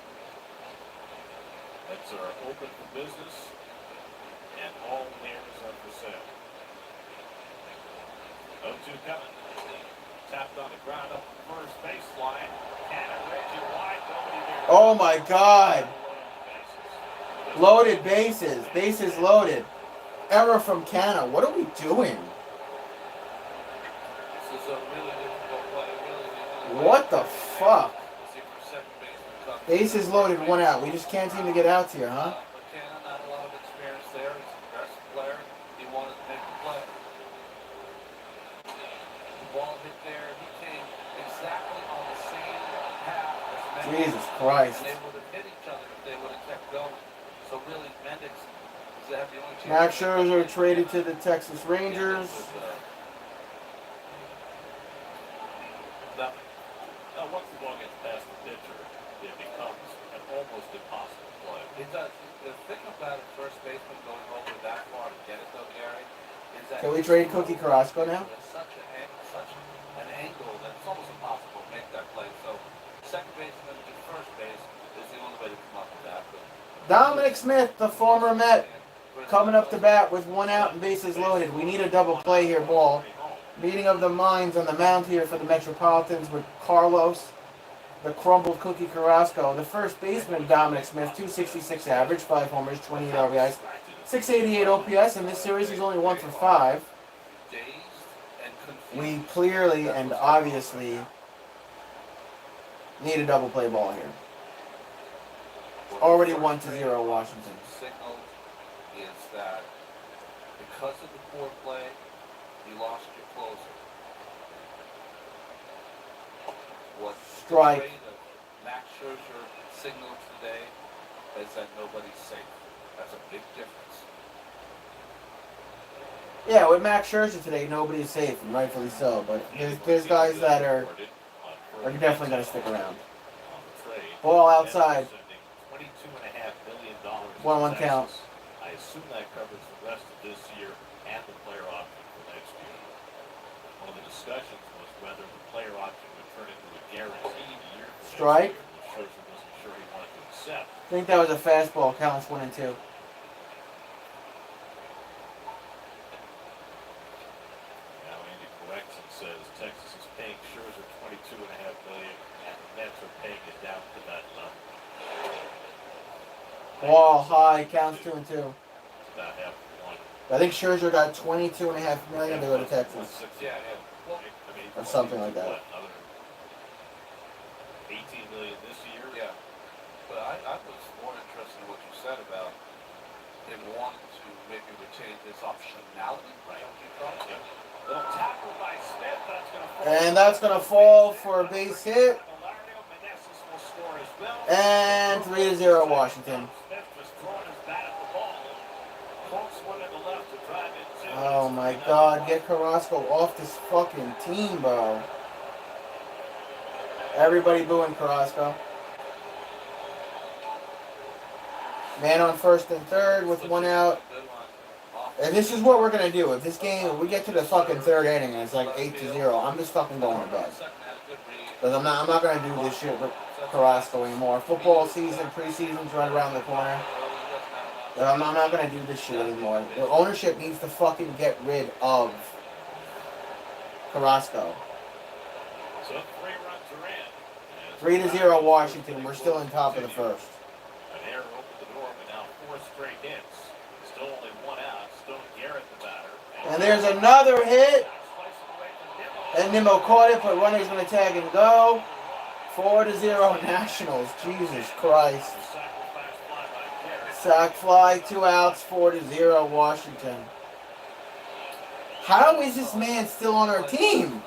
S7: Mets are open for business, and all players are for sale. 0-2 coming. Tapped on the ground up the first baseline. Cannon Reggie wide, nobody there.
S1: Oh my God. Loaded bases. Bases loaded. Error from Canna. What are we doing?
S19: This is a really difficult play. Really
S1: What the fuck?
S19: See for second
S1: Bases loaded, 1 out. We just can't seem to get outs here, huh?
S19: McKenna, not a lot of experience there. He's an aggressive player. He wanted to make the play. The ball hit there. He came exactly on the same path as Mendix.
S1: Jesus Christ.
S19: And they would have hit each other if they would have kept going. So really, Mendix is the only chance.
S1: Max Scherzer traded to the Texas Rangers.
S7: Now, once the ball gets past the pitcher, it becomes an almost impossible play.
S19: It does. The thing about a first baseman going over that far to get it, though, Gary, is that
S1: Can we trade Cookie Carrasco now?
S19: It's such an angle that it's almost impossible to make that play. So, second baseman to first base is the only way to come up with that. But
S1: Dominic Smith, the former Met, coming up to bat with 1 out and bases loaded. We need a double play here, ball. Meeting of the minds on the mound here for the Metropolitans with Carlos, the crumbled Cookie Carrasco. The first baseman, Dominic Smith, 266 average, 5 homers, 28 RBIs, 688 OPS. In this series, he's only 1 for 5. We clearly and obviously need a double play ball here. Already 1-0 Washington.
S19: Signal is that because of the poor play, you lost your closer. What
S1: Strike.
S19: the trade of Max Scherzer signaled today is that nobody's safe. That's a big difference.
S1: Yeah, with Max Scherzer today, nobody's safe, and rightfully so. But there's guys that are definitely going to stick around. Ball outside.
S7: $22.5 million.
S1: 1-1 count.
S7: I assume that covers the rest of this year and the player option for next year. One of the discussions was whether the player option would turn into a guaranteed year for
S1: Strike.
S7: next year, which Scherzer wasn't sure he wanted to accept.
S1: I think that was a fastball. Counts 1 and 2.
S7: Now Andy corrects and says Texas is paying Scherzer $22.5 million, and the Mets are paying it down to that number.
S1: Ball high. Counts 2 and 2.
S7: It's about half to one.
S1: I think Scherzer got $22.5 million to go to Texas.
S7: Yeah. Well,
S1: Or something like that.
S7: What, another $18 million this year?
S19: Yeah. But I was more interested in what you said about him wanting to maybe retain this optionality, right?
S7: Yeah. Little tackle by Smith, that's going to fall.
S1: And that's going to fall for a base hit.
S7: Malario Meneses will score as well.
S1: And 3-0 Washington.
S7: Smith was throwing his bat at the ball. Pokes one to the left to drive it.
S1: Oh my God, get Carrasco off this fucking team, bro. Everybody booing Carrasco. Man on first and third with 1 out. And this is what we're going to do. If this game, if we get to the fucking third inning and it's like 8-0, I'm just fucking going to bed. Because I'm not going to do this shit with Carrasco anymore. Football season, preseason's right around the corner. I'm not going to do this shit anymore. The ownership needs to fucking get rid of Carrasco.
S7: So 3 runs are in.
S1: 3-0 Washington. We're still in top of the first.
S7: An error opened the door, but now 4 straight hits. Still only 1 out. Still Garrett the batter.
S1: And there's another hit. And Nimmo caught it, but runner's going to tag and go. 4-0 Nationals. Jesus Christ. Sack fly, 2 outs, 4-0 Washington. How is this man still on our team?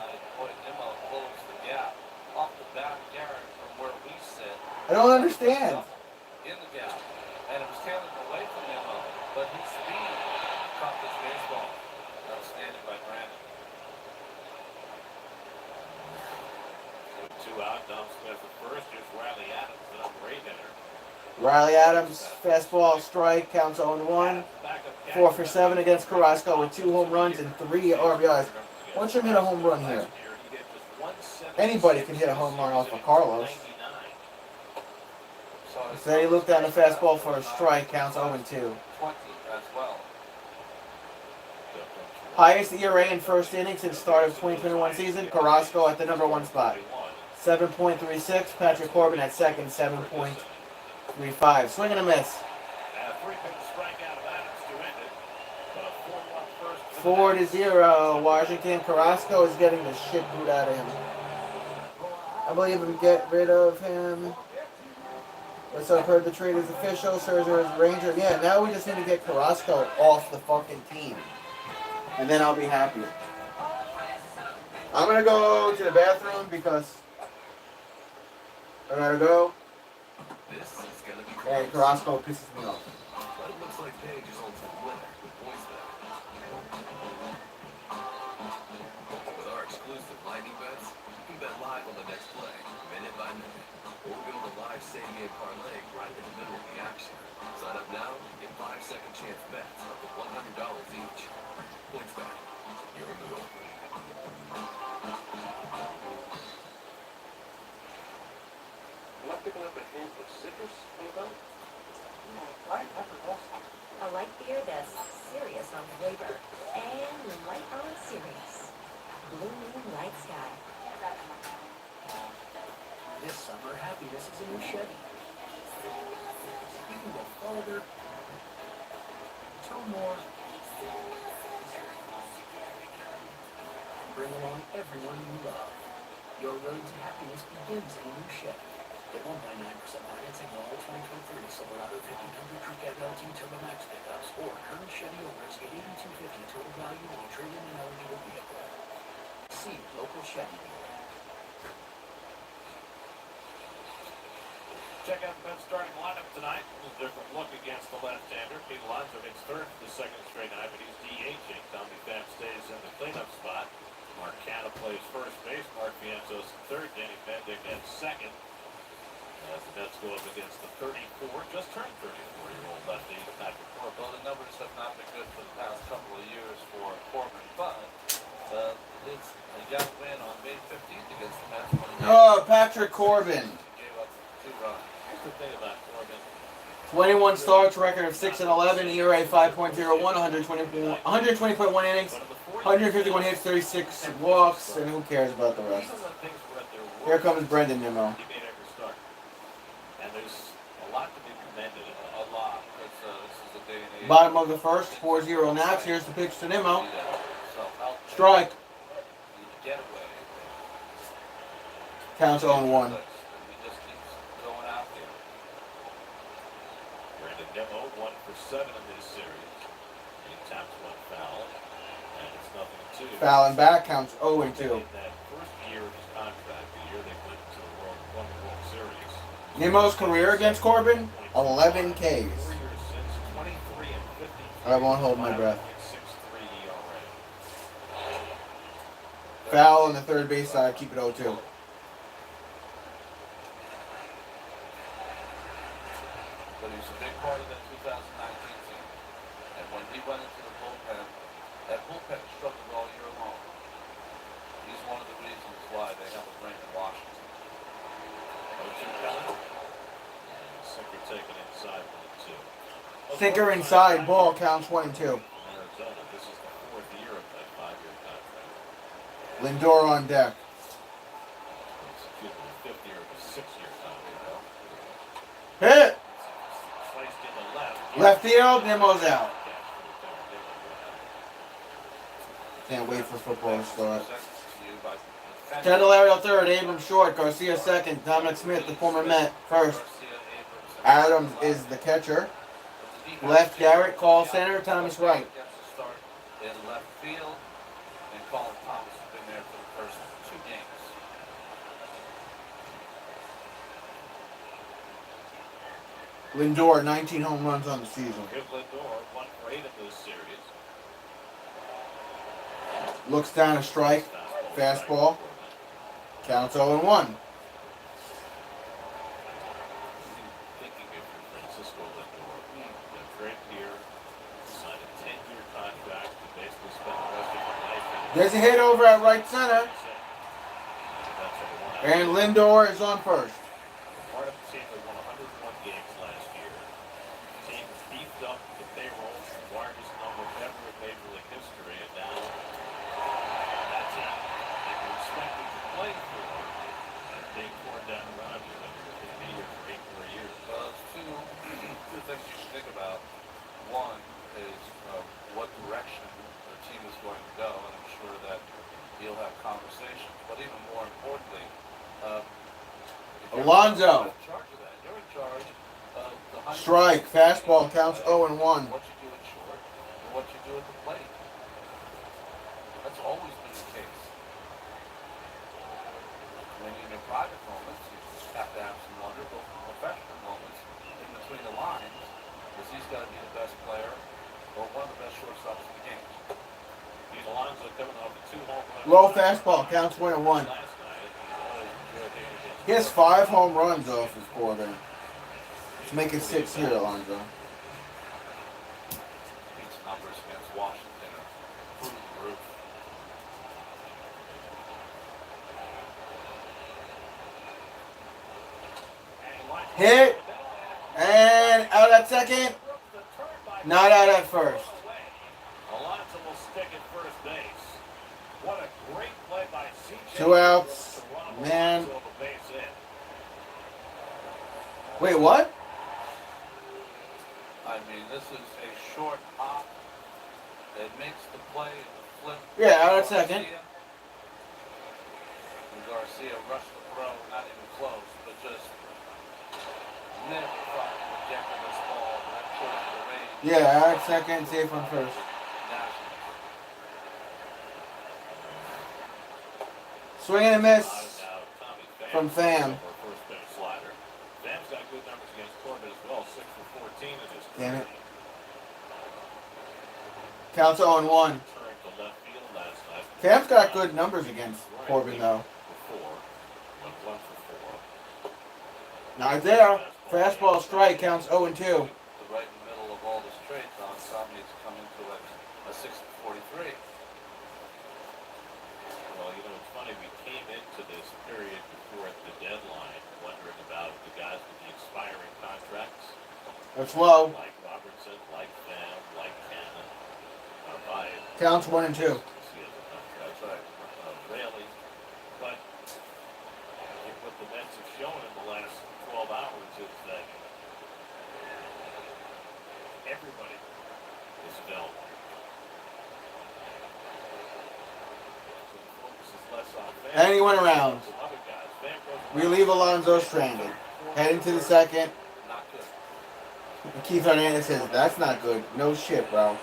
S1: I don't understand.
S19: In the gap, and it was tailing away from him, but his speed caught this baseball. Outstanding by Brandon.
S7: 2 out. Dom Smith at first. Here's Riley Adams, another great hitter.
S1: Riley Adams, fastball strike, counts 0-1. 4 for 7 against Carrasco with 2 home runs and 3 RBIs. Why don't you hit a home run here? Anybody can hit a home run off of Carlos. So he looked down the fastball for a strike, counts 0-2. Highest ERA in first inning since start of 2021 season. Carrasco at the number 1 spot. 7.36. Patrick Corbin at second, 7.35. Swing and a miss. 4-0 Washington. Carrasco is getting the shit boot out of him. I believe we get rid of him. So I've heard the trade is official. Scherzer is a Ranger. Yeah, now we just need to get Carrasco off the fucking team. And then I'll be happy. I'm going to go to the bathroom because I got to go.
S15: This is gonna be
S1: And Carrasco pisses me off.
S15: But it looks like Page is on to the winner with points bet. With our exclusive lightning bets, you can bet live on the next play, minute by minute. Or build a live same-game parlay right in the middle of the action. Sign up now and get 5-second chance bets up to $100 each. Points bet. You're in the middle.
S7: Am I picking up a hint of citrus in the boat?
S10: Light pepper also. A light beer that's serious on flavor and light on serious. Blue Moon Light Sky.
S16: This summer, happiness is a new Chevy. You can go farther, tow more, bring along everyone you love. Your road to happiness begins in a new Chevy. Get 1.9% financing on all 2023 Silverado 1500 Crew Cab LT Turbo Max pickups, or current Chevy owners get $8,250 total value on trade-in and eligible vehicle. See local Chevy dealer.
S7: Check out the Mets starting lineup tonight. A little different look against the left-hander. Pete Alonso hits third for the second straight night, but he's DHing. Tommy Pham stays in the cleanup spot. Mark Canha plays first base. Mark Vientos third. Danny Mendick at second. As the Mets go up against the 34, just turned 34-year-old lefty Patrick Corbin.
S19: Well, the numbers have not been good for the past couple of years for Corbin, but he got a win on May 15th against the Mets.
S1: Oh, Patrick Corbin.
S19: He gave up 2 runs.
S7: Here's the thing about Corbin.
S1: 21 starts, record of 6-11, ERA 5.01, 120.1 innings, 151 hits, 36 walks, and who cares about the rest? Here comes Brendan Nimmo.
S7: He made every start. And there's a lot to be commended.
S19: A lot. This is a day and age.
S1: Bottom of the first, 4-0 Nats. Here's the pitch to Nimmo. Strike.
S7: Get away.
S1: Counts 0-1.
S19: He just keeps going out there.
S7: Brandon Nimmo, 1 for 7 in this series. He taps one foul, and it's 0-2.
S1: Fouling back, counts 0-2.
S7: In that first year of his contract, the year they went to the World Series.
S1: Nimmo's career against Corbin, 11 Ks.
S7: 4 years since, 23 and 50.
S1: I won't hold my breath.
S7: 6.3 ERA.
S1: Foul on the third base side, keep it 0-2.
S19: But he was a big part of that 2019 team. And when he went into the bullpen, that bullpen struggled all year long. He's one of the reasons why they have a ring in Washington.
S7: 0-2 count. And sinker taken inside 1-2.
S1: Sinker inside, ball counts 1-2.
S7: Arizona, this is the 4th year of that 5-year contract.
S1: Lindor on deck.
S7: Excuse me, the 5th year of a 6-year contract.
S1: Hit!
S7: Sliced in the left.
S1: Left field, Nimmo's out. Can't wait for football to start. Candelario third, Abrams short, Garcia second, Dominic Smith, the former Met, first. Adams is the catcher. Left, Garrett, call center, Thomas Wright.
S19: Gets a start in left field, and Colin Thomas has been there for the first 2 games.
S1: Lindor, 19 home runs on the season.
S7: Give Lindor 1 for 8 in this series.
S1: Looks down a strike, fastball. Counts 0-1.
S7: Thinking of Francisco Lindor. A great year. Signed a 10-year contract to basically spend the rest of his life in.
S1: There's a hit over at right center.
S7: That's
S1: And Lindor is on first.
S7: part of the team that won 101 games last year. The team has beefed up the payroll, the largest number ever in Major League history, and now that team that you're expected to play for is being torn down around you, and you're going to be here for 8 more years.
S19: Well, there's two things you should think about. One is what direction the team is going to go, and I'm sure that you'll have conversations. But even more importantly, if you're
S1: Alonso.
S19: in charge of that, you're in charge of the high
S1: Strike. Fastball counts 0-1.
S19: what you do in short and what you do at the plate. That's always been the case. When you're in your private moments, you have to have some wonderful professional moments in between the lines, because he's got to be the best player or one of the best shortstops in the game.
S7: These Alonso coming off a 2-home run.
S1: Low fastball counts 1-1. He has 5 home runs off his Corbin. Let's make it 6 here, Alonso.
S19: These numbers against Washington are through the roof.
S1: Hit. And out at second. Not out at first.
S7: Alonso will stick at first base. What a great play by CJ.
S1: 2 outs. Man. Wait, what?
S19: I mean, this is a short hop that makes the play in the flip.
S1: Yeah, out at second.
S19: Garcia rushed the throw, not even close, but just never thought he would get to this ball that close to the range.
S1: Yeah, out at second, safe on first. Swing and a miss from Pham.
S7: Pham's got good numbers against Corbin as well, 6 for 14 in his career.
S1: Damn it. Counts 0-1.
S7: Turned to left field last night.
S1: Pham's got good numbers against Corbin, though.
S7: Went 1 for 4.
S1: Not there. Fastball strike counts 0-2.
S19: Right in the middle of all this trade, Don Somni's coming to a 6 for 43.
S7: Well, you know, it's funny, we came into this period before the deadline wondering about the guys with the expiring contracts.
S1: That's low.
S7: Like Robertson, like Pham, like Cannon, Baez.
S1: Counts 1 and 2.
S19: That's right.
S7: Raley. But I think what the Mets have shown in the last 12 hours is that everybody is available.
S1: And he went around. We leave Alonso stranded. Heading to the second. And Keith Hernandez says, that's not good. No shit, bro.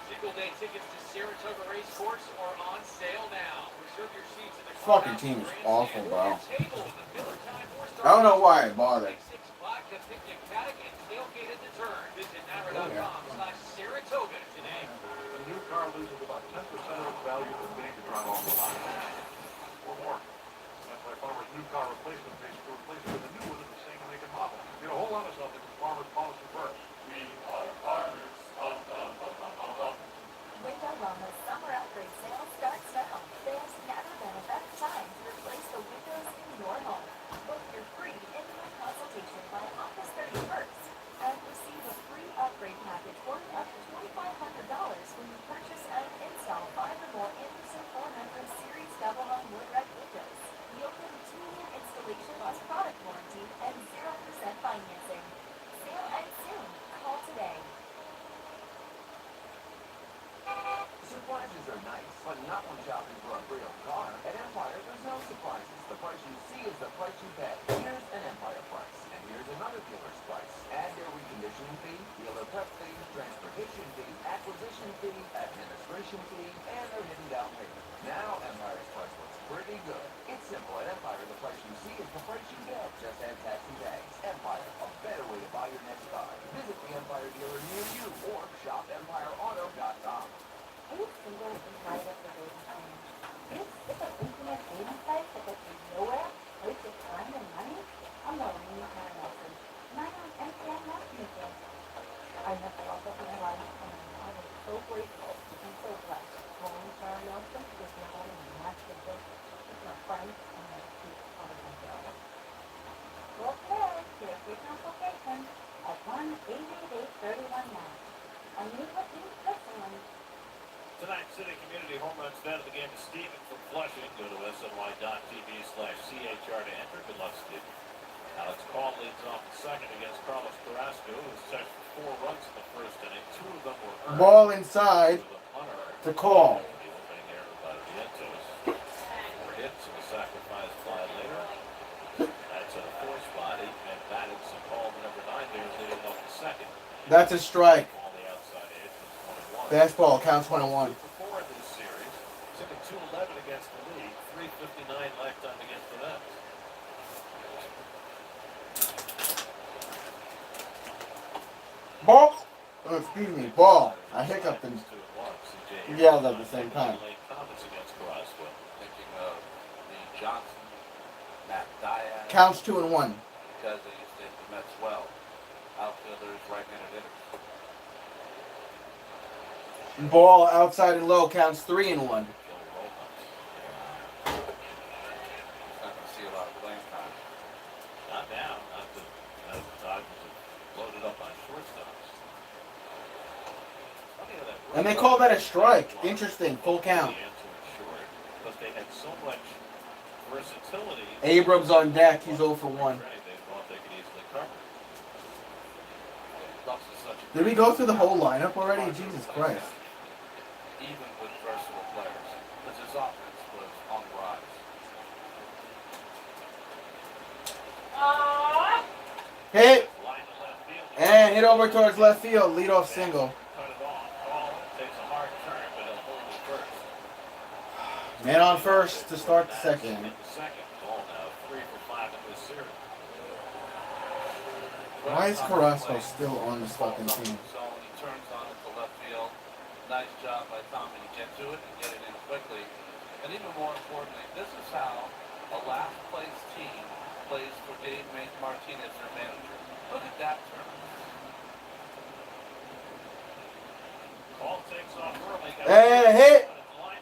S20: Single day tickets to Saratoga Race Course are on sale now. Reserve your seats in the
S1: Fucking team is awful, bro. I don't know why I bother.
S20: picnic paddock and tailgate at the turn. Visit Nara.com/Saratoga today.
S4: A new car loses about 10% of its value from being to drive off the lot. Or more. That's why Farmer's new car replacement pays to replace it with a new one of the same make and model. Get a whole lot of something from Farmer's Policy First. We are farmers.
S2: Window Wellness Summer Upgrade Sale starts now. There's never been a better time to replace the windows in your home. Book your free intimate consultation by August 31st and receive a free upgrade package worth up to $2,500 when you purchase and install 5 or more Anderson 400 Series double hung wood red windows. You'll get a 2-year installation plus product warranty and 0% financing. Sale ends soon. Call today.
S13: Surprises are nice, but not when shopping for a pre-owned car. At Empire, there's no surprises. The price you see is the price you pay. Here's an Empire price, and here's another dealer's price. Add their reconditioning fee, dealer prep fee, transportation fee, acquisition fee, administration fee, and their hidden down payment. Now Empire's price looks pretty good. It's simple. At Empire, the price you see is the price you get. Just add tax and tags. Empire, a better way to buy your next car. Visit the Empire dealer near you or shop EmpireAuto.com.
S2: Are you single and tired of the dating change? Are you sick of internet dating sites that get you nowhere, waste your time and money? I'm Lorraine Karen Nelson, and I'm on MTN Matchmaking. I met the love of my life, and I was so grateful and so blessed. Lorraine Karen Nelson is now having a match with this with my friends and my cute other girls. Well, today, get a free consultation at 1-888-31-NAT. I need what you personally.
S7: Tonight's City Community Home Run Stat of the game is Steven from Flushing. Go to SNY.TV/CHR to enter. Good luck, Steven. Alex Call leads off the second against Carlos Carrasco, who's touched 4 runs in the first inning. 2 of them were earned.
S1: Ball inside to Call.
S7: The opening error by Vientos. 4 hits and a sacrifice fly later. That to the 4th spot. 8-man Maddox and Paul, the number 9 Bears leading off the 2nd.
S1: That's a strike.
S7: On the outside edge was 1-1.
S1: Fastball, counts 1-1.
S7: 4 in this series. Sitting 2-11 against the lead. 3:59 lifetime against the Mets.
S1: Ball. Oh, excuse me, ball. I hiccuped and yelled at the same time.
S7: Comments against Carrasco. Thinking of Lee Johnson, Matt Diaz.
S1: Counts 2-1.
S7: Because they used to hit the Mets well. Outfielders, right-handed hitters.
S1: Ball outside and low, counts 3-1.
S7: Not going to see a lot of playing time. Not now. Not the Dodgers have loaded up on shortstops.
S1: And they call that a strike. Interesting, full count.
S7: But they had so much versatility.
S1: Abrams on deck, he's 0 for 1.
S7: They thought they could easily cover.
S1: Did we go through the whole lineup already? Jesus Christ.
S7: Even with versatile players, because his offense was on the rise.
S1: Hit! And hit over towards left field, leadoff single. Man on first to start the second. Why is Carrasco still on this fucking team?
S7: So when he turns on into left field, nice job by Tommy to get to it and get it in quickly. And even more importantly, this is how a last place team plays for Dave Martinez, their manager. Look at that turn. Ball takes off early.
S1: And a hit!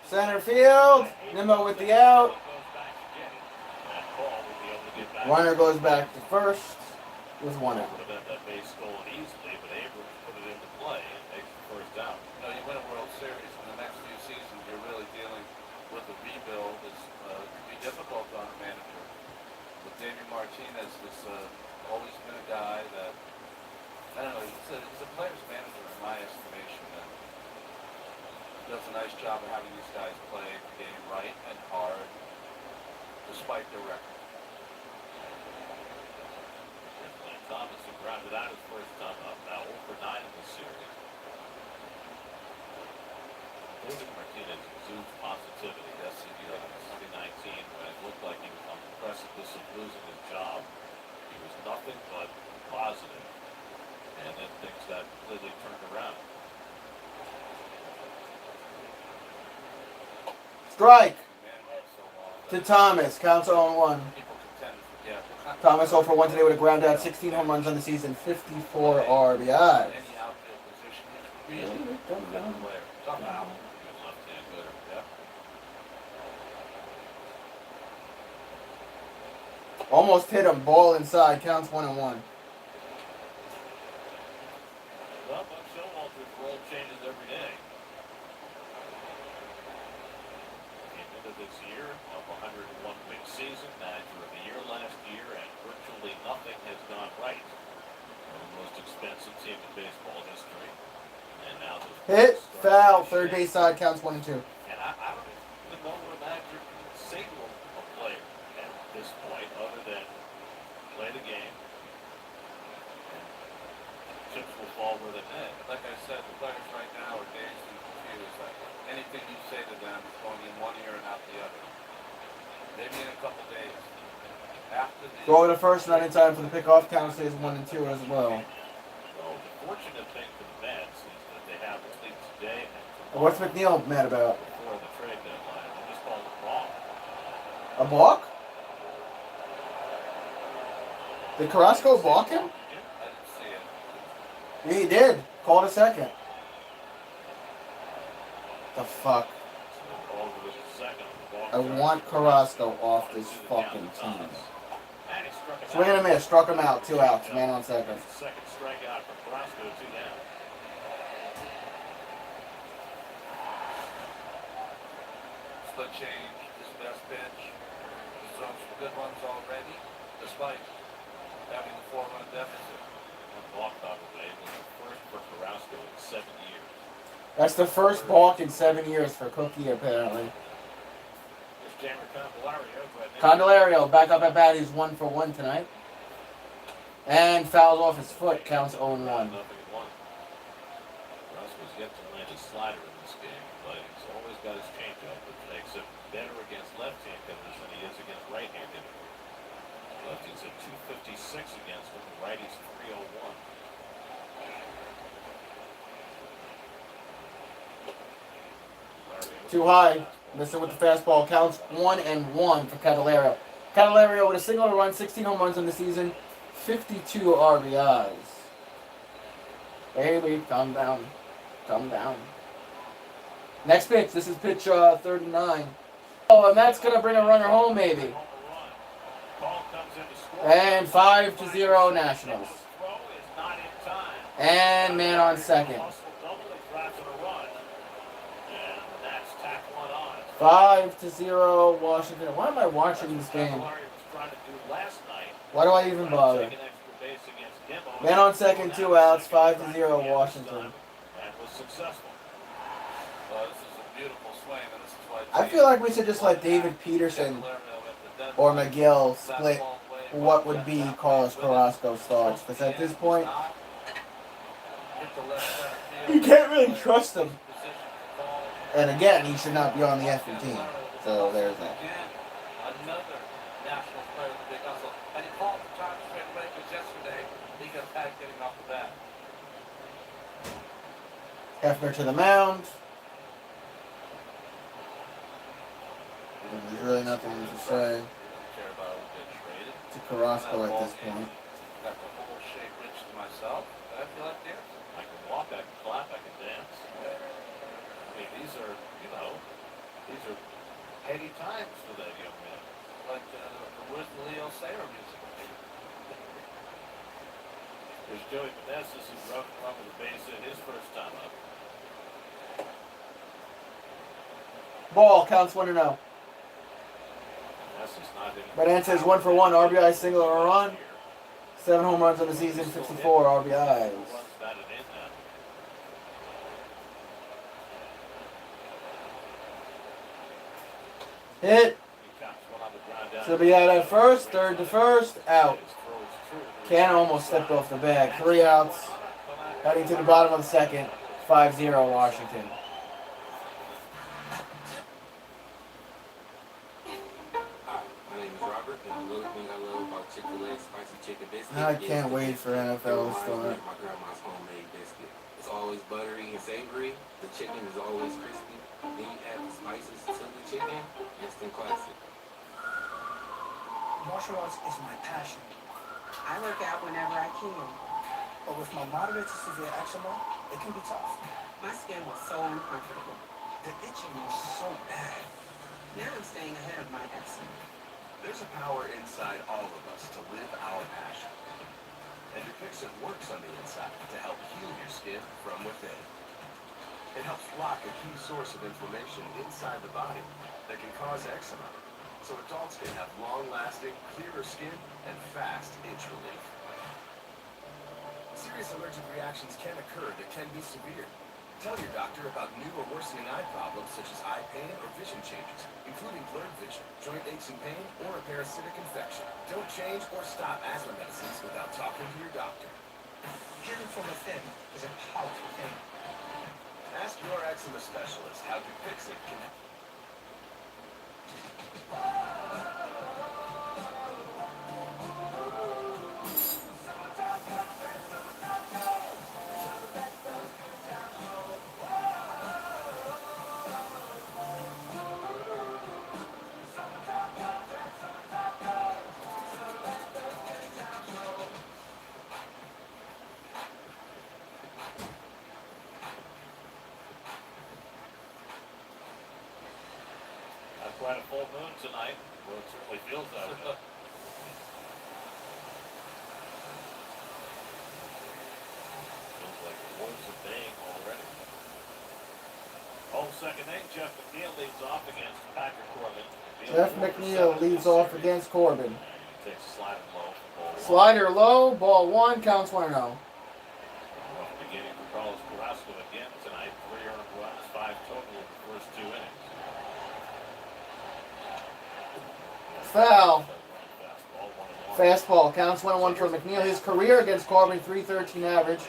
S1: Center field. Nimmo with the out. Runner goes back to first with 1 out.
S7: That base stolen easily, but Abrams put it into play and makes the first out. You know, you win a World Series in the next few seasons, you're really dealing with a rebuild. It's can be difficult on a manager. But Davey Martinez has always been a guy that, I don't know, he's a player's manager in my estimation. And does a nice job of having these guys play the game right and hard, despite their record. Thomas had grounded out his first time up, now 0 for 9 in this series. David Martinez exudes positivity. That's in 2019 when it looked like he was on the precipice of losing his job. He was nothing but positive, and then things got completely turned around.
S1: Strike to Thomas. Counts 0-1. Thomas 0 for 1 today with a ground out. 16 home runs on the season. 54 RBIs. Almost hit him. Ball inside. Counts 1-1.
S7: Well, Buck Showalter's role changes every day. This year of 101 win season, manager of the year last year, and virtually nothing has gone right. The most expensive team in baseball history, and now
S1: hit, foul, third base side, counts 1 and 2.
S7: And I don't even know what a manager can signal a player at this point, other than play the game. Chips will fall where they may. Like I said, the players right now are dazed and confused. Anything you say to them is going in one ear and out the other. Maybe in a couple days. After the
S1: Throw to first, not in time for the pickoff. Count stays 1 and 2 as well.
S7: So the fortunate thing for the Mets is that they have at least today and
S1: What's McNeil mad about?
S7: before the trade deadline. They just called a balk.
S1: A balk? Did Carrasco balk him?
S7: I didn't see it.
S1: He did. Called a second. The fuck? I want Carrasco off this fucking team. Swing and a miss. Struck him out. 2 outs. Man on second.
S7: Second strikeout for Carrasco, 2 down. Split change, his best pitch. He's thrown some good ones already, despite having the 4-run deficit. One balk probably was the first for Carrasco in 7 years.
S1: That's the first balk in 7 years for Cookie, apparently.
S7: His Jammer Candelario, but
S1: Candelario back up at bat. He's 1 for 1 tonight. And fouls off his foot. Counts 0-1.
S7: Carrasco's yet to land a slider in this game, but he's always got his changeup, which makes him better against left-hand hitters than he is against right-hand hitters. Lefties at 256 against him, and righties 301.
S1: Too high. Missing with the fastball. Counts 1-1 for Candelario. Candelario with a single run, 16 home runs in the season, 52 RBIs. Bailey, calm down. Calm down. Next pitch. This is pitch 39. Oh, and that's going to bring a runner home, maybe. And 5-0 Nationals. And man on second. 5-0 Washington. Why am I watching this game? Why do I even bother? Man on second, 2 outs, 5-0 Washington. I feel like we should just let David Peterson or McGill split what would be Carlos Carrasco's thoughts. Because at this point, you can't really trust him. And again, he should not be on the effing team. So there's that.
S7: Another national player with a big hustle. And he called the time straight away because yesterday he got back getting off the bat.
S1: Hefner to the mound. There's really nothing to say to Carrasco at this point.
S7: Got the whole shape rich to myself. I feel like dancing. I can walk, I can clap, I can dance. I mean, these are heady times for that young man. Like where's the Leo Sayer music? There's Joey Meneses, who broke run with a base hit his first time up.
S1: Ball counts 1-0. Benintendi 1 for 1, RBI single or a run. 7 home runs on the season, 54 RBIs. Hit. Should be out at first, third to first, out. Cannon almost stepped off the bag. 3 outs. Heading to the bottom of the second. 5-0 Washington. I can't wait for NFL to start.
S21: My grandma's homemade biscuit. It's always buttery and savory. The chicken is always crispy. Then you add the spices to the chicken. Instant classic.
S22: Martial arts is my passion. I work out whenever I can. But with my moderate to severe eczema, it can be tough. My skin was so uncomfortable. The itching was so bad. Now I'm staying ahead of my eczema.
S15: There's a power inside all of us to live our passion. And Dupixent works on the inside to help heal your skin from within. It helps block a key source of inflammation inside the body that can cause eczema, so adults can have long-lasting, clearer skin and fast itch relief. Serious allergic reactions can occur that can be severe. Tell your doctor about new or worsening eye problems such as eye pain or vision changes, including blurred vision, joint aches and pain, or a parasitic infection. Don't change or stop asthma medicines without talking to your doctor.
S22: Hearing from within is a powerful thing.
S15: Ask your eczema specialist how Dupixent can help.
S7: Quite a full moon tonight. Well, it certainly feels that way. Feels like the words are baying already. Home second inning, Jeff McNeil leads off against Patrick Corbin.
S1: Jeff McNeil leads off against Corbin.
S7: Takes a slider low for ball 1.
S1: Slider low, ball 1, counts 1-0.
S7: Rough beginning for Carlos Carrasco again tonight. 3 earned runs, 5 total in the first 2 innings.
S1: Foul. Fastball. Counts 1-1 for McNeil. His career against Corbin, 313 average.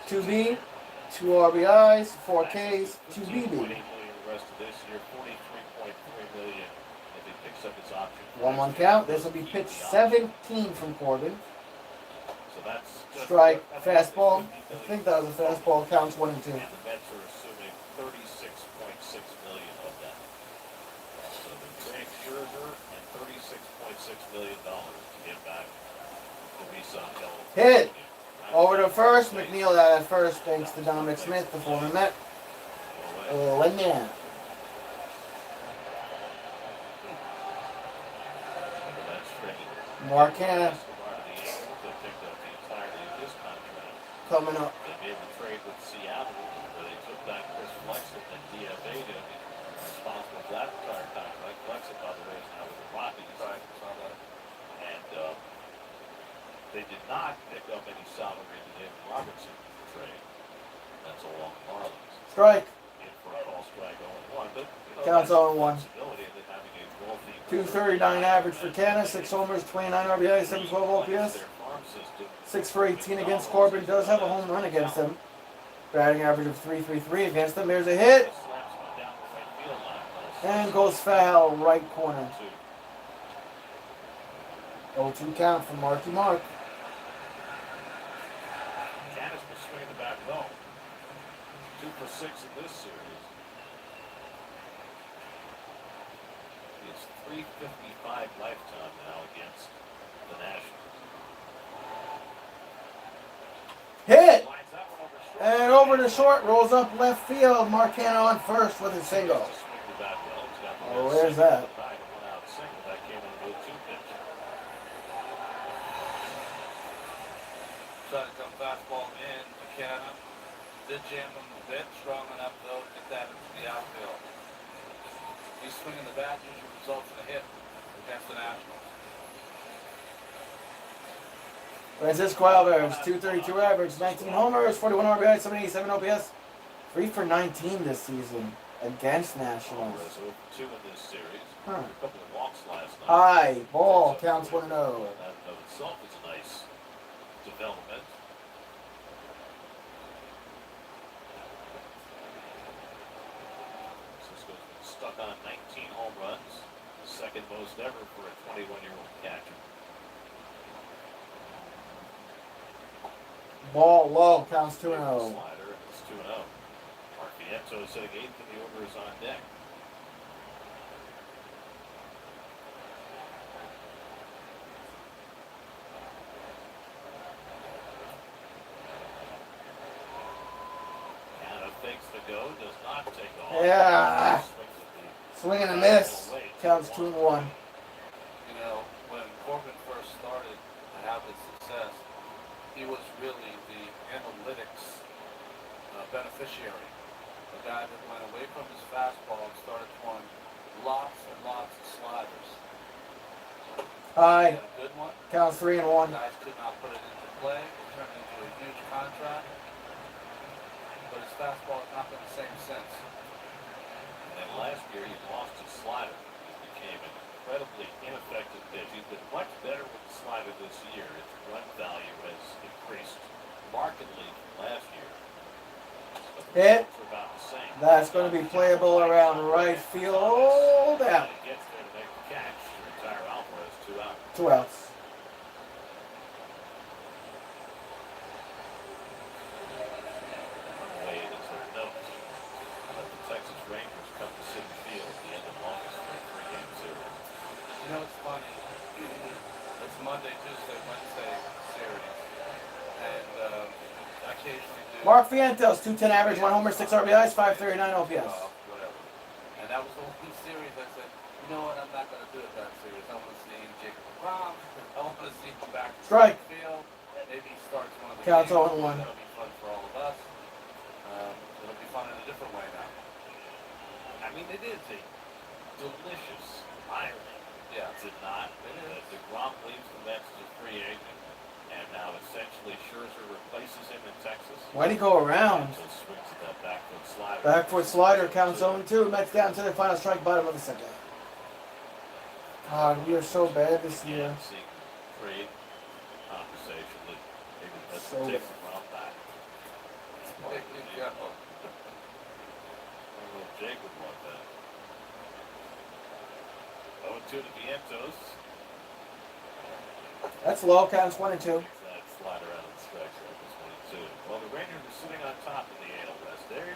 S1: 2B, 2 RBIs, 4 Ks, 2 BB. 1-1 count. This will be pitch 17 from Corbin. Strike, fastball. I think that was a fastball. Counts 1 and 2.
S7: And the Mets are assuming $36.6 million of that. So they're trading Scherzer and $36.6 million to get back to Nissan California.
S1: Hit. Over to first. McNeil out at first thanks to Dominic Smith, the former Met. Lennon. Marcana coming up.
S7: They made the trade with Seattle, where they took back Chris Flexen and DFA'd him, responsible for that entire contract. Flexen, by the way, is now with the Rockies. Right. And they did not pick up any salary in the David Robertson trade. That's all on the Marlins.
S1: Strike.
S7: In for a call strike 0-1, but
S1: Counts 0-1.
S7: 239
S1: 239 average for Canna, 6 homers, 29 RBI, 712 OPS. 6 for 18 against Corbin. Does have a home run against him. Batting average of 3.33 against them. There's a hit. And goes foul, right corner. 0-2 count from Marky Mark.
S7: Canna's been swinging the bat low. 2 for 6 in this series. It's 355 lifetime now against the Nationals.
S1: Hit! And over to short, rolls up left field. Marcana on first with a single. Oh, where's that?
S7: Trying to come fastball in, McKenna. Did jam him a bit, strong enough though to get that into the outfield. He's swinging the bat, usually results in a hit against the Nationals.
S1: Francisco Alvarez, 232 average, 19 homers, 41 RBI, 787 OPS. 3 for 19 this season against Nationals.
S7: 2 in this series.
S1: Huh.
S7: A couple of walks last night.
S1: High ball, counts 1-0.
S7: That of itself is a nice development. Francisco's been stuck on 19 home runs, second most ever for a 21-year-old catcher.
S1: Ball low, counts 2-0.
S7: Slider, and it's 2-0. Mark Viento sitting 8th, and the over is on deck. Canada fakes the go, does not take off.
S1: Yeah. Swing and a miss. Counts 2-1.
S7: You know, when Corbin first started to have his success, he was really the analytics beneficiary. The guy that went away from his fastball and started throwing lots and lots of sliders.
S1: High.
S7: He had a good one.
S1: Counts 3-1.
S7: Guys could not put it into play. It turned into a huge contract. But his fastball has not been the same since. And then last year he lost his slider. He became an incredibly ineffective pitch. He's been much better with the slider this year. His run value has increased markedly from last year. But the
S1: Hit.
S7: results are about the same.
S1: That's going to be playable around right field. Out.
S7: He gets there to make the catch to retire Alvarez 2 out.
S1: 2 outs.
S7: On the way is their note. But the Texas Rangers come to Citi Field at the end of August for a 3-game series. You know, it's funny. It's Monday, Tuesday, Wednesday series. And occasionally do...
S1: Mark Vientos, 210 average, 1 homer, 6 RBIs, 539 OPS.
S7: Whatever. And that was the one series I said, you know what, I'm not going to do it that series. I want to see Jacob Rom. I want to see him back to
S1: Strike.
S7: the field. Maybe he starts one of the
S1: Counts
S7: games.
S1: 0-1.
S7: That'll be fun for all of us. It'll be fun in a different way now. I mean, it is a delicious irony. Yeah. Is it not? DeGrom leaves the Mets as a free agent, and now essentially Scherzer replaces him in Texas.
S1: Why'd he go around?
S7: Just swings at that back foot slider.
S1: Back foot slider, counts 0-2. Mets down to the final strike, bottom of the second. God, we are so bad this year.
S7: Seek trade conversation that maybe that's
S1: So
S7: take
S1: bad.
S7: some round back.
S3: There you go.
S7: I don't know if Jake would want that. 0-2 to Vientos.
S1: That's low. Counts 1 and 2.
S7: That flat around the stretch there was 22. Well, the Rangers are sitting on top of the AL West. They're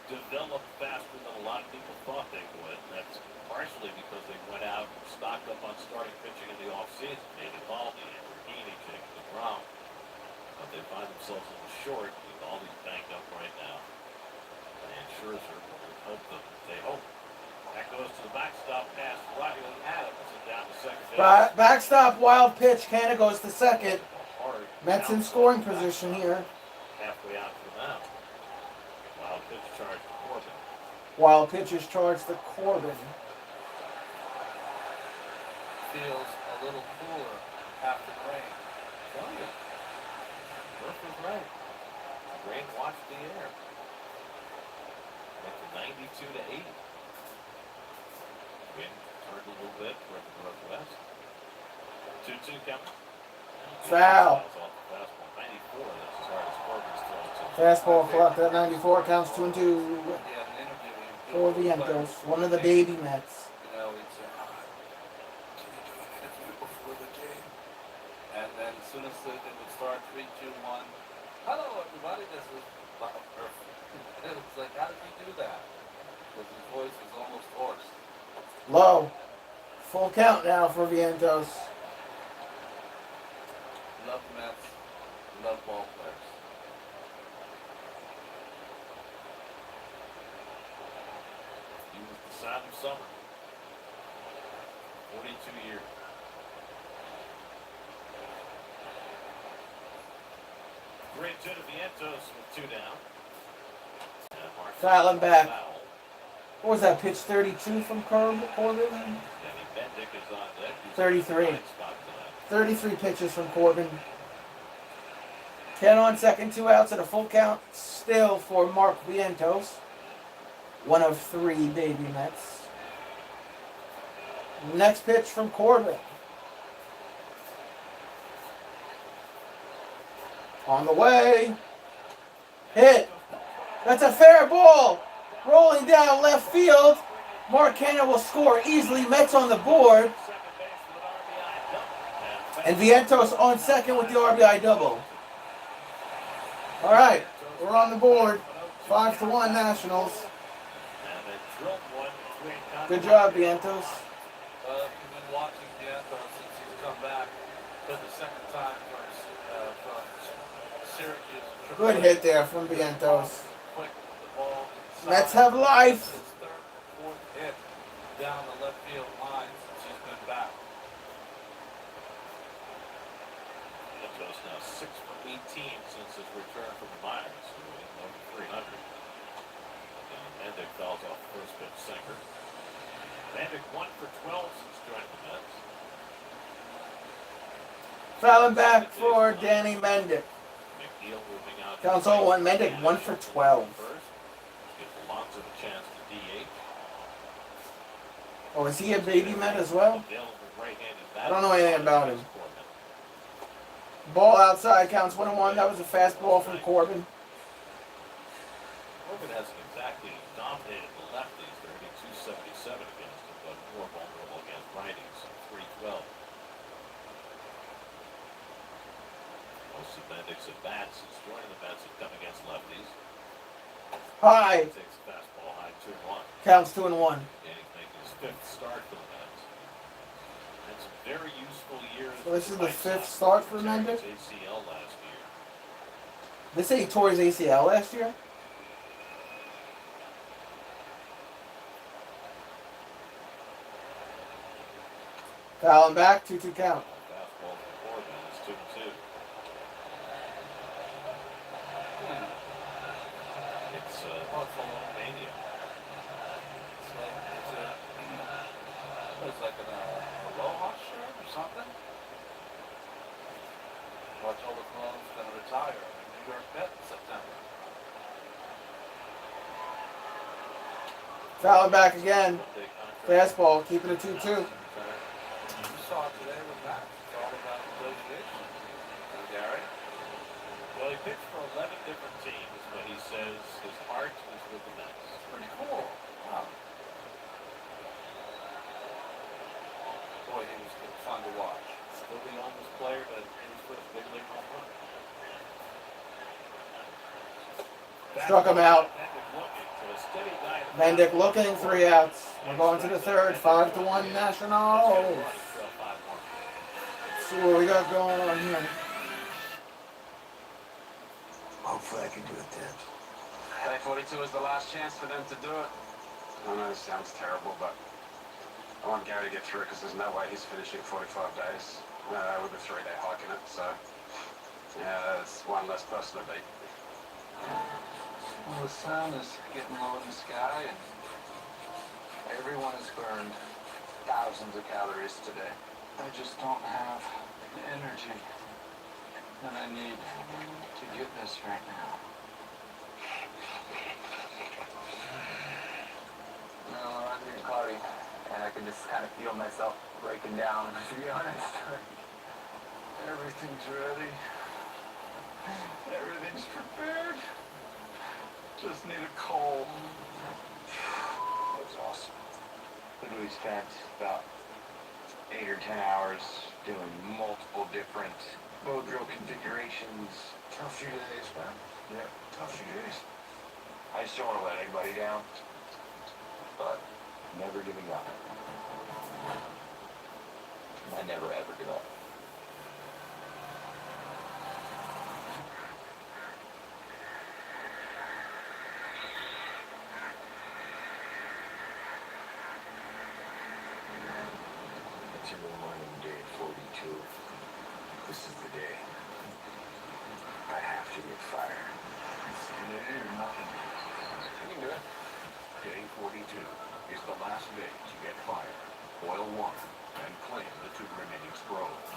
S7: developed faster than a lot of people thought they would. That's partially because they went out and stocked up on starting pitching in the offseason. David Baldy and Heaney, Jacob DeGrom. But they find themselves a little short. Baldy's banged up right now. And Scherzer will help them. They hope. That goes to the backstop pass. Riley Adams and down to second base.
S1: Backstop, wild pitch. Canada goes to second.
S7: Hard.
S1: Mets in scoring position here.
S7: Halfway out to the mound. Wild pitch charge to Corbin.
S1: Wild pitch is charged to Corbin.
S3: Feels a little cooler after the rain.
S7: Tell you. Murph was right. The rain washed the air. Went to 92 to 80. Wind turned a little bit toward the northwest. 2-2 coming.
S1: Foul.
S7: Fastball 94. That's as hard as Corbin's thrown to.
S1: Fastball flop at 94. Counts 2 and 2
S3: Yeah, an interview.
S1: for Vientos. One of the baby Mets.
S3: You know, it's can you do an interview before the game? And then as soon as it would start 3, 2, 1. Hello, everybody. This is Bob Murphy. It was like, how did he do that? Because his voice was almost hoarse.
S1: Low. Full count now for Vientos.
S3: Love Mets. Love ball players.
S7: He was the sign of summer. 42 years. Great to Vientos with 2 down.
S1: Fouling back. What was that pitch? 32 from Corbin?
S7: Danny Bendick is on deck.
S1: 33. 33 pitches from Corbin. 10 on second, 2 outs, and a full count still for Mark Vientos. One of 3 baby Mets. Next pitch from Corbin. On the way. Hit. That's a fair ball. Rolling down left field. Mark Canha will score easily. Mets on the board. And Vientos on second with the RBI double. All right, we're on the board. 5-1 Nationals. Good job, Vientos.
S3: We've been watching Vientos since he's come back for the second time from Syracuse.
S1: Good hit there from Vientos.
S3: Quick with the ball inside.
S1: Mets have life.
S3: His third, fourth hit down the left field line since he's been back.
S7: Vientos now 6 for 18 since his return from the minors. Over 300. And Bendick fouls off the first pitch sinker. Bendick 1 for 12 since joining the Mets.
S1: Fouling back for Danny Mendick.
S7: McNeil moving out.
S1: Counts all 1. Mendick 1 for 12.
S7: Gives lots of a chance to DH.
S1: Oh, is he a baby Met as well? I don't know anything about him. Ball outside, counts 1-1. That was a fastball from Corbin.
S7: Corbin hasn't exactly dominated the lefties. They're hitting .277 against him, but more vulnerable against righties. .312. Most of Bendick's at bats since joining the Mets have come against lefties.
S1: High.
S7: Takes the fastball high 2-1.
S1: Counts 2-1.
S7: Danny's making his 5th start for the Mets. Had some very useful years.
S1: So this is the 5th start for Mendick?
S7: ACL last year.
S1: They say he tore his ACL last year? Fouling back, 2-2 count.
S7: Fastball from Corbin is 2-2. It's Buffalo Mania.
S3: It's like an Aloha shirt or something. Watch all the clones going to retire in New York Met in September.
S1: Fouling back again. Fastball, keeping it 2-2.
S7: about today with Matt. It's all about negotiation. And Gary? Well, he pitched for 11 different teams, but he says his heart is with the Mets. Pretty cool. Wow. Boy, he was fun to watch. Still the youngest player to hit his first big league home run.
S1: Struck him out. Mendick looking, 3 outs. We're going to the third, 5-1 Nationals. Let's see what we got going on here.
S13: Hopefully I can do it then.
S17: Day 42 is the last chance for them to do it. I know this sounds terrible, but I want Gary to get through it because there's no way he's finishing 45 days with a 3-day hike in it. So, yeah, that's one less person to beat. Well, the sun is getting low in the sky, and everyone has burned thousands of calories today. I just don't have the energy that I need to get this right now. No, I'm getting cloudy, and I can just kind of feel myself breaking down, to be honest. Everything's ready. Everything's prepared. Just need a call.
S5: That was awesome. Literally spent about 8 or 10 hours doing multiple different bow drill configurations.
S13: Tough few days, man.
S5: Yeah.
S13: Tough few days.
S5: I just don't want to let anybody down, but never giving up. I never ever give up.
S13: It's in the morning, day 42. This is the day. I have to get fired.
S4: It's today or nothing.
S17: You can do it.
S4: Day 42 is the last day to get fired, boil water, and claim the 2 remaining scrolls.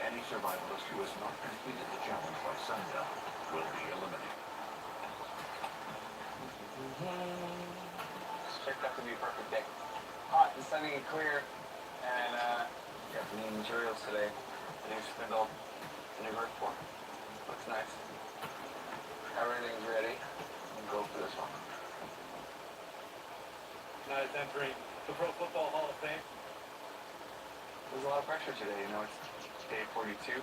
S4: Any survivalist who has not completed the challenge by sundown will be eliminated.
S18: It's checked out to be a perfect day. Hot and sunny and clear. And got the new materials today. The new spindle, the new roof form. Looks nice. Everything's ready. We'll go for this one.
S7: Tonight is entering the Pro Football Hall of Fame.
S18: There's a lot of pressure today. You know, it's day 42. You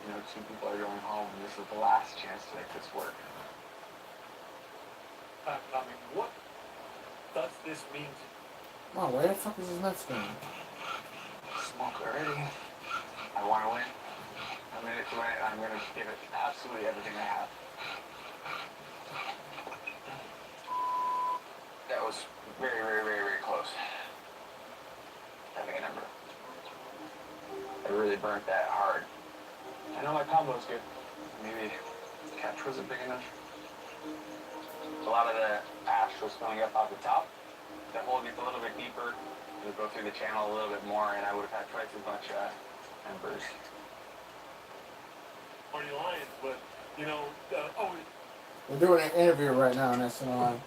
S18: know, 2 people are going home, and this is the last chance to make this work.
S7: Tommy, what does this mean to you?
S1: Oh, where the fuck is his Mets game?
S18: Smoke already. I want to win. I'm in it to win it. I'm going to give it absolutely everything I have. That was very, very, very, very close. Having a number. I really burnt that hard. I know my combo's good. Maybe the catch wasn't big enough. A lot of the ash was coming up off the top. The hole gets a little bit deeper. It'll go through the channel a little bit more, and I would have had twice as much embers.
S7: Party Lions, but, you know,
S1: We're doing an interview right now on SNL.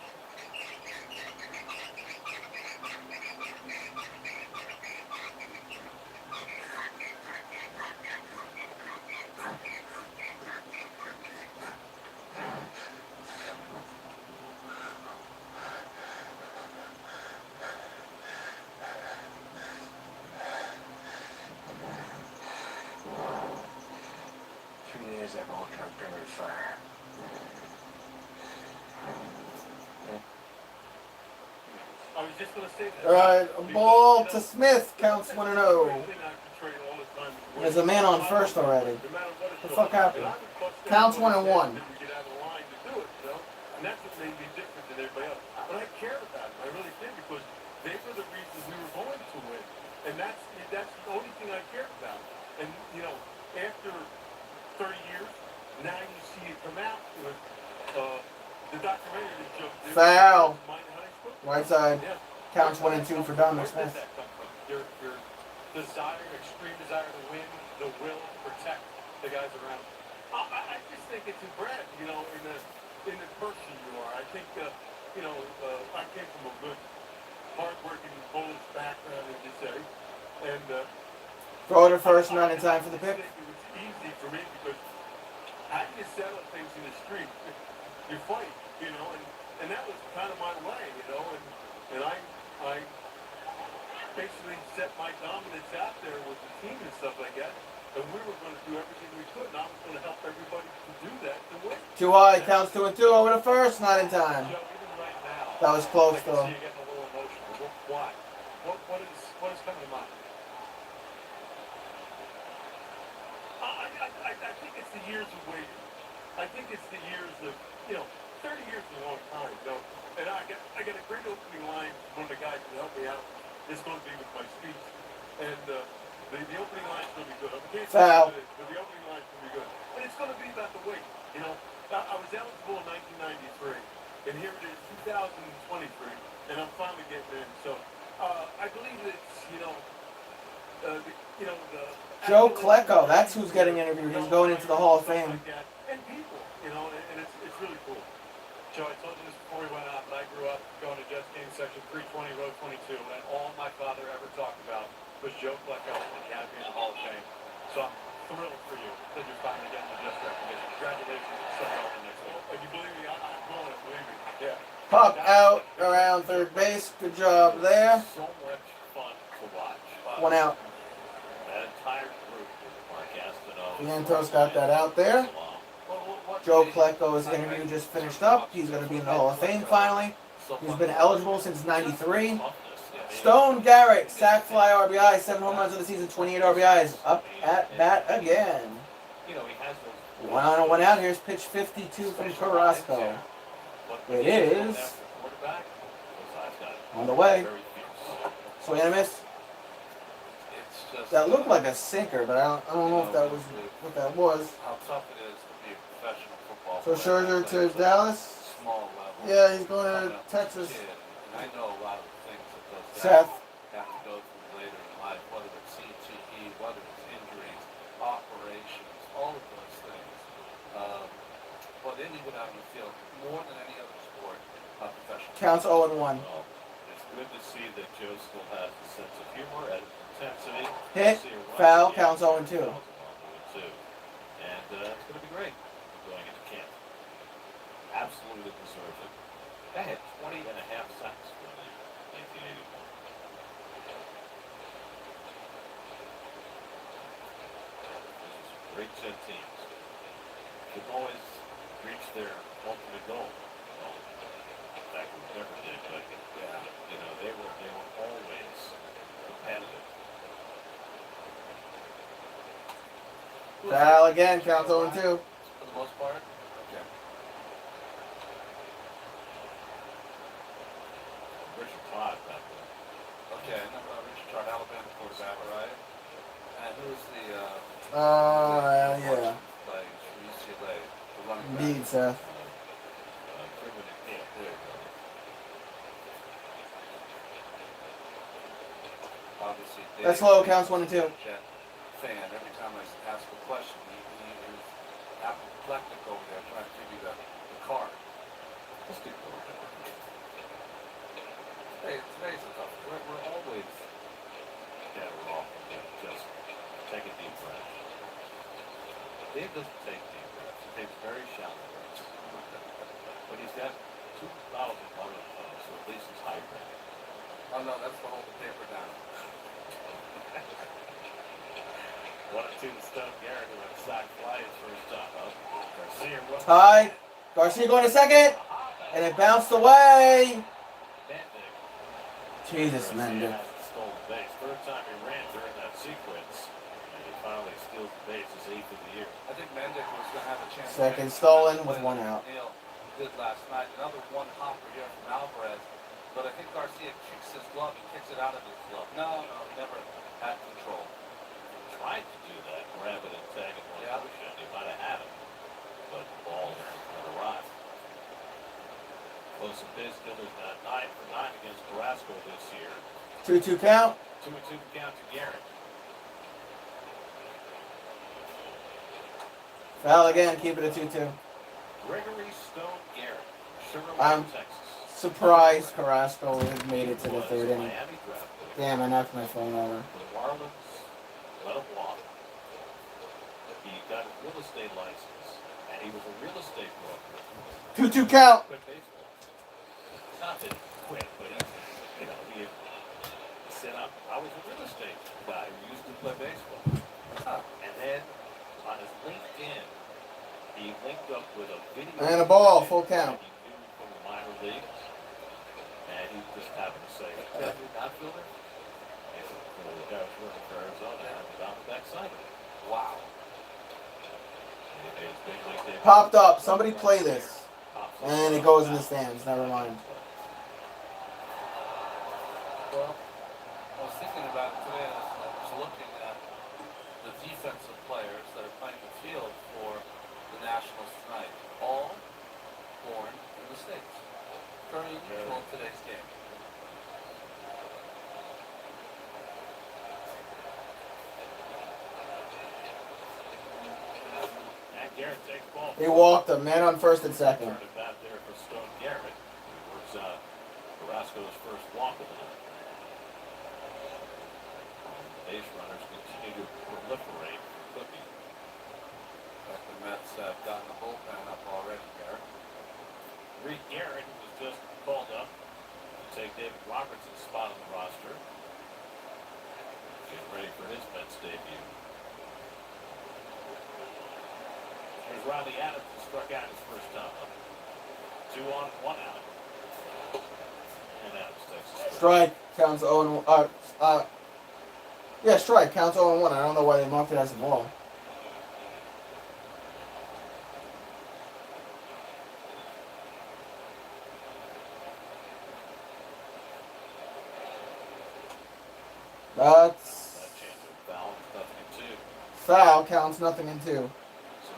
S13: 3 days that whole truck buried fire.
S7: I was just going to say that.
S1: Alright, a ball to Smith, counts 1-0. There's a man on first already. What the fuck happened? Counts 1-1.
S7: And that's what made me different than everybody else. But I cared about it. I really did, because they were the reasons we were going to win. And that's the only thing I cared about. And, you know, after 30 years, now you see it come out with the documentary that showed.
S1: Foul. Right side. Counts 1-2 for Dominic Smith.
S7: Your desire, extreme desire to win, the will to protect the guys around. I just think it's impressive, you know, in the person you are. I think, you know, I came from a good, hard-working Polish background, as you say, and
S1: Throw to first, not in time for the pick.
S12: It was easy for me because how do you settle things in the street? You fight, you know, and that was kind of my way, you know, and I basically set my dominance out there with the team and stuff like that, and we were going to do everything we could, and I was going to help everybody to do that to win.
S1: Too high, counts 2-2 over the first, not in time. That was close though.
S12: I can see you getting a little emotional. Why? What is coming to mind? I think it's the years of waiting. I think it's the years of, 30 years is a long time, you know. And I got a great opening line from one of the guys who helped me out. It's going to be with my speech. And the opening line's going to be good. I can't say
S1: Foul.
S12: it is, but the opening line's going to be good. And it's going to be about the wait, you know. I was eligible in 1993, and here it is, 2023, and I'm finally getting in. So I believe it's,
S1: Joe Klecko, that's who's getting interviewed. He's going into the Hall of Fame.
S12: And people, and it's really cool. Joe, I told you this before we went out, but I grew up going to Jets game section 320, row 22, and all my father ever talked about was Joe Klecko and the Academy and the Hall of Fame. So I'm thrilled for you that you're finally getting the Jets recognition. Congratulations. So well next week. If you believe me, I'm going to believe me. Yeah.
S1: Puck out around third base. Good job there.
S7: So much fun to watch.
S1: One out.
S7: That entire group, Mark Gastineau.
S1: Vientos got that out there. Joe Klecko's interview just finished up. He's going to be in the Hall of Fame finally. He's been eligible since _93. Stone Garrett, sack fly RBI, 7 home runs of the season, 28 RBIs. Up at bat again. 1 on and 1 out. Here's pitch 52 from Carrasco. It is on the way. Swing and a miss. That looked like a sinker, but I don't know if that was what that was.
S7: How tough it is to be a professional football
S1: So
S7: player.
S1: Scherzer to Dallas.
S7: Small level.
S1: Yeah, he's going to Texas.
S7: And I know a lot of the things that those guys
S1: Seth.
S7: have to go through later in life, whether it's CTE, whether it's injuries, operations, all of those things. But then you go out in the field, more than any other sport, professional.
S1: Counts 0-1.
S7: Well, it's good to see that Joe still has a sense of humor and intensity.
S1: Hit, foul, counts 0-2.
S7: And it's going to be great going into camp. Absolutely deserves it. That had 20 and a half sacks for the 1981. Great 10 teams. The boys reached their ultimate goal. Well, in fact, we never did, but they were always competitive.
S1: Foul again, counts 0-2.
S7: For the most part. Okay. Richard Todd back there. Okay, I remember Richard Todd, Alabama quarterback, right? And who's the
S1: Yeah.
S7: plays for UCLA? The running back.
S1: Indeed, Seth.
S7: Criminal camp. There you go. Obviously,
S1: That's low, counts 1-2.
S7: Jet fan. Every time I ask a question, he is apoplectic over there trying to give you the card. Just keep going. Hey, today's a tough. We're always. Yeah, we're all just take a deep breath. Dave doesn't take deep breaths. He takes very shallow breaths. But he's got 2,000 other phones, so at least he's hydrated. Oh no, that's to hold the paper down. 1-2 to Stone Garrett, who had sack fly his first time up. Garcia runs.
S1: High. Garcia going to second. And it bounced away. Jesus, Mendick.
S7: Stole the base. Third time he ran during that sequence. And he finally steals the base, his 8th of the year. I think Mendick was going to have a chance.
S1: Second stolen with 1 out.
S7: Neil did last night. Another one hopper here from Alvarez. But I think Garcia kicks his glove. He kicks it out of his glove. No, he never had control. Tried to do that, grab it and tag it one motion. He might have had it, but the ball never arrived. Close and Biz Miller's got 9 for 9 against Carrasco this year.
S1: 2-2 count.
S7: 2-2 count to Garrett.
S1: Foul again, keep it at 2-2.
S7: Gregory Stone Garrett, Sugar
S1: I'm
S7: Land, Texas.
S1: surprised Carrasco has made it to the third inning.
S7: Miami draft pick.
S1: Damn, I knocked my phone over.
S7: The Marlins let him walk. He got a real estate license, and he was a real estate broker.
S1: 2-2 count.
S7: Quit baseball. Not that he quit, but he said, I was a real estate guy who used to play baseball. And then on his LinkedIn, he linked up with a video.
S1: And a ball, full count.
S7: He knew from the minor leagues. And he just happened to say, "You're an outfielder?" And the guy was working for Arizona, and Diamondbacks signed him. Wow. And he made his big league debut.
S1: Popped up. Somebody play this. And it goes in the stands. Never mind.
S3: Well, I was thinking about it today as I was looking at the defensive players that are playing the field for the Nationals tonight. All born in the States. Very unusual in today's game.
S7: And Garrett takes ball.
S1: They walked him. Man on first and second.
S7: Turned it back there for Stone Garrett. He works out Carrasco's first walk of the night. Base runners continue to proliferate. Cookie.
S3: But the Mets have gotten the bullpen up already, Garrett.
S7: Reed Garrett was just called up to take David Robertson's spot on the roster. Getting ready for his Mets debut. Here's Riley Adams, who struck out his first time. 2 on, 1 out. And Adams takes a
S1: Strike. Counts 0 and yeah, strike. Counts 0 and 1. I don't know why they marked it as a ball. That's
S7: foul, nothing in 2.
S1: foul. Counts nothing in 2.
S7: So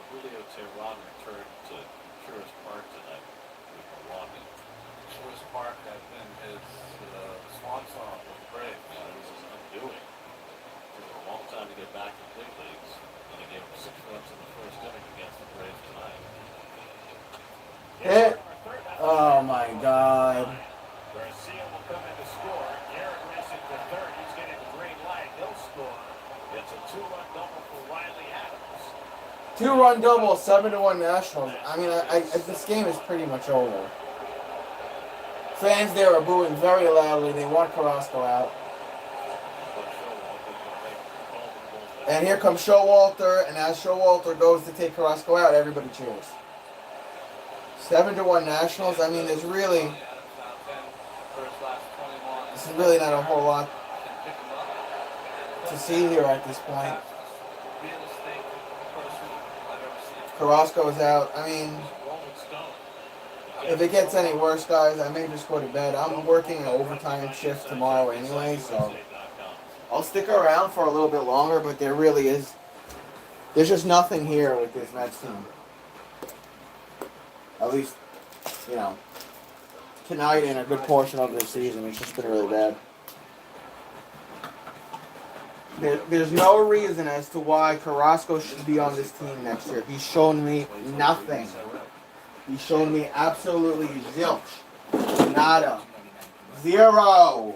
S7: Julio Teheran returned to Truist Park tonight with Milwaukee.
S3: Truist Park had been his swan song with the Braves.
S7: It was his undoing. It took a long time to get back to the big leagues, and he gave him 6 runs in the first inning against the Braves tonight.
S1: Hit. Oh my God.
S7: Garcia will come in to score. Garrett racing to third. He's getting the green light. He'll score. It's a 2-run double for Riley Adams.
S1: 2-run double, 7-1 Nationals. I mean, this game is pretty much over. Fans there are booing very loudly. They want Carrasco out. And here comes Showalter, and as Showalter goes to take Carrasco out, everybody cheers. 7-1 Nationals. I mean, this is really not a whole lot to see here at this point. Carrasco is out. I mean, if it gets any worse, guys, I may just go to bed. I'm working an overtime shift tomorrow anyway, so I'll stick around for a little bit longer, but there's just nothing here with this Mets team. At least, tonight and a good portion of this season. It's just been really bad. There's no reason as to why Carrasco should be on this team next year. He's shown me nothing. He's shown me absolutely zilch. Nada. Zero.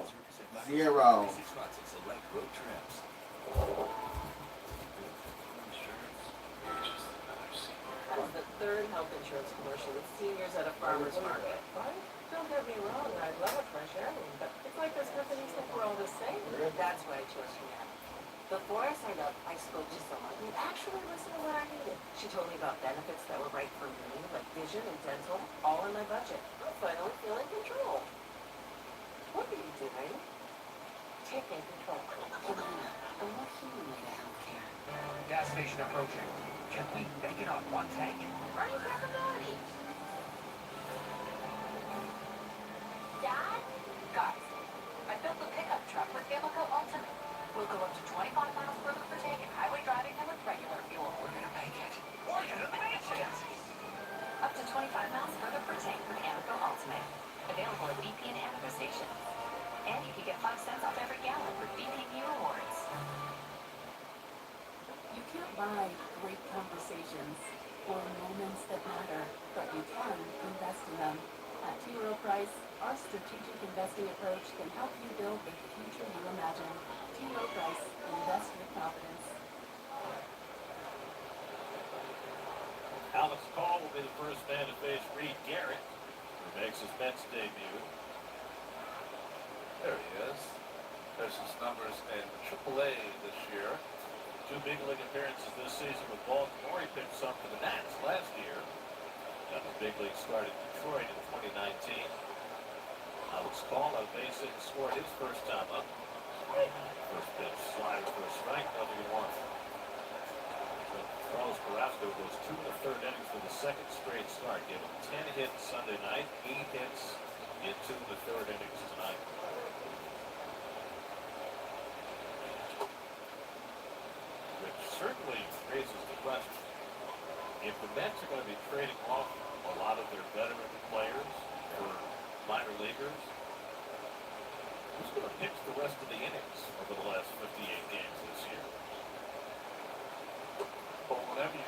S10: That was the third health insurance commercial with seniors at a farmer's market. Don't get me wrong, I love a fresh airline, but it's like this company said we're all the same. That's why I chose Humana. Before I signed up, I spoke to someone who actually listened to what I needed. She told me about benefits that were right for me, like vision and dental, all in my budget. I finally feel in control. What are you doing? Taking control. Humana, a more human way to healthcare.
S5: Gas station approaching. Can we make it on one tank?
S10: Are you everybody?
S2: Dad?
S10: Guys, I built a pickup truck with Amoco Ultimate. We'll go up to 25 miles further per tank in highway driving than with regular fuel.
S5: We're gonna make it. We're gonna make it.
S10: Up to 25 miles further per tank with Amoco Ultimate. Available at BP and Amoco stations. And you can get 5 cents off every gallon with BPP rewards.
S11: You can't buy great conversations or moments that matter, but you can invest in them. At T. Rowe Price, our strategic investing approach can help you build the future you imagine. T. Rowe Price, invest with confidence.
S7: Alex Call will be the first man to face Reed Garrett, who makes his Mets debut. There he is. There's his numbers in AAA this year. 2 big league appearances this season with Baltimore. He picked some for the Nats last year. Got the big league start in Detroit in 2019. Alex Call, a base hit, scored his first time up. First pitch, slider for a strike, nothing in one. Carlos Carrasco goes 2 1/3 innings for the second straight start. Gave him 10 hits Sunday night, 8 hits in 2 1/3 innings tonight. Which certainly raises the question. If the Mets are going to be trading off a lot of their veteran players for minor leaguers, who's going to pitch the rest of the innings over the last 58 games this year? But whenever you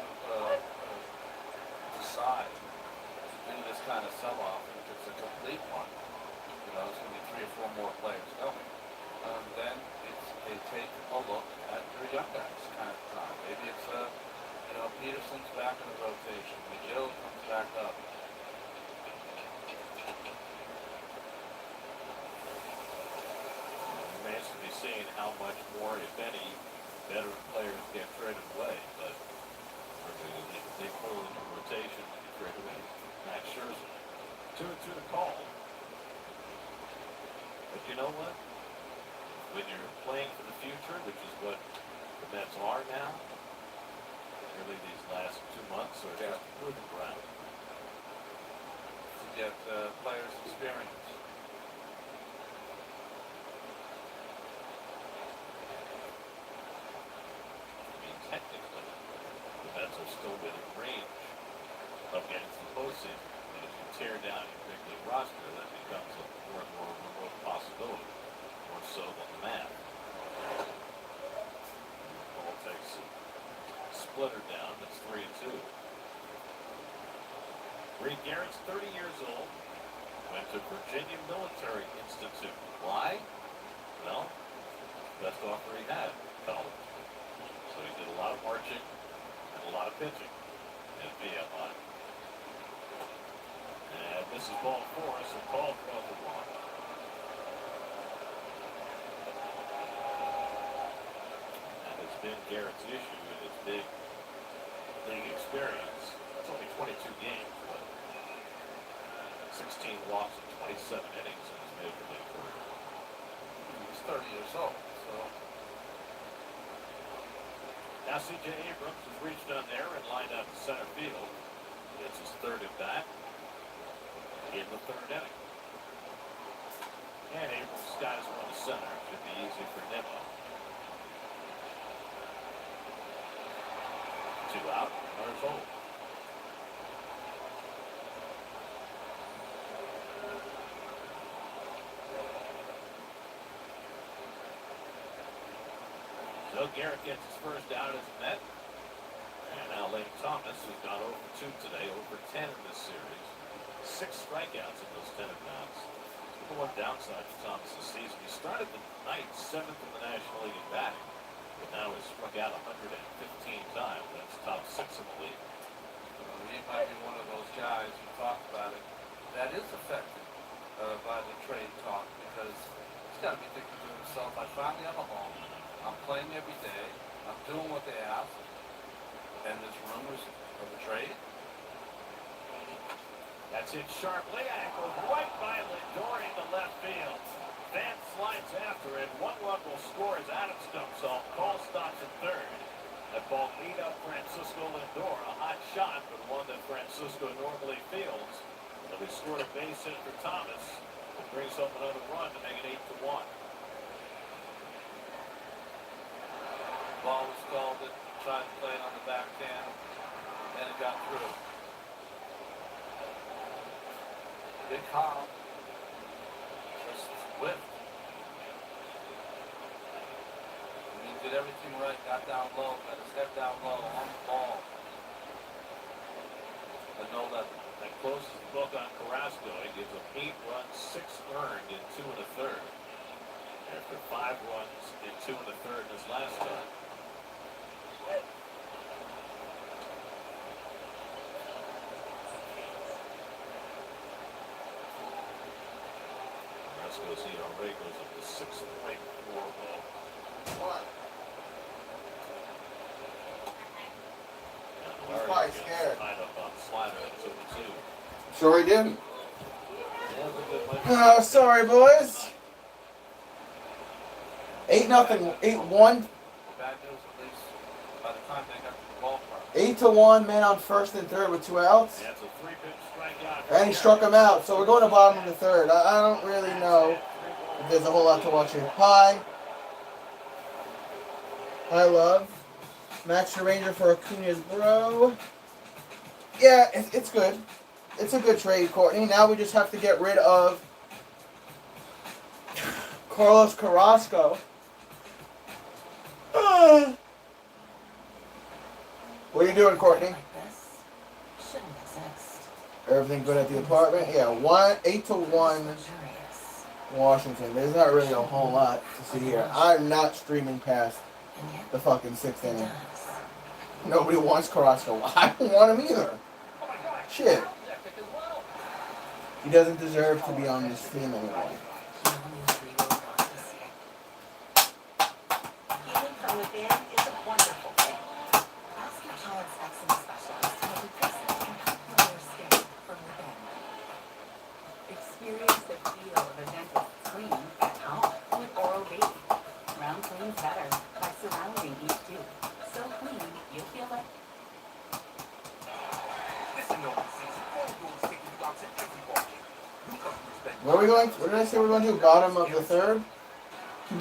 S7: decide to do this kind of sell-off, if it's a complete one, you know, it's going to be 3 or 4 more players going, then they take a look at their young guys kind of time. Maybe it's Peterson's back in the rotation. McGill comes back up. Remains to be seen how much more, if any, veteran players get traded away. But they pull in the rotation and get traded away. Max Scherzer. 2-2 to call. But you know what? When you're playing for the future, which is what the Mets are now, really these last 2 months are just proving ground to get players' experience. I mean, technically, the Mets are still within range of getting to the postseason. And if you tear down your big league roster, that becomes a more and more remote possibility, more so than the math. Ball takes it. Splitter down, that's 3-2. Reed Garrett's 30 years old, went to Virginia Military Institute. Why? Well, best offer he had, college. So he did a lot of marching and a lot of pitching at VMI. And this is ball 4, so Call draws a walk. That has been Garrett's issue in his big league experience. It's only 22 games, but 16 walks in 27 innings in his major league career. He's 30 years old, so. Now C.J. Abrams has reached down there and lined out to center field. It's his third at bat in the third inning. And Abrams skies one to center. Should be easy for Nimmo. 2 out, runners hold. So Garrett gets his first out as a Met. And now Lane Thomas, who's gone over 2 today, over 10 in this series. 6 strikeouts in those 10 at-bats. The one downside to Thomas this season, he started the night 7th in the National League in batting, but now has struck out 115 times. That's top 6 in the league. He might be one of those guys who talked about it that is affected by the trade talk, because he's got to be thinking to himself, I finally have a home. I'm playing every day. I'm doing what they ask. And there's rumors of a trade. That's it sharply. And goes right by Lindor into left field. Van slides after it. 1 run will score as Adams dumps off. Call stops at third. That ball beat up Francisco Lindor. A hot shot, but one that Francisco normally fields. So he scored a base hit for Thomas. It brings home another run to make it 8-1. Ball was called. It tried to play it on the backhand, and it got through. Big Kyle just whipped. He did everything right, got down low, got his head down low, on the ball. But no level. That closes the book on Carrasco. He gives them 8 runs, 6 earned in 2 1/3. After 5 runs in 2 1/3 in his last start. Carrasco's ERA goes up to 6.4 ball.
S1: What?
S7: And
S1: He's
S7: Larry
S1: probably
S7: gets
S1: scared.
S7: tied up on Slider at 2-2.
S1: Sure he did.
S7: Yeah, that's a good win.
S1: Oh, sorry, boys. 8-0, 8-1.
S7: Bad news, at least by the time they got to the ballpark.
S1: 8-1, man on first and third with 2 outs.
S7: That's a 3-pitch strikeout.
S1: And he struck him out, so we're going to bottom of the third. I don't really know if there's a whole lot to watch here. Hi. Hi, love. Max the Ranger for Acuna's bro. Yeah, it's good. It's a good trade, Courtney. Now we just have to get rid of Carlos Carrasco. What are you doing, Courtney?
S10: Shouldn't exist.
S1: Everything good at the apartment? Yeah, 8-1 Washington. There's not really a whole lot to see here. I'm not streaming past the fucking 6th inning. Nobody wants Carrasco. I don't want him either. Shit. He doesn't deserve to be on this team anymore.
S10: Healing from within is a wonderful thing. Ask your child's eczema specialist to help you fix it and heal your skin from within. Experience the feel of a dentist's clean at home with Oral-B. Round cleans better by surrounding each tooth. So clean, you'll feel like...
S1: Where are we going? What did I say we're going to? Bottom of the third?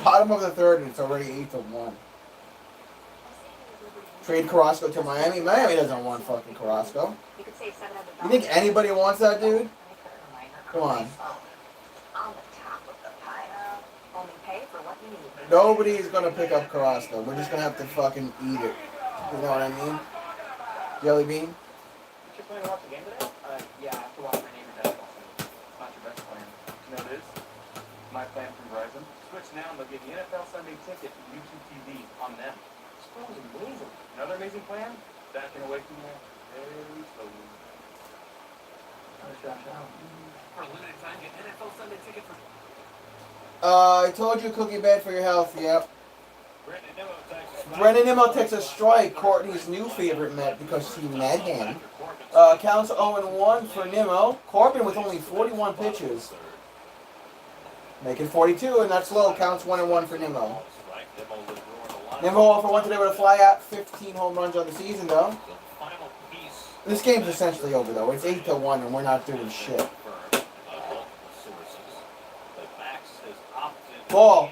S1: Bottom of the third, and it's already 8-1. Trade Carrasco to Miami. Miami doesn't want fucking Carrasco. You think anybody wants that dude? Come on.
S10: On the top of the pile. Only pay for what you need.
S1: Nobody is going to pick up Carrasco. We're just going to have to fucking eat it. You know what I mean? Jelly bean?
S5: Did you plan to watch the game today? Yeah, I have to watch my neighbor's NFL game. Not your best plan. You know what it is? My plan from Verizon. Switch now and they'll give you NFL Sunday ticket to YouTube TV on them. This plan is amazing. Another amazing plan? Backing away from you very slowly.
S20: For a limited time, get NFL Sunday ticket for...
S1: I told you cookie bed for your health, yep. Brendan Nimmo takes a strike, Courtney's new favorite Met, because he met him. Counts 0-1 for Nimmo. Corbin with only 41 pitches. Make it 42, and that's low. Counts 1-1 for Nimmo. Nimmo 0 for 1 today with a fly out. 15 home runs on the season, though. This game's essentially over, though. It's 8-1, and we're not doing shit. Ball.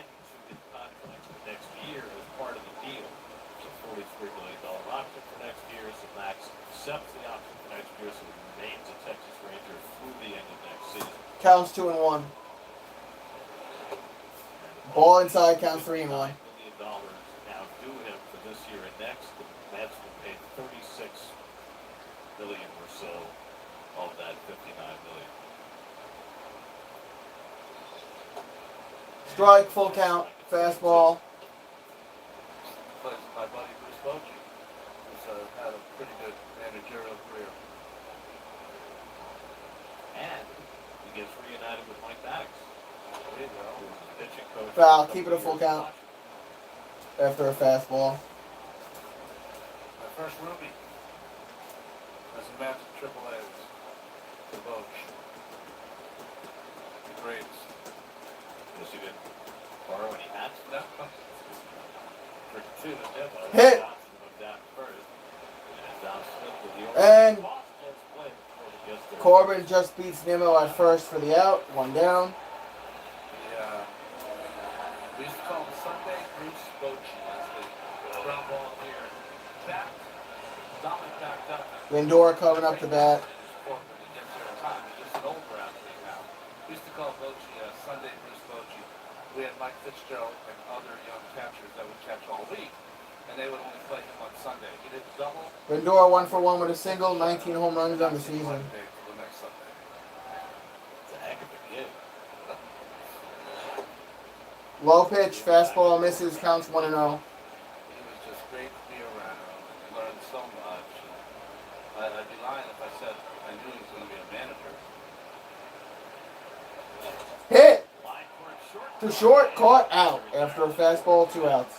S7: Next year as part of the deal. It's a $43 million option for next year, so Max accepts the option for next year, so he remains a Texas Ranger through the end of next season.
S1: Counts 2-1. Ball inside, counts 3-1.
S7: $5 million now due him for this year and next. The Mets will pay $36 million or so of that $59 million.
S1: Strike, full count, fastball.
S3: Plays with my buddy Bruce Bochy, who's had a pretty good managerial career.
S7: And he gets reunited with Mike Maddox. There you go. Who's the pitching coach.
S1: Foul, keep it a full count. After a fastball.
S3: My first Ruby as a match of Triple A's. The Boch. The greatest.
S7: Yes, you did borrow any hats for that? For 2, the demo.
S1: Hit. And Corbin just beats Nimmo at first for the out. 1 down.
S3: We used to call him Sunday Bruce Bochy as the ground ball here. Back. Dominic backed up.
S1: Lindor coming up to bat.
S3: Just an old ground league now. We used to call Bochy Sunday Bruce Bochy. We had Mike Fitzgerald and other young catchers that would catch all week, and they would only play him on Sunday. He did double.
S1: Lindor 1 for 1 with a single, 19 home runs on the season. Low pitch, fastball misses, counts 1-0.
S7: He was just great to be around. I learned so much. I'd be lying if I said I knew he was going to be a manager.
S1: Hit! To short, caught, out. After a fastball, 2 outs.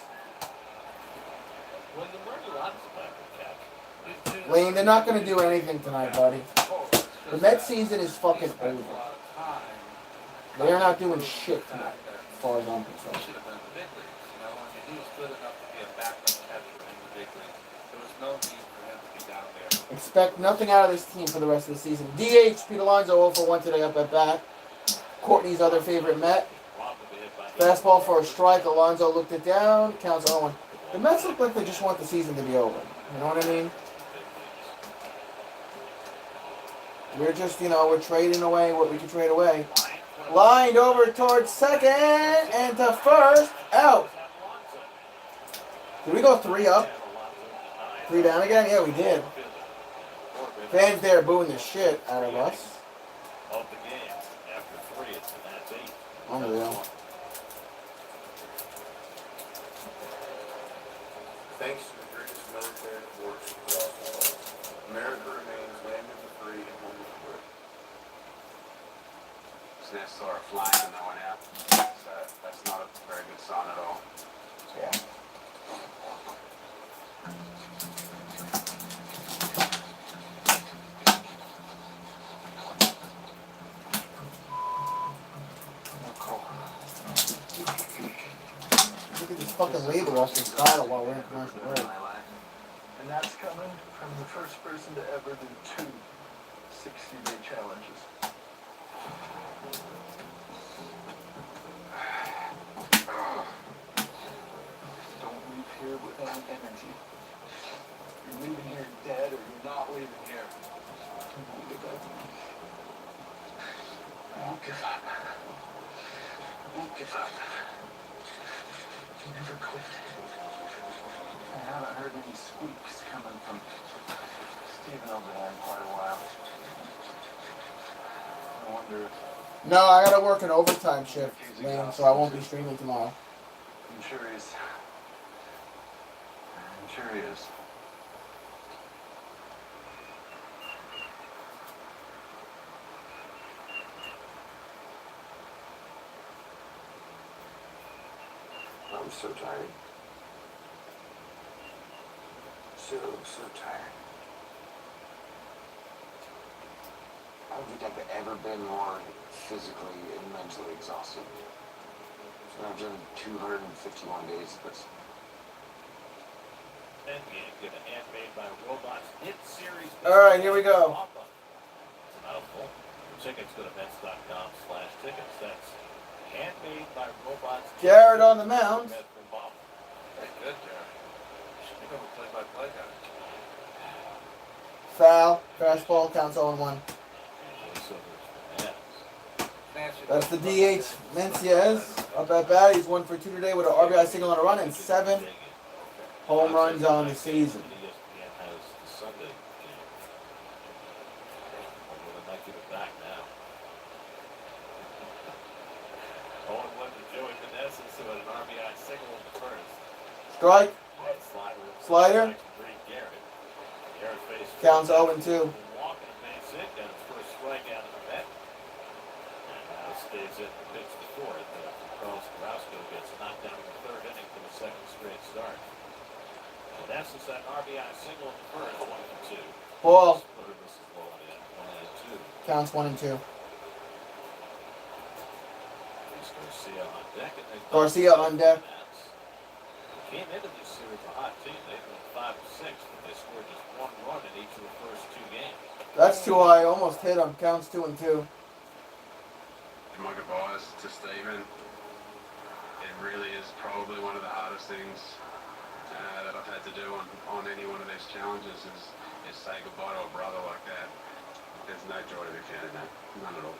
S7: When you learn a lot about the catch.
S1: Lane, they're not going to do anything tonight, buddy. The Mets season is fucking over. They are not doing shit tonight, as far as I'm concerned.
S7: Should have been the big leagues. You know, when he was good enough to be a backup catcher in the big leagues, there was no need for him to be down there.
S1: Expect nothing out of this team for the rest of the season. DH, Pete Alonso 0 for 1 today up at bat. Courtney's other favorite Met. Fastball for a strike. Alonso looked it down. Counts 0-1. The Mets look like they just want the season to be over. You know what I mean? We're just, we're trading away what we can trade away. Lined over towards second and to first. Out. Did we go 3 up? 3 down again? Yeah, we did. Fans there booing the shit out of us.
S7: Of the game. After 3, it's the Nats 8.
S1: Unreal.
S9: Thanks to the greatest military force across the world, America remains land of the free and home of the brave.
S3: Snitch saw her flying and that went out. That's not a very good sign at all.
S1: Yeah. Look at this fucking label off this bottle while we're in commercial break.
S9: And that's coming from the first person to ever do 2 60-day challenges. Don't leave here with any energy. You're leaving here dead or you're not leaving here. Don't give up. Don't give up. Don't give up. Never quit. I haven't heard any squeaks coming from Steven over there in quite a while. I wonder if...
S1: No, I gotta work an overtime shift, man, so I won't be streaming tomorrow.
S9: I'm sure he is. I'm sure he is.
S13: I'm so tired. So tired. I don't think I've ever been more physically and mentally exhausted. So I've done 251 days of this.
S7: Endgame, get a Handmade by Robots hit series.
S1: Alright, here we go.
S7: It's a mouthful. Tickets go to Mets.com/tickets. That's Handmade by Robots.
S1: Jared on the mound.
S7: Hey, good, Jared. Should become a play-by-play guy.
S1: Foul. Fastball counts 0-1. That's the DH Menciez up at bat. He's 1 for 2 today with an RBI single on a run and 7 home runs on the season. Strike. Slider. Counts 0-2.
S7: Stays in the pitch to 4th. Carlos Carrasco gets knocked down in the 3rd inning for the 2nd straight start. And that's just that RBI single in the 1st, 1 for 2.
S1: Ball.
S7: This is low in, 1 and 2.
S1: Counts 1-2.
S7: Garcia on deck.
S1: Garcia on deck.
S7: Came into this series a hot team. They went 5-6, but they scored just 1 run in each of the first 2 games.
S1: That's too high. Almost hit him. Counts 2-2.
S3: My goodbyes to Steven. It really is probably one of the hardest things that I've had to do on any one of these challenges is say goodbye to a brother like that. There's no joy to be found in that. None at all.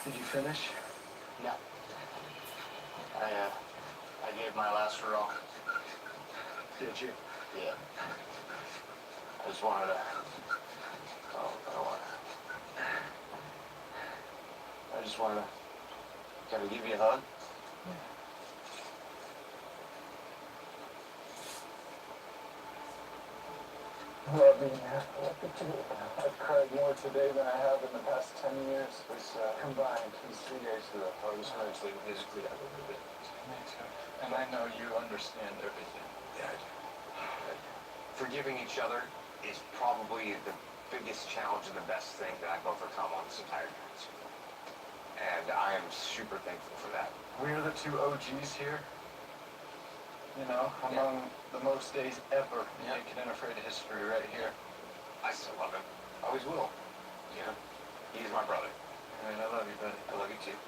S9: Did you finish?
S5: Yeah. I gave my last hurrah.
S3: Did you? Yeah. I just wanted to. Oh, I just wanted to. Can I give you a hug?
S9: I love you, man. I love you too. I've cried more today than I have in the past 10 years. Combined.
S3: These 3 days are the hardest mentally and physically I've ever been.
S9: Me too. And I know you understand everything.
S3: Yeah, I do. Forgiving each other is probably the biggest challenge and the best thing that I've overcome on this entire journey. And I am super thankful for that.
S9: We're the two OGs here. You know, among the most days ever naked and afraid of history right here.
S3: I still love him. Always will. You know, he's my brother.
S9: All right, I love you, buddy.
S3: I love you too.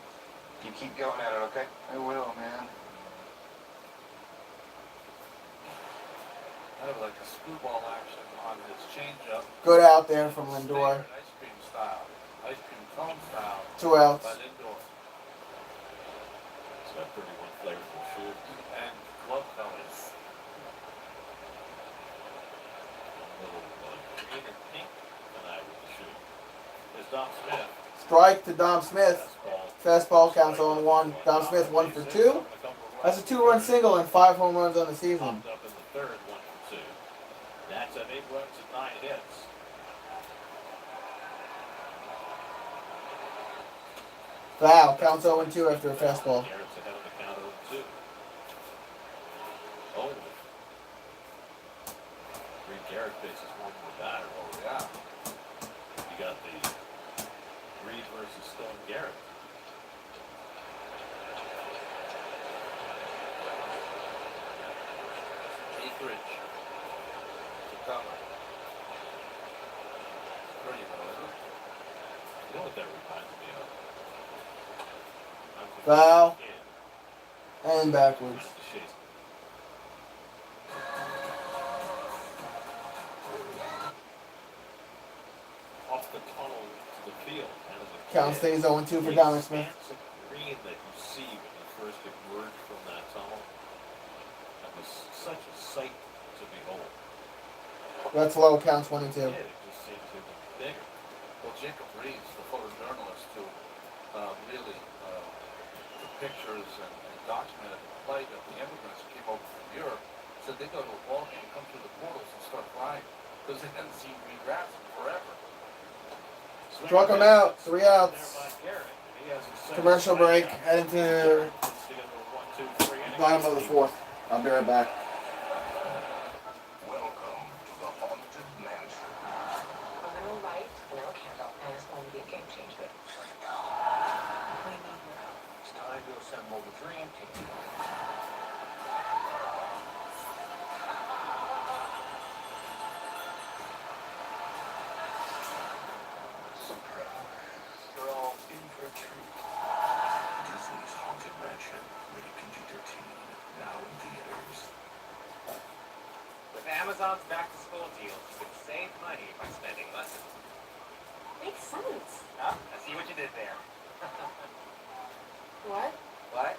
S3: You keep going at it, okay?
S9: I will, man.
S7: Kind of like a screwball action on his changeup.
S1: Good out there from Lindor.
S7: Ice cream style. Ice cream cone style.
S1: 2 outs.
S7: By Lindor.
S12: It's got 31 flavorful shoes.
S7: And glove colors.
S12: A little green and pink tonight with the shoe. There's Dom Smith.
S1: Strike to Dom Smith. Fastball counts 0-1. Dom Smith 1 for 2. That's a 2-run single and 5 home runs on the season.
S12: Popped up in the third, 1 for 2. That's at 8 runs and 9 hits.
S1: Foul. Counts 0-2 after a fastball.
S12: Garrett's ahead of the count 0-2. Oh. Reed Garrett faces one more batter. Oh, yeah. You got the Reed versus Stone Garrett. Acreage to cover. Pretty well, isn't it? You know what that reminds me of?
S1: Foul. And backwards.
S12: Off the tunnel to the field.
S1: Count stays 0-2 for Dominic Smith.
S12: The green that you see when you first emerge from that tunnel. That was such a sight to behold.
S1: That's low. Counts 1-2.
S12: It just seems even bigger.
S7: Well, Jacob Reeves, the photojournalist who really took pictures and documented the plight of the immigrants who came over from Europe, said they go to a ball game, come through the portals and start crying because they hadn't seen green grass in forever.
S1: Struck him out. 3 outs. Commercial break. Heading to bottom of the 4th. I'll be right back.
S13: Welcome to the Haunted Mansion.
S10: A little light, a little candle, and it's going to be a game changer.
S13: It's time to assemble the dream team.
S4: You're all in for a treat. Disney's Haunted Mansion, rated PG-13, now in theaters.
S20: With Amazon's back-to-school deals, you can save money by spending less.
S11: Makes sense.
S20: Huh? I see what you did there.
S11: What?
S20: What?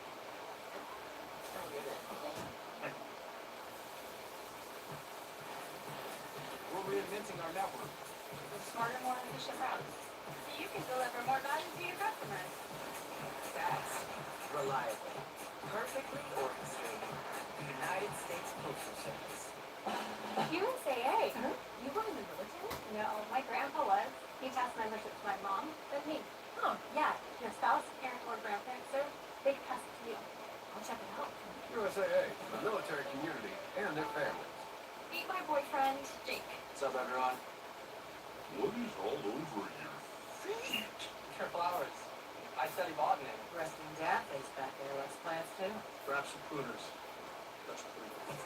S15: We're reinventing our network.
S11: With smarter, more efficient routes. You can deliver more value to your customers.
S10: Fast, reliable, perfectly orchestrated. The United States Postal Service.
S11: USAA? You were in the military? No, my grandpa was. He passed membership to my mom, then me. Oh, yeah. Your spouse, parent, or grandparent served, they pass it to you. I'll check it out.
S15: USAA, the military community, and their families.
S11: Meet my boyfriend, Jake.
S20: What's up, everyone?
S4: What is all over your feet?
S20: Your flowers. I study botany.
S10: Resting daffodils back there. Let's plants too.
S15: Grab some pruners. That's pretty cool.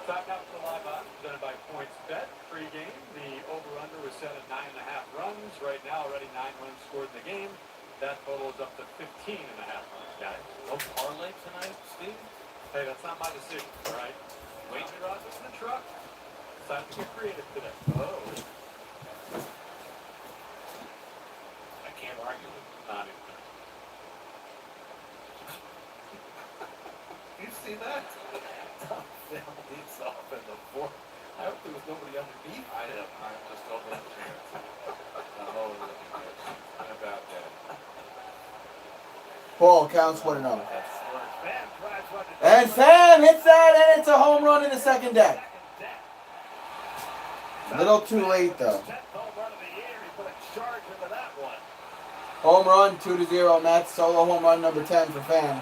S12: Top half of the live odds presented by PointsBet. Pre-game, the over-under was set at 9.5 runs. Right now, already 9 runs scored in the game. That total is up to 15.5 runs, guys.
S7: No parlay tonight, Steve?
S12: Hey, that's not my decision, all right? Wager odds in the truck. It's time to get creative today.
S7: Oh.
S12: I can't argue with not even.
S7: You
S19: see that? Tom Phil leads off in the fourth. I hope there was nobody underneath.
S3: I'm just overlooking it. I'm overlooking it. How about that?
S1: Ball counts 1-0.
S7: Fan drives one to
S1: And Sam hits that, and it's a home run in the second deck. Little too late though.
S7: 10th home run of the year. He put a charge into that one.
S1: Home run, 2-0 Mets. Solo home run number 10 for Fan.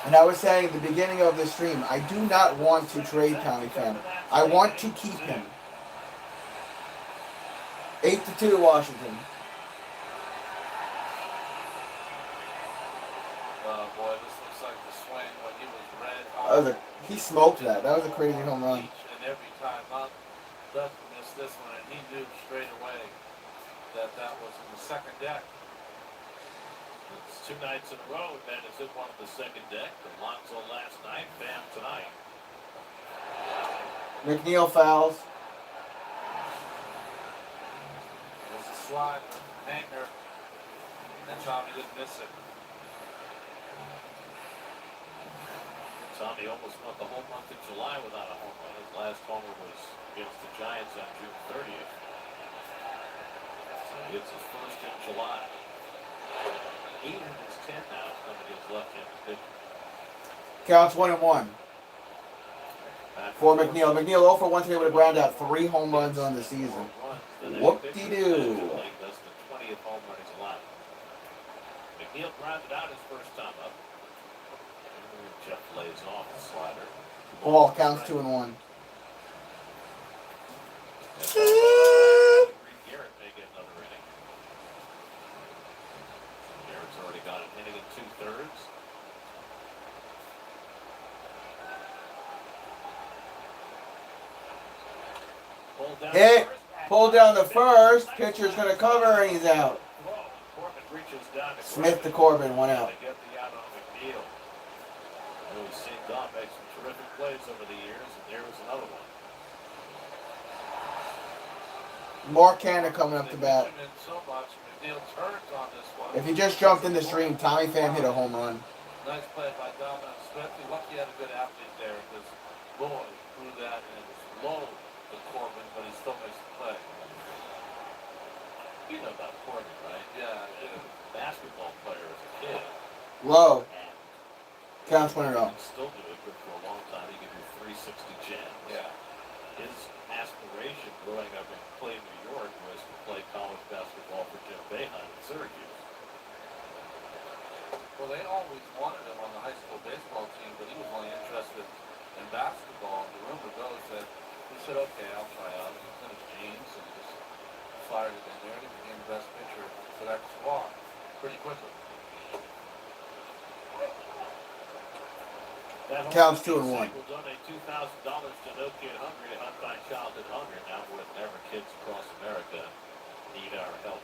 S1: And I was saying at the beginning of this stream, I do not want to trade Tommy Pham. I want to keep him. 8-2 Washington.
S19: Oh boy, this looks like the swing when he was red hot.
S1: He smoked that. That was a crazy home run.
S19: Each and every time. Not doesn't miss this one, and he knew straight away that was in the second deck.
S7: It's 2 nights in a row. Ben is in one of the second deck. Alonso last night, Pham tonight.
S1: McNeil fouls.
S19: There's a slide with Hanger, and Tommy didn't miss it.
S7: Tommy almost went the whole month of July without a home run. His last homer was against the Giants on June 30th. So he hits his first in July. 8 of his 10 now coming against left-handed pitcher.
S1: Counts 1-1. For McNeil. McNeil 0 for 1 today with a ground out. 3 home runs on the season. Whoop-de-doo.
S7: That's the 20th home run he's allowed. McNeil grounded out his first time up. Jeff lays off the slider.
S1: Ball counts 2-1.
S7: Garrett may get another inning. Garrett's already got an inning and 2/3.
S1: Hit. Pull down the first. Pitcher's going to cover, and he's out. Smith to Corbin, 1 out.
S7: Get the out on McNeil. We've seen Don make some terrific plays over the years, and there was another one.
S1: Mark Cannon coming up to bat.
S19: So much, McNeil turns on this one.
S1: If you just jumped in the stream, Tommy Pham hit a home run.
S19: Nice play by Dominic Smith. He lucky he had a good athlete there because Boy threw that and it was low to Corbin, but he still makes the play.
S7: You know about Corbin, right?
S19: Yeah,
S7: he was a basketball player as a kid.
S1: Low. Counts 1-0.
S7: Still do it, but for a long time he could do 360 jams.
S19: Yeah.
S7: His aspiration growing up in Clay, New York was to play college basketball for Jim Boeheim at Syracuse.
S19: Well, they always wanted him on the high school baseball team, but he was only interested in basketball. The rumor goes that he said, okay, I'll try out. He finished jeans and just fired it in there, and he became the best pitcher for that squad pretty quickly.
S1: Counts 2-1.
S7: We'll donate $2,000 to No Kid Hungry to help find childhood hunger now more than ever. Kids across America need our help.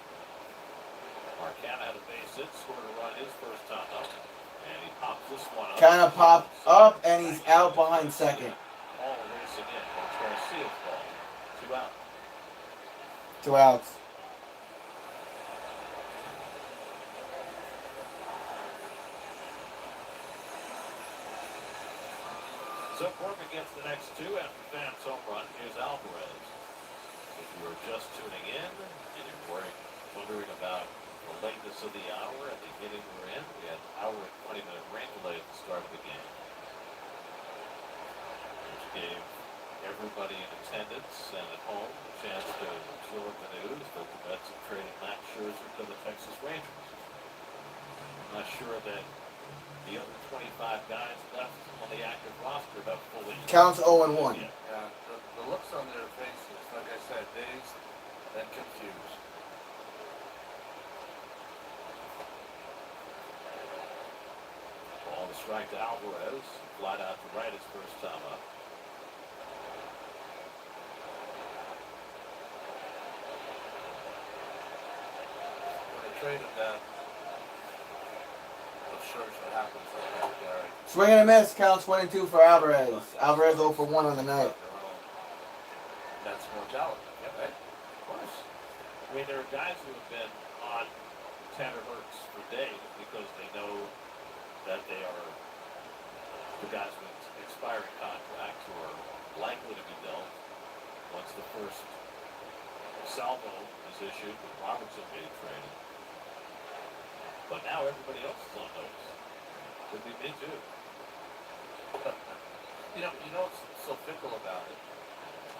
S7: Marcana had a base hit, scored a run his first time up, and he pops this one up.
S1: Kind of popped up, and he's out behind second.
S7: All racing in. That's Garcia's ball. 2 out.
S1: 2 outs.
S7: So Corbin gets the next 2 after Pham's home run. Here's Alvarez. If you are just tuning in and you're wondering about the lateness of the hour and the inning we're in, we had an hour and 20-minute rain delay at the start of the game, which gave everybody in attendance and at home a chance to absorb the news that the Mets have traded Max Scherzer to the Texas Rangers. I'm not sure that the other 25 guys left on the active roster have fully...
S1: Counts 0-1.
S19: Yeah, the looks on their faces, like I said, dazed and confused.
S7: Ball to strike to Alvarez. Flat out to right his first time up.
S19: When they traded that, Scherzer happens like that, Gary.
S1: Swing and a miss. Counts 1-2 for Alvarez. Alvarez 0 for 1 on the night.
S19: That's mortality, right?
S7: Of course. I mean, there are guys who have been on Tanner Hertz for days because they know that they are the guys with expiring contracts who are likely to be dealt once the first salvo is issued with Robertson being traded. But now everybody else is on notice. Could be me too.
S19: You know what's so fickle about it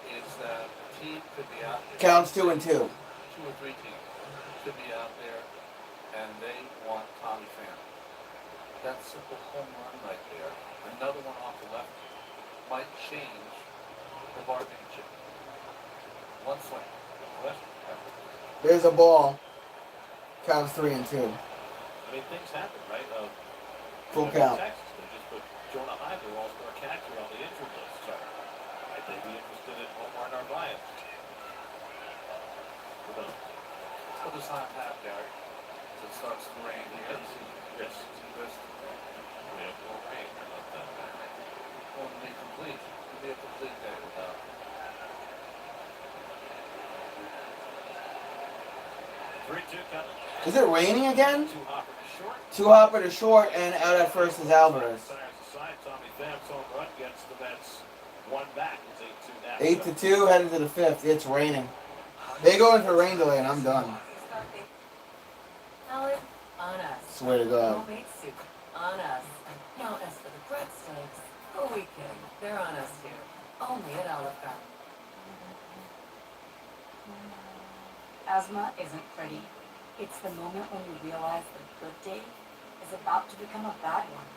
S19: is that a team could be out there.
S1: Counts 2 and 2.
S19: 2 or 3 teams could be out there, and they want Tommy Pham. That simple home run right there, another one off the left, might change the bargaining chip. One swing.
S1: There's a ball. Counts 3 and 2.
S7: I mean, things happen, right?
S1: Full count.
S7: Texas, they just put Jonah Heidler, all-star catcher, on the injured list. So might they be interested in Omar Narvaez? Who knows?
S19: What does Heim have, Gary? As it starts to rain here.
S7: Yes. We have more rain. How about that?
S19: Well, it'll be complete. It'll be a complete day without.
S1: Is it raining again?
S7: Two
S1: Hopper to short, and out at first is Alvarez.
S7: Tommy Pham's home run gets the Mets one back.
S1: Eight
S7: It's 8-2 now.
S1: to 2, headed to the 5th. It's raining. They go in for rain delay, and I'm done.
S10: Salad on us.
S1: Swear to God.
S10: Homemade soup on us. Now as for the breadsticks, who are we kidding? They're on us too. Only at Olive Garden.
S11: Asthma isn't pretty. It's the moment when you realize the good day is about to become a bad one.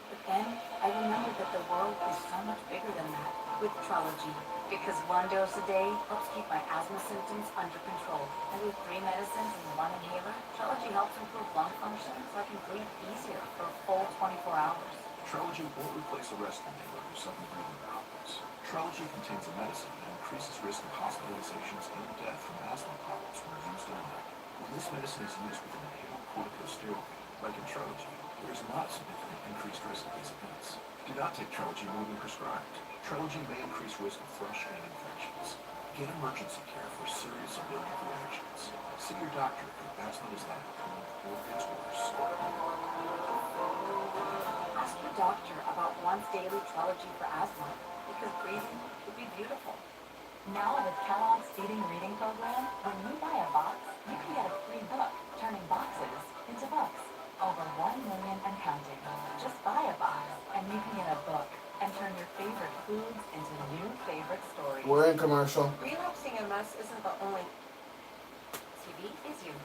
S11: But then I remembered that the world is so much bigger than that with Trelegy, because 1 dose a day helps keep my asthma symptoms under control. And with 3 medicines and 1 inhaler, Trelegy helps improve lung function so I can breathe easier for a full 24 hours.
S4: Trelegy won't replace a rest inhaler for sudden breathing problems. Trelegy contains a medicine that increases risk of hospitalizations and death from asthma problems when used only. When this medicine is used with an inhaled corticosteroid, like in Trelegy, there is not a significant increased risk of these events. Do not take Trelegy more than prescribed. Trelegy may increase risk of thrush and infections. Get emergency care for serious allergic reactions. See your doctor if asthma does not improve or gets worse.
S11: Ask your doctor about once daily Trelegy for asthma, because breathing would be beautiful. Now with Kellogg's Feeding Reading Program, when you buy a box, you can get a free book, turning boxes into books. Over 1 million and counting. Just buy a box, and you can get a book, and turn your favorite foods into new favorite stories.
S1: We're in commercial.
S11: Relapsing MS isn't the only...
S10: TV is you.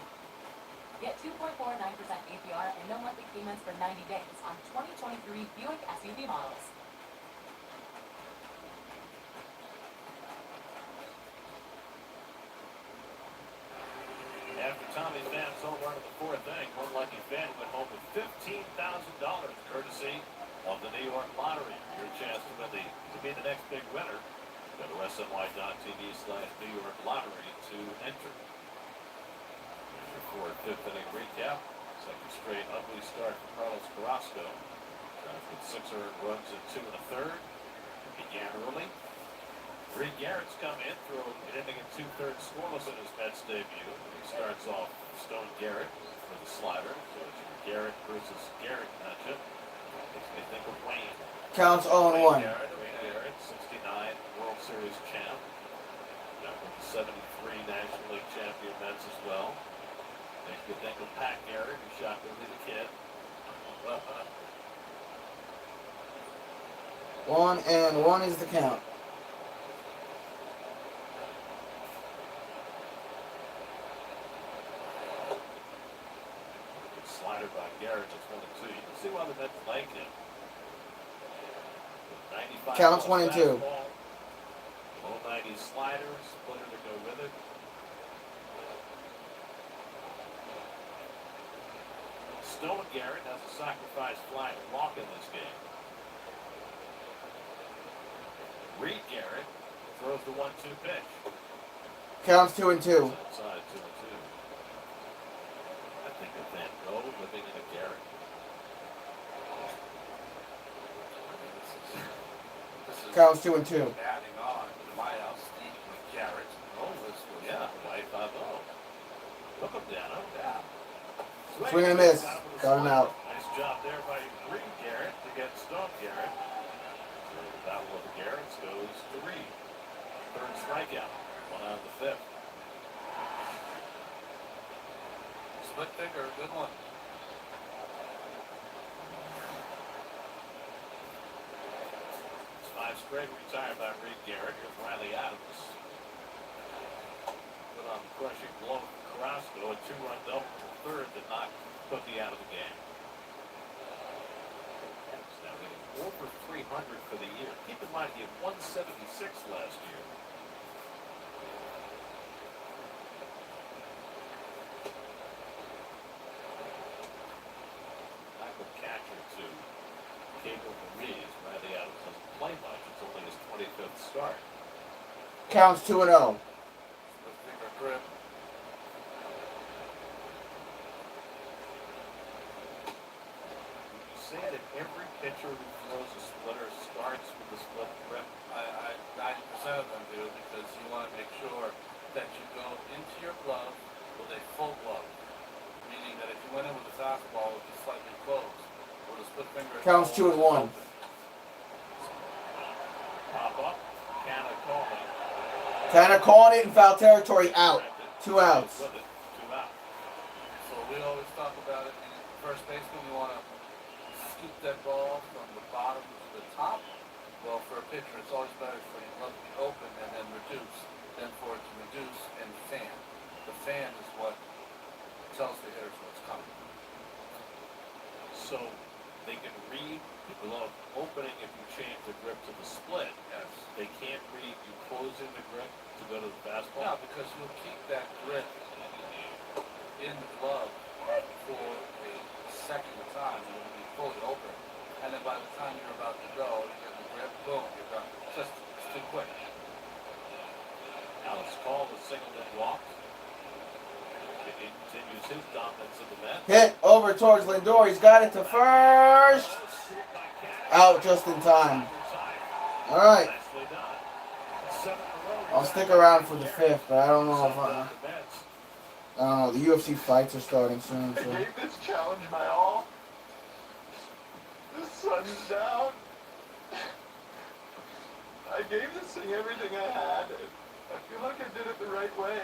S10: Get 2.49% APR and no monthly payments for 90 days on 2023 Buick SUV models.
S7: After Tommy Pham's home run in the 4th inning, one lucky fan went home with $15,000 courtesy of the New York Lottery. Your chance to be the next big winner. Go to SNY.TV/New York Lottery to enter. Here's your 4th inning recap. Second straight ugly start for Carlos Carrasco. Drives with 6 earned runs in 2 1/3. Began early. Reed Garrett's come in, through an inning and 2/3 scoreless in his Mets debut. He starts off Stone Garrett for the slider. So it's your Garrett versus Garrett matchup. Makes me think of Wayne.
S1: Counts 0-1.
S7: Wayne Garrett, 69 World Series champ. Got with the 73 National League champion Mets as well. Makes me think of Pat Garrett, who shot Billy the Kid.
S1: 1-1 is the count.
S7: Slider by Garrett, just 1-2. You can see why the Mets like him. 95
S1: Counts 1 and 2.
S7: Low 90s slider, splitter to go with it. Stone Garrett has a sacrifice fly to walk in this game. Reed Garrett throws the 1-2 pitch.
S1: Counts 2 and 2.
S7: Outside 2 and 2. I think of Van Gogh living in a Garrett.
S1: Counts 2 and 2.
S19: Adding on to my house, Steve with Garrett. Oh, this was
S7: Yeah, right 5-0. Look him down, yeah.
S1: Swing and a miss. Got him out.
S7: Nice job there by Reed Garrett to get Stone Garrett. Battle of the Garrett's goes to Reed. Third strikeout. One out of the fifth.
S9: Split finger, good one.
S7: It's 5 straight retired by Reed Garrett. Here's Riley Adams. Put on the crushing blow for Carrasco. A 2-run double in the third did not put the out of the game. Adams now hitting over 300 for the year. Keep in mind he had 176 last year. Catcher to Cable Ruiz. Riley Adams doesn't play much. It's only his 25th start.
S1: Counts 2-0.
S9: Split finger grip.
S7: You say it in every pitcher who throws a splitter starts with the split grip.
S9: 90% of them do, because you want to make sure that you go into your glove with a full glove. Meaning that if you went in with a fastball, it would be slightly closed. With a split finger,
S1: Counts 2-1.
S7: Pop up. Canna calling.
S1: Tanner calling it in foul territory. Out. 2 outs.
S7: With it. 2 out.
S9: So we always talk about it. First baseman, you want to scoop that ball from the bottom to the top. Well, for a pitcher, it's always better for your glove to be open and then reduce, than for it to reduce and fan. The fan is what tells the hitters what's coming.
S7: So they can read the glove opening if you change the grip to the split.
S9: Yes.
S7: They can't read you closing the grip to go to the fastball.
S9: No, because you'll keep that grip in the glove for a second of time. You'll be fully open. And then by the time you're about to go, you get the grip, boom, you're done. It's too quick.
S7: Alex called a single and walked. He continues his dominance of the net.
S1: Hit over towards Lindor. He's got it to first. Out just in time. All right. I'll stick around for the 5th, but I don't know if I don't know. The UFC fights are starting soon.
S3: I
S1: So.
S3: gave this challenge my all. The sun's down. I gave this thing everything I had. I feel like I did it the right way.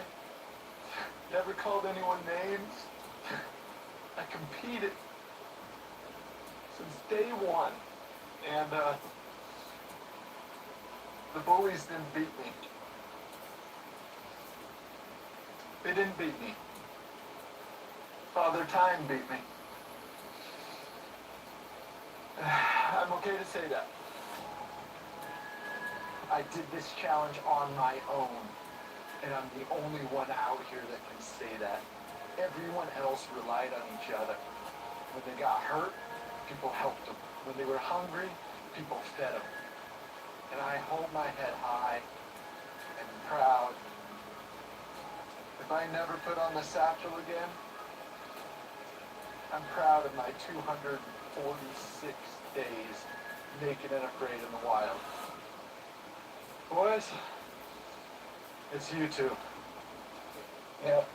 S3: Never called anyone names. I competed since day one. And the bullies didn't beat me. They didn't beat me. Father Time beat me. I'm okay to say that. I did this challenge on my own, and I'm the only one out here that can say that. Everyone else relied on each other. When they got hurt, people helped them. When they were hungry, people fed them. And I hold my head high and proud. If I never put on the satchel again, I'm proud of my 246 days naked and afraid in the wild. Boys, it's you two. Yep.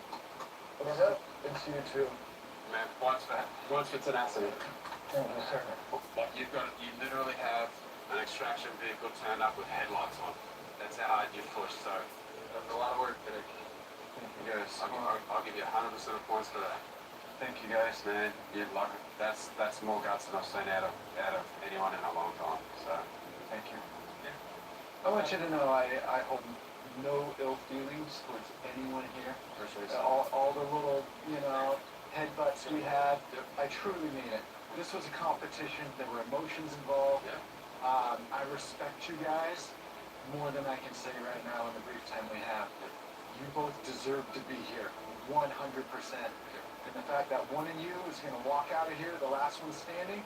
S3: It's you two.
S21: Man, once for tenacity.
S3: Thank you, sir.
S21: You literally have an extraction vehicle turned up with headlights on. That's how hard you push, so that's a lot of work today.
S3: Thank you guys.
S21: I'll give you 100% of points for that.
S3: Thank you guys.
S21: Man, that's more guts than I've seen out of anyone in a long time. So
S3: Thank you. I want you to know I hold no ill feelings towards anyone here.
S21: Appreciate it.
S3: All the little, headbutts we had, I truly mean it. This was a competition. There were emotions involved.
S21: Yeah.
S3: I respect you guys more than I can say right now in the brief time we have. You both deserve to be here, 100%. And the fact that one of you is going to walk out of here, the last one standing,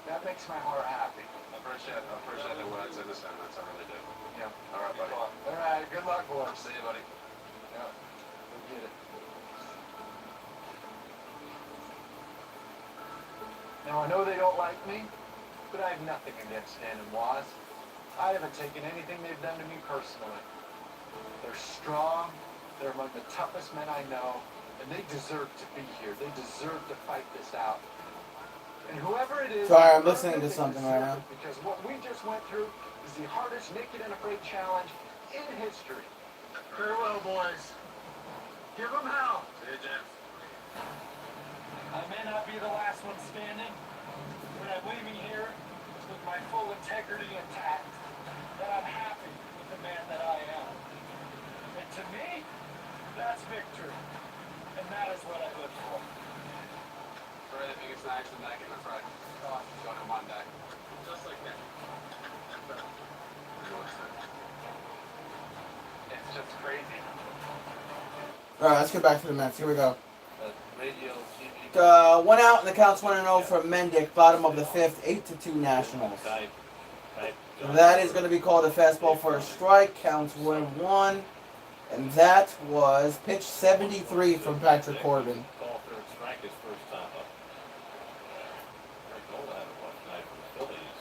S3: that makes my heart happy.
S21: I appreciate the words in the sentiments. I really do.
S3: Yeah.
S21: All right, buddy.
S3: All right, good luck, boys.
S21: See you, buddy.
S3: Yeah, we'll get it. Now, I know they don't like me, but I have nothing against Stan and Waz. I haven't taken anything they've done to me personally. They're strong, they're among the toughest men I know, and they deserve to be here. They deserve to fight this out. And whoever it is...
S1: Sorry, I'm listening to something right now.
S3: Because what we just went through is is the hardest naked and afraid challenge in history.
S6: Farewell, boys. Give them hell. See you, James. I may not be the last one standing, but I'm leaving here with my full integrity intact. That I'm happy with the man that I am. And to me, that's victory. And that is what I live for.
S18: Try the biggest accident back in the front. Going on Monday. Just like that. It's just crazy.
S1: Alright, let's get back to the Mets. Here we go.
S9: Radio, TV.
S1: One out, and the count's 1-0 for Mendick, bottom of the fifth, 8-2 Nationals. That is going to be called a fastball for a strike, counts 1-1, and that was pitch 73 from Patrick Corbin.
S7: Call third strike his first time up. Greg Nola had a rough night for the Phillies.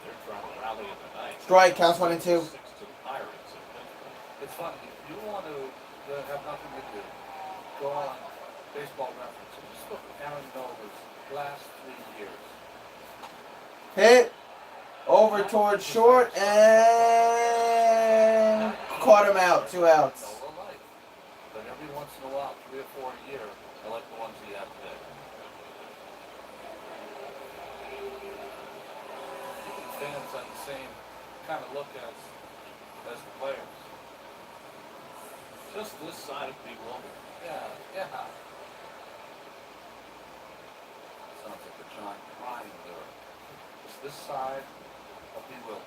S7: They're trying to rally in the ninth.
S1: Strike, counts 1-2.
S7: 6 to the Pirates in Pittsburgh.
S9: It's funny. If you want to have nothing to do, go on Baseball Reference and just look at Aaron Nola's last 3 years.
S1: Hit over towards short and caught him out. 2 outs.
S9: Nola life. But every once in a while, 3 or 4 a year, I like the ones he had today. Fans have the same kind of look as the players.
S7: Just this side of Big Woman.
S9: Yeah. Sounds like a John Prine lyric. It's this side of the will.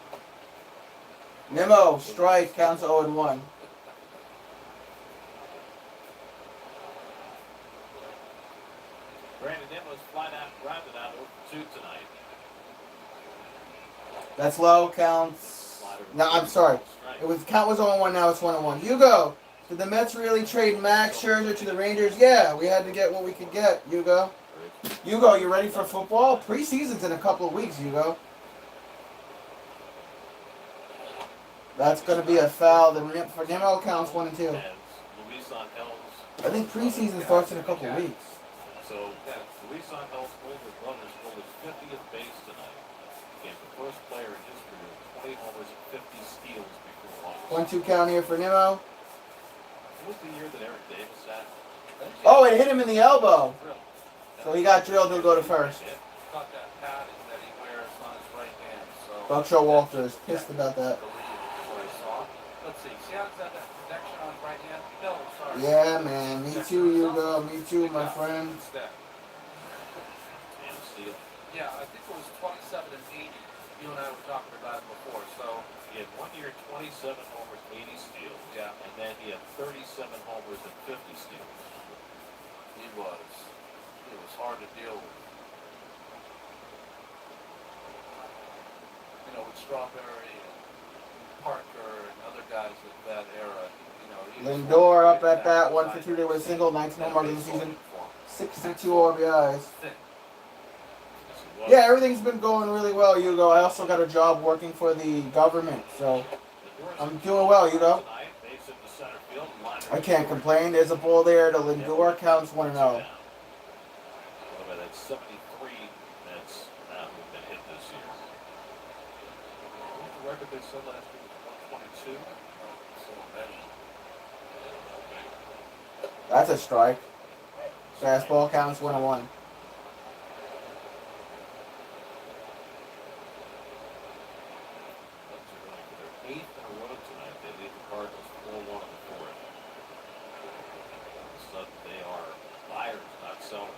S1: Nimmo, strike, counts 0-1.
S7: Brandon Nimmo's flat out grounded out over 2 tonight.
S1: That's low, counts. No, I'm sorry. Count was 0-1, now it's 1-1. Hugo, did the Mets really trade Max Scherzer to the Rangers? Yeah, we had to get what we could get, Hugo. Hugo, you ready for football? Preseason's in a couple of weeks, Hugo. That's going to be a foul. For Nimmo, counts 1-2.
S7: Luis Angel's.
S1: I think preseason starts in a couple of weeks.
S7: So, Luis Angel's older brother stole his 50th base tonight. Became the first player in history with 20 homers and 50 steals before August.
S1: 1-2 count here for Nimmo.
S7: What was the year that Eric Davis had?
S1: Oh, it hit him in the elbow. So he got drilled. He'll go to first.
S9: Got that padding that he wears on his right hand. So
S1: Buckshot Walter is pissed about that.
S9: Let's see. See how it's got that protection on his right hand? No, sorry.
S1: Yeah, man. Me too, Hugo. Me too, my friend.
S9: Yeah, I think it was 27 and 80. You and I were talking about it before. So
S7: he had 1 year, 27 homers, 80 steals.
S9: Yeah.
S7: And then he had 37 homers and 50 steals.
S9: He was hard to deal with. You know, with Strawberry and Parker and other guys of that era. You know,
S1: Lindor up at bat, 1 for 2 today with a single, 19 home runs in the season, 62 RBIs. Yeah, everything's been going really well, Hugo. I also got a job working for the government, so I'm doing well, Hugo. I can't complain. There's a ball there to Lindor, counts 1-0.
S7: That's 73 Mets have been hit this year. What was the record they said last week? 122?
S1: That's a strike. Fastball, counts 1-1.
S7: Eighth in a row tonight. They lead the Cardinals 4-1 in the fourth. So they are buyers, not sellers.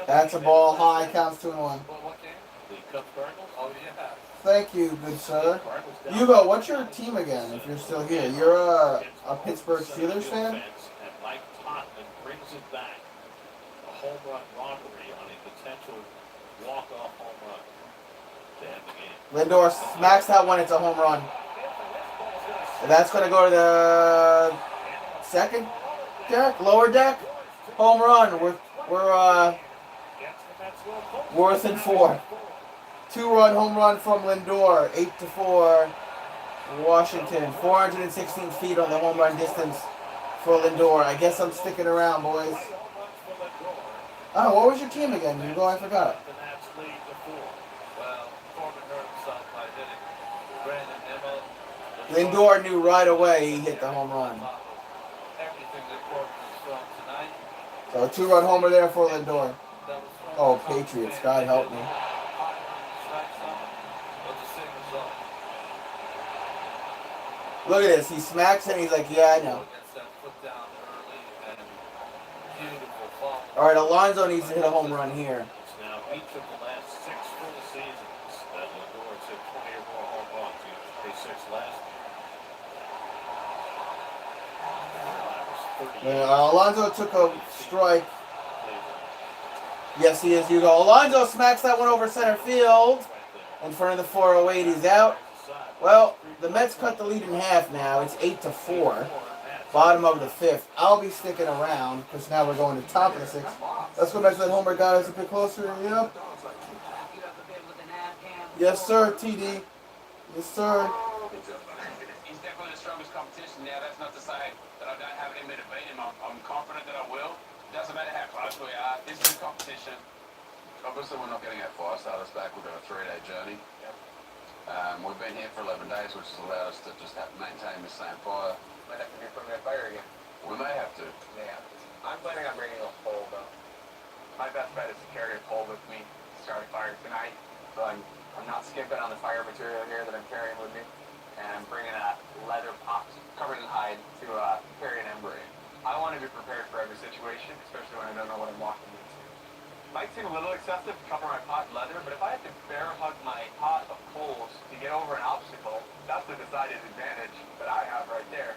S1: That's a ball high, counts 2-1.
S9: What game?
S7: The Cubs Cardinals?
S9: Oh, yeah.
S1: Thank you, good sir. Hugo, what's your team again, if you're still here? You're a Pittsburgh Steelers fan?
S7: And Mike Totman brings it back. A home run robbery on a potential walk-off home run to end the game.
S1: Lindor smacks that one, it's a home run. And that's going to go to the second deck, lower deck. Home run. We're worth in 4. 2-run home run from Lindor, 8-4, Washington. 416 feet on the home run distance for Lindor. I guess I'm sticking around, boys. Oh, what was your team again, Hugo? I forgot.
S9: Well, Corbin hurt himself by hitting
S1: Lindor knew right away he hit the home run.
S9: Everything that Corbin has thrown tonight.
S1: So a 2-run homer there for Lindor. Oh, Patriots, God help me. Look at this. He smacks it and he's like, yeah, I know. All right, Alonso needs to hit a home run here.
S7: Now, each of the last 6 full seasons that Lindor has hit 20 or more home runs. He hit 6 last year.
S1: Alonso took a strike. Yes, he is, Hugo. Alonso smacks that one over center field. In front of the 408, he's out. Well, the Mets cut the lead in half now. It's 8-4. Bottom of the 5th. I'll be sticking around because now we're going to top of the 6th. Let's go back to that homer, got us a bit closer. Yep. Yes, sir, TD. Yes, sir.
S8: He's definitely the strongest competition. Yeah, that's not to say that I don't have it in me to beat him. I'm confident that I will. Doesn't matter how close we are. This is a competition.
S3: Obviously, we're not getting our 5-starters back. We've got a 3-day journey. We've been here for 11 days, which has allowed us to just maintain the same fire.
S18: Might have to be putting that fire again.
S3: We may have to.
S18: Yeah. I'm planning on bringing a pole, though. My best bet is to carry a pole with me to start a fire tonight. So I'm not skimping on the fire material here that I'm carrying with me. And I'm bringing a leather box covered in hide to carry an ember in. I want to be prepared for every situation, especially when I don't know what I'm walking into. Might seem a little excessive to cover my pot in leather, but if I have to bear hug my pot of coals to get over an obstacle, that's the decided advantage that I have right there.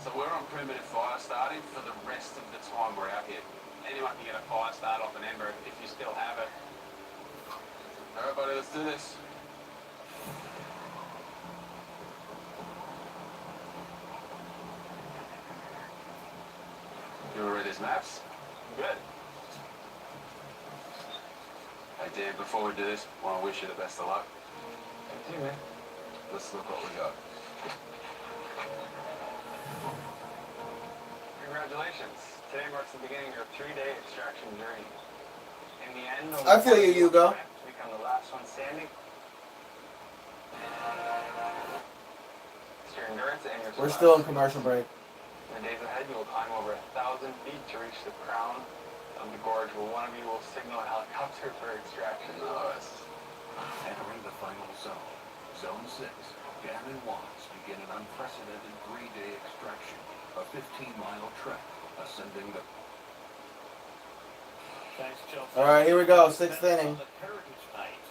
S3: So we're on primitive fire starting for the rest of the time we're out here.
S8: Anyone can get a fire start off an ember if you still have it.
S3: Everybody, let's do this. You want to read these maps?
S8: Good.
S3: Hey, Dan, before we do this, I want to wish you the best of luck.
S18: Thank you, man.
S3: Let's look what we got.
S18: Congratulations. Today marks the beginning of your 3-day extraction journey. In the end,
S1: I feel you, Hugo.
S18: to become the last one standing. It's your endurance and your
S1: We're still in commercial break.
S18: In the days ahead, you will climb over 1,000 feet to reach the crown of the gorge, where one of you will signal a helicopter for extraction.
S3: Nice.
S4: Entering the final zone, Zone 6, Dan and Watts begin an unprecedented 3-day extraction, a 15-mile trek, ascending the...
S7: Thanks, Chelsea.
S1: All right, here we go. 6th inning.
S7: On the Heritage Night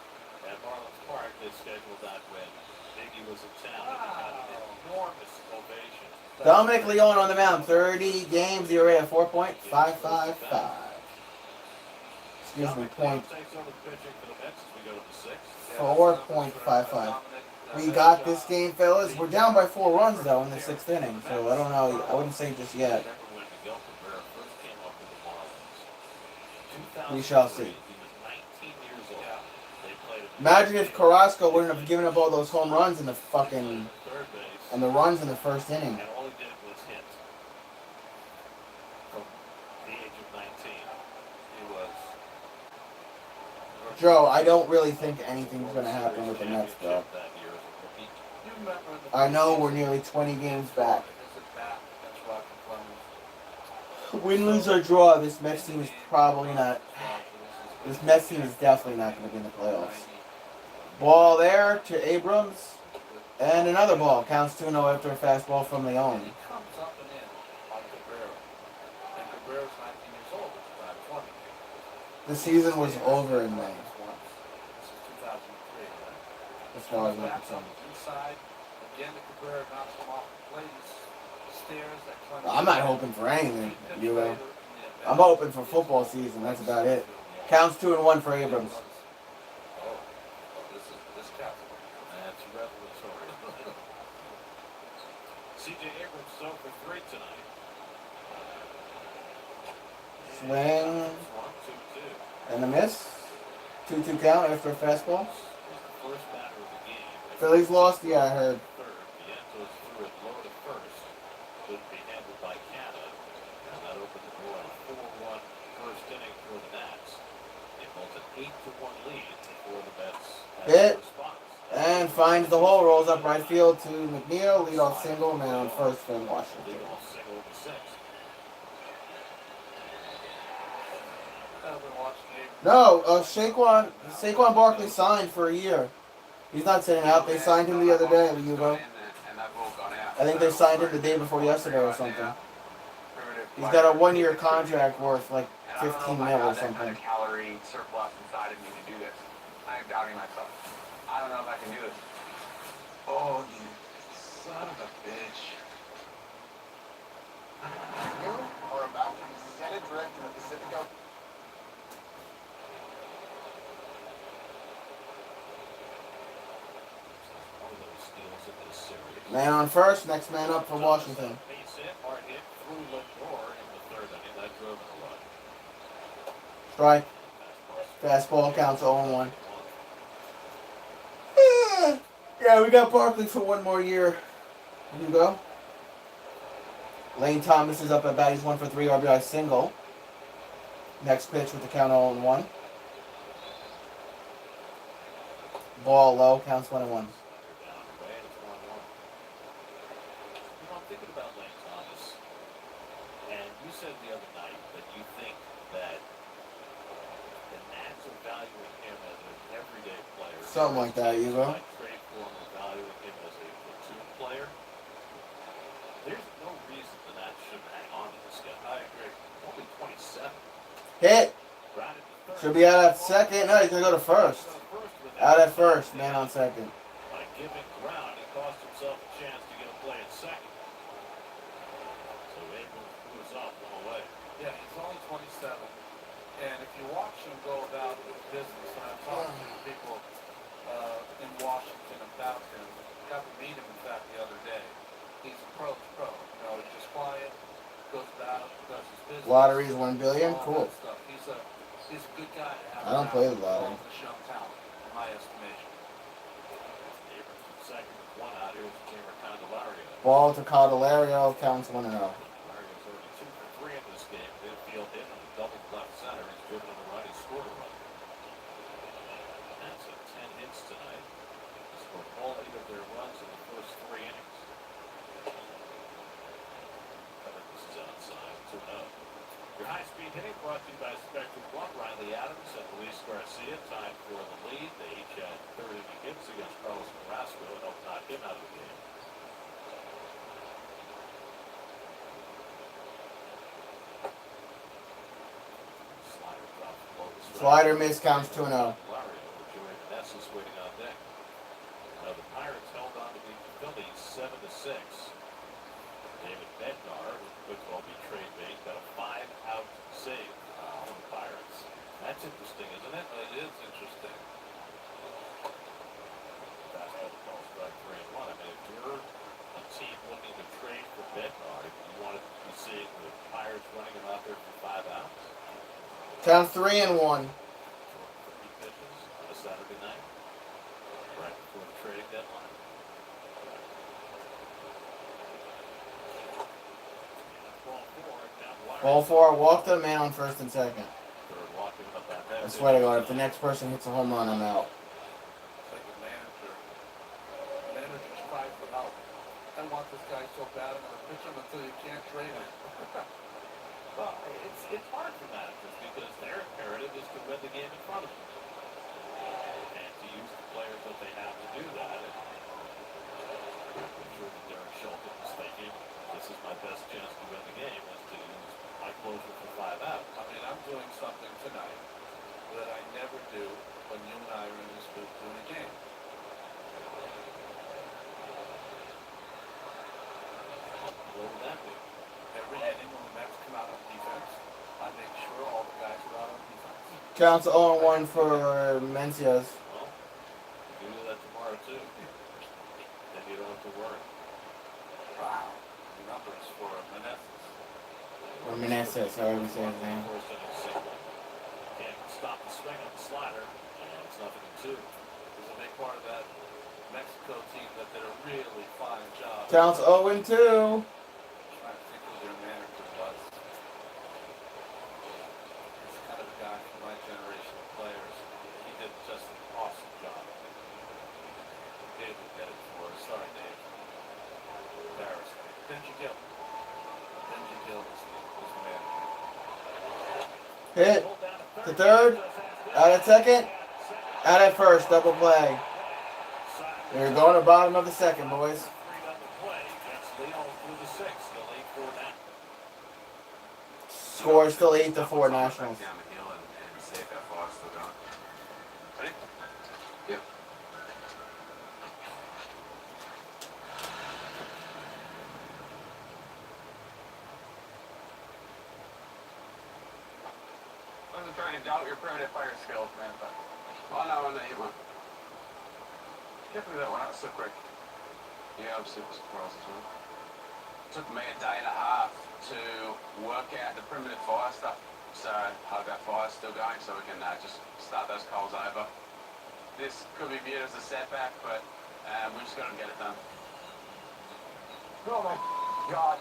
S7: at Marlins Park, they scheduled that when Biggie was in town. And they got an enormous ovation.
S1: Dominic Leone on the mound. 30 games, ERA of 4.555. Excuse me, point. 4.55. We got this game, fellas. We're down by 4 runs, though, in the 6th inning. So I don't know. I wouldn't say just yet. We shall see. Imagine if Carrasco wouldn't have given up all those home runs in the fucking... and the runs in the 1st inning.
S7: And all he did was hit. From the age of 19, he was...
S1: Joe, I don't really think anything's going to happen with the Mets, though. I know we're nearly 20 games back. Win, lose, or draw, this Mets team is probably not... This Mets team is definitely not going to be in the playoffs. Ball there to Abrams. And another ball. Counts 2-0 after a fastball from Leone.
S9: He comes up and in on Cabrera. And Cabrera's 19 years old. It's not 20.
S1: The season was over in May.
S9: This is 2003, right?
S1: As far as I'm
S9: Back
S1: concerned.
S9: on the inside. Again, the Cabrera knocks him off the plate. Stairs that climb.
S1: I'm not hoping for anything, you know. I'm hoping for football season. That's about it. Counts 2-1 for Abrams.
S9: This counts.
S7: That's revelatory. C.J. Abrams is 0 for 3 tonight.
S1: Swing. And a miss. 2-2 count after a fastball.
S7: First batter of the game.
S1: Phillies lost? Yeah, I heard.
S7: Third. Vientos threw it low to first. Couldn't be handled by Canada. And that opened the door on a 4-1 first inning for the Nats. It holds an 8-1 lead before the Mets had
S1: Hit.
S7: a response.
S1: And finds the hole, rolls up right field to McNeil, leadoff single, man on first for Washington. No, Saquon Barkley signed for a year. He's not sitting out. They signed him the other day, Hugo. I think they signed him the day before yesterday or something. He's got a 1-year contract worth like 15 mil or something.
S18: Calorie surplus inside of me to do this. I'm doubting myself. I don't know if I can do this.
S3: Oh, you son of a bitch.
S5: You are about to be Senate Director of Pacific Ocean.
S1: Man on first, next man up for Washington. Strike. Fastball counts 0-1. Yeah, we got Barkley for 1 more year. Here you go. Lane Thomas is up at bat. He's 1 for 3 RBI single. Next pitch with the count 0-1. Ball low, counts 1-1.
S7: Said the other night that you think that the Nats are valuing him as an everyday player.
S1: Something like that, you know.
S7: Trade for him or valuing him as a platoon player. There's no reason the Nats shouldn't hang on to this guy. I agree. Only 27.
S1: Hit. Should be out at second. No, he's gonna go to first. Out at first, man on second.
S7: By giving ground, he cost himself a chance to get a play at second. So Abel moves up one away.
S9: Yeah, he's only 27. And if you watch him go about his business, and I've talked to people in Washington about him, got to meet him, in fact, the other day. He's a pro. You know, he's just quiet, goes about, does his business.
S1: Lottery's $1 billion? Cool.
S9: He's a good guy to have.
S1: I don't play the lottery.
S9: Show talent, in my estimation.
S7: Second, 1 out here is Cameron Candelario.
S1: Ball to Candelario, counts 1-0.
S7: Lario's already 2 for 3 in this game. Infield hit on the double left center. He's driven on the right. He scored a run. That's 10 hits tonight. He scored all 8 of their runs in the first 3 innings. This is outside, 2-0. Your high-speed hitting brought to you by Spectrum One. Riley Adams and Luis Garcia tied for the lead. They each had 30 hits against Carlos Carrasco and helped knock him out of the game.
S1: Slider miss, counts 2-0.
S7: Lario, Joey Vanessa's waiting on deck. Now the Pirates held on to beat the Phillies 7-6. David Bednar, who could well be trade bait, got a 5-out save from the Pirates. That's interesting, isn't it?
S9: It is interesting.
S7: Fastball to call strike 3-1. I mean, if you're a team looking to trade for Bednar, you want to be seeing the Pirates running him out there for 5 outs.
S1: Counts 3-1.
S7: 30 pitches on a Saturday night, right before the trading deadline.
S1: Ball 4, walk the man on first and second. I swear to God, if the next person hits a home run, I'm out.
S9: It's like a manager's crying for help. I want this guy so bad, I'm going to pitch him until you can't trade him.
S7: Well, it's hard for managers because their imperative is to win the game in front of them. And to use the players that they have to do that. And I'm sure that Derek Shelton was thinking, this is my best chance to win the game, is to use my closer for 5 outs.
S9: I mean, I'm doing something tonight that I never do when you and I are in this booth doing a game.
S7: What would that be?
S9: Every inning when the Mets come out on defense, I make sure all the guys are out on defense.
S1: Counts 0-1 for Mencius.
S7: Well, you do that tomorrow too. Then you don't have to worry.
S9: Wow. Numbers for Meneses.
S1: Or Meneses, however you say his name.
S7: Can't stop the swing on the slider, and it's 0-2.
S9: There's a big part of that Mexico team that did a really fine job.
S1: Counts 0-2.
S9: Trying to think who their manager was. He's kind of a guy from my generation of players. He did just an awesome job. Benji Gill. Benji Gill was the man.
S1: Hit to third. Out at second. Out at first. Double play. They're going to bottom of the second, boys.
S7: Freed up the play. That's Leon through the sixth. Still 8-4 now.
S1: Score is still 8-4 Nationals.
S8: Down the hill and see if that fire's still going. Ready? Yep. I wasn't trying to doubt your primitive fire skills, man, but... Oh, no, I hit one. Can't believe that one out so quick. Yeah, I'm super surprised as well. It took me a day and a half to work out the primitive fire stuff. So, hope that fire's still going so we can just start those coals over. This could be viewed as a setback, but we're just going to get it done. Oh my God.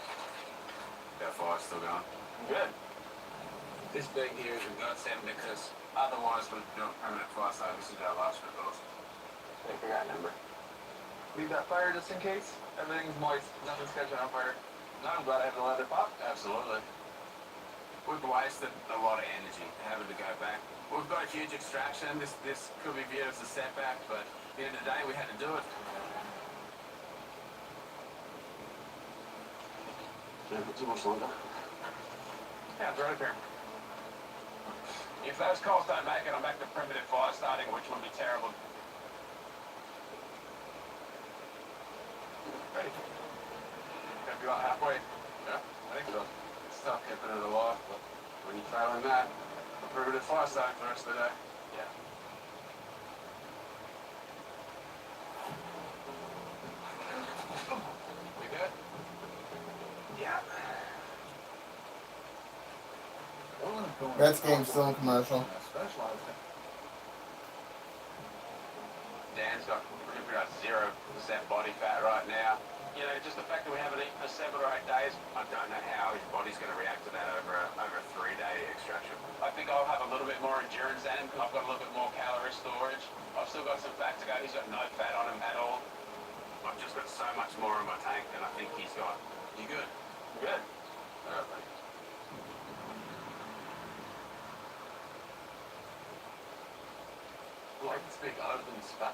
S8: That fire's still going. Good. This big here is a godsend because otherwise we'd do a permanent fire service into our last results. I think I got a number. Leave that fire just in case. Everything's moist. Nothing's catching on fire. No, I'm glad I have the leather pop. Absolutely. We've wasted a lot of energy having to go back. We've got a huge extraction. This could be viewed as a setback, but at the end of the day, we had to do it. Never too much longer. Yeah, it's right up here. If those coals don't make it, I'm back to primitive fire starting, which would be terrible. Ready? Gonna be about halfway. Yeah, I think so. It's tough keeping it alive, but when you're trailing that, a primitive fire starting for the rest of the day. Yeah. We good? Yeah.
S1: Reds game still in commercial.
S8: Dan's got pretty much 0% body fat right now. You know, just the fact that we haven't eaten for 7 or 8 days, I don't know how his body's going to react to that over a 3-day extraction. I think I'll have a little bit more endurance than him because I've got a little bit more calorie storage. I've still got some fat to go. He's got no fat on him at all. I've just got so much more in my tank than I think he's got. You good? Good. All right, buddy. I can speak over than spat.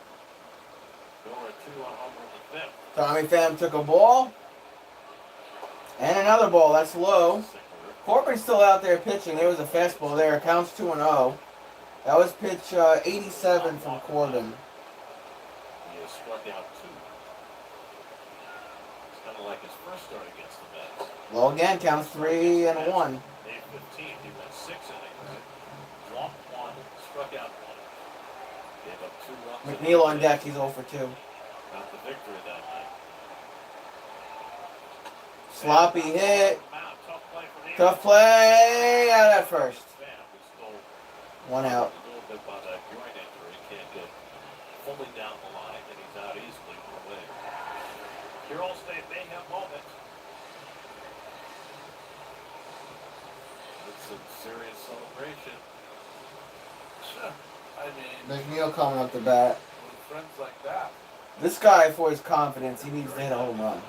S7: Going 2 on home run the fifth.
S1: Tommy Pham took a ball. And another ball. That's low. Corbin's still out there pitching. There was a fastball there. It counts 2-0. That was pitch 87 from Corbin.
S7: He has struck out 2. It's kind of like his first start against the Mets.
S1: Low again. Counts 3-1.
S7: May 15th, he went 6 innings. Walked 1, struck out 1. Gave up 2 runs.
S1: McNeil on deck. He's 0 for 2.
S7: Got the victory that night.
S1: Sloppy hit. Tough play. Out at first. 1 out.
S7: A little bit by that groin injury. Can't get fully down the line, and he's out easily for a win. Your All-State mayhem moment. It's a serious celebration.
S9: I mean,
S1: McNeil coming up the bat.
S9: with friends like that,
S1: This guy, for his confidence, he needs to hit a home run.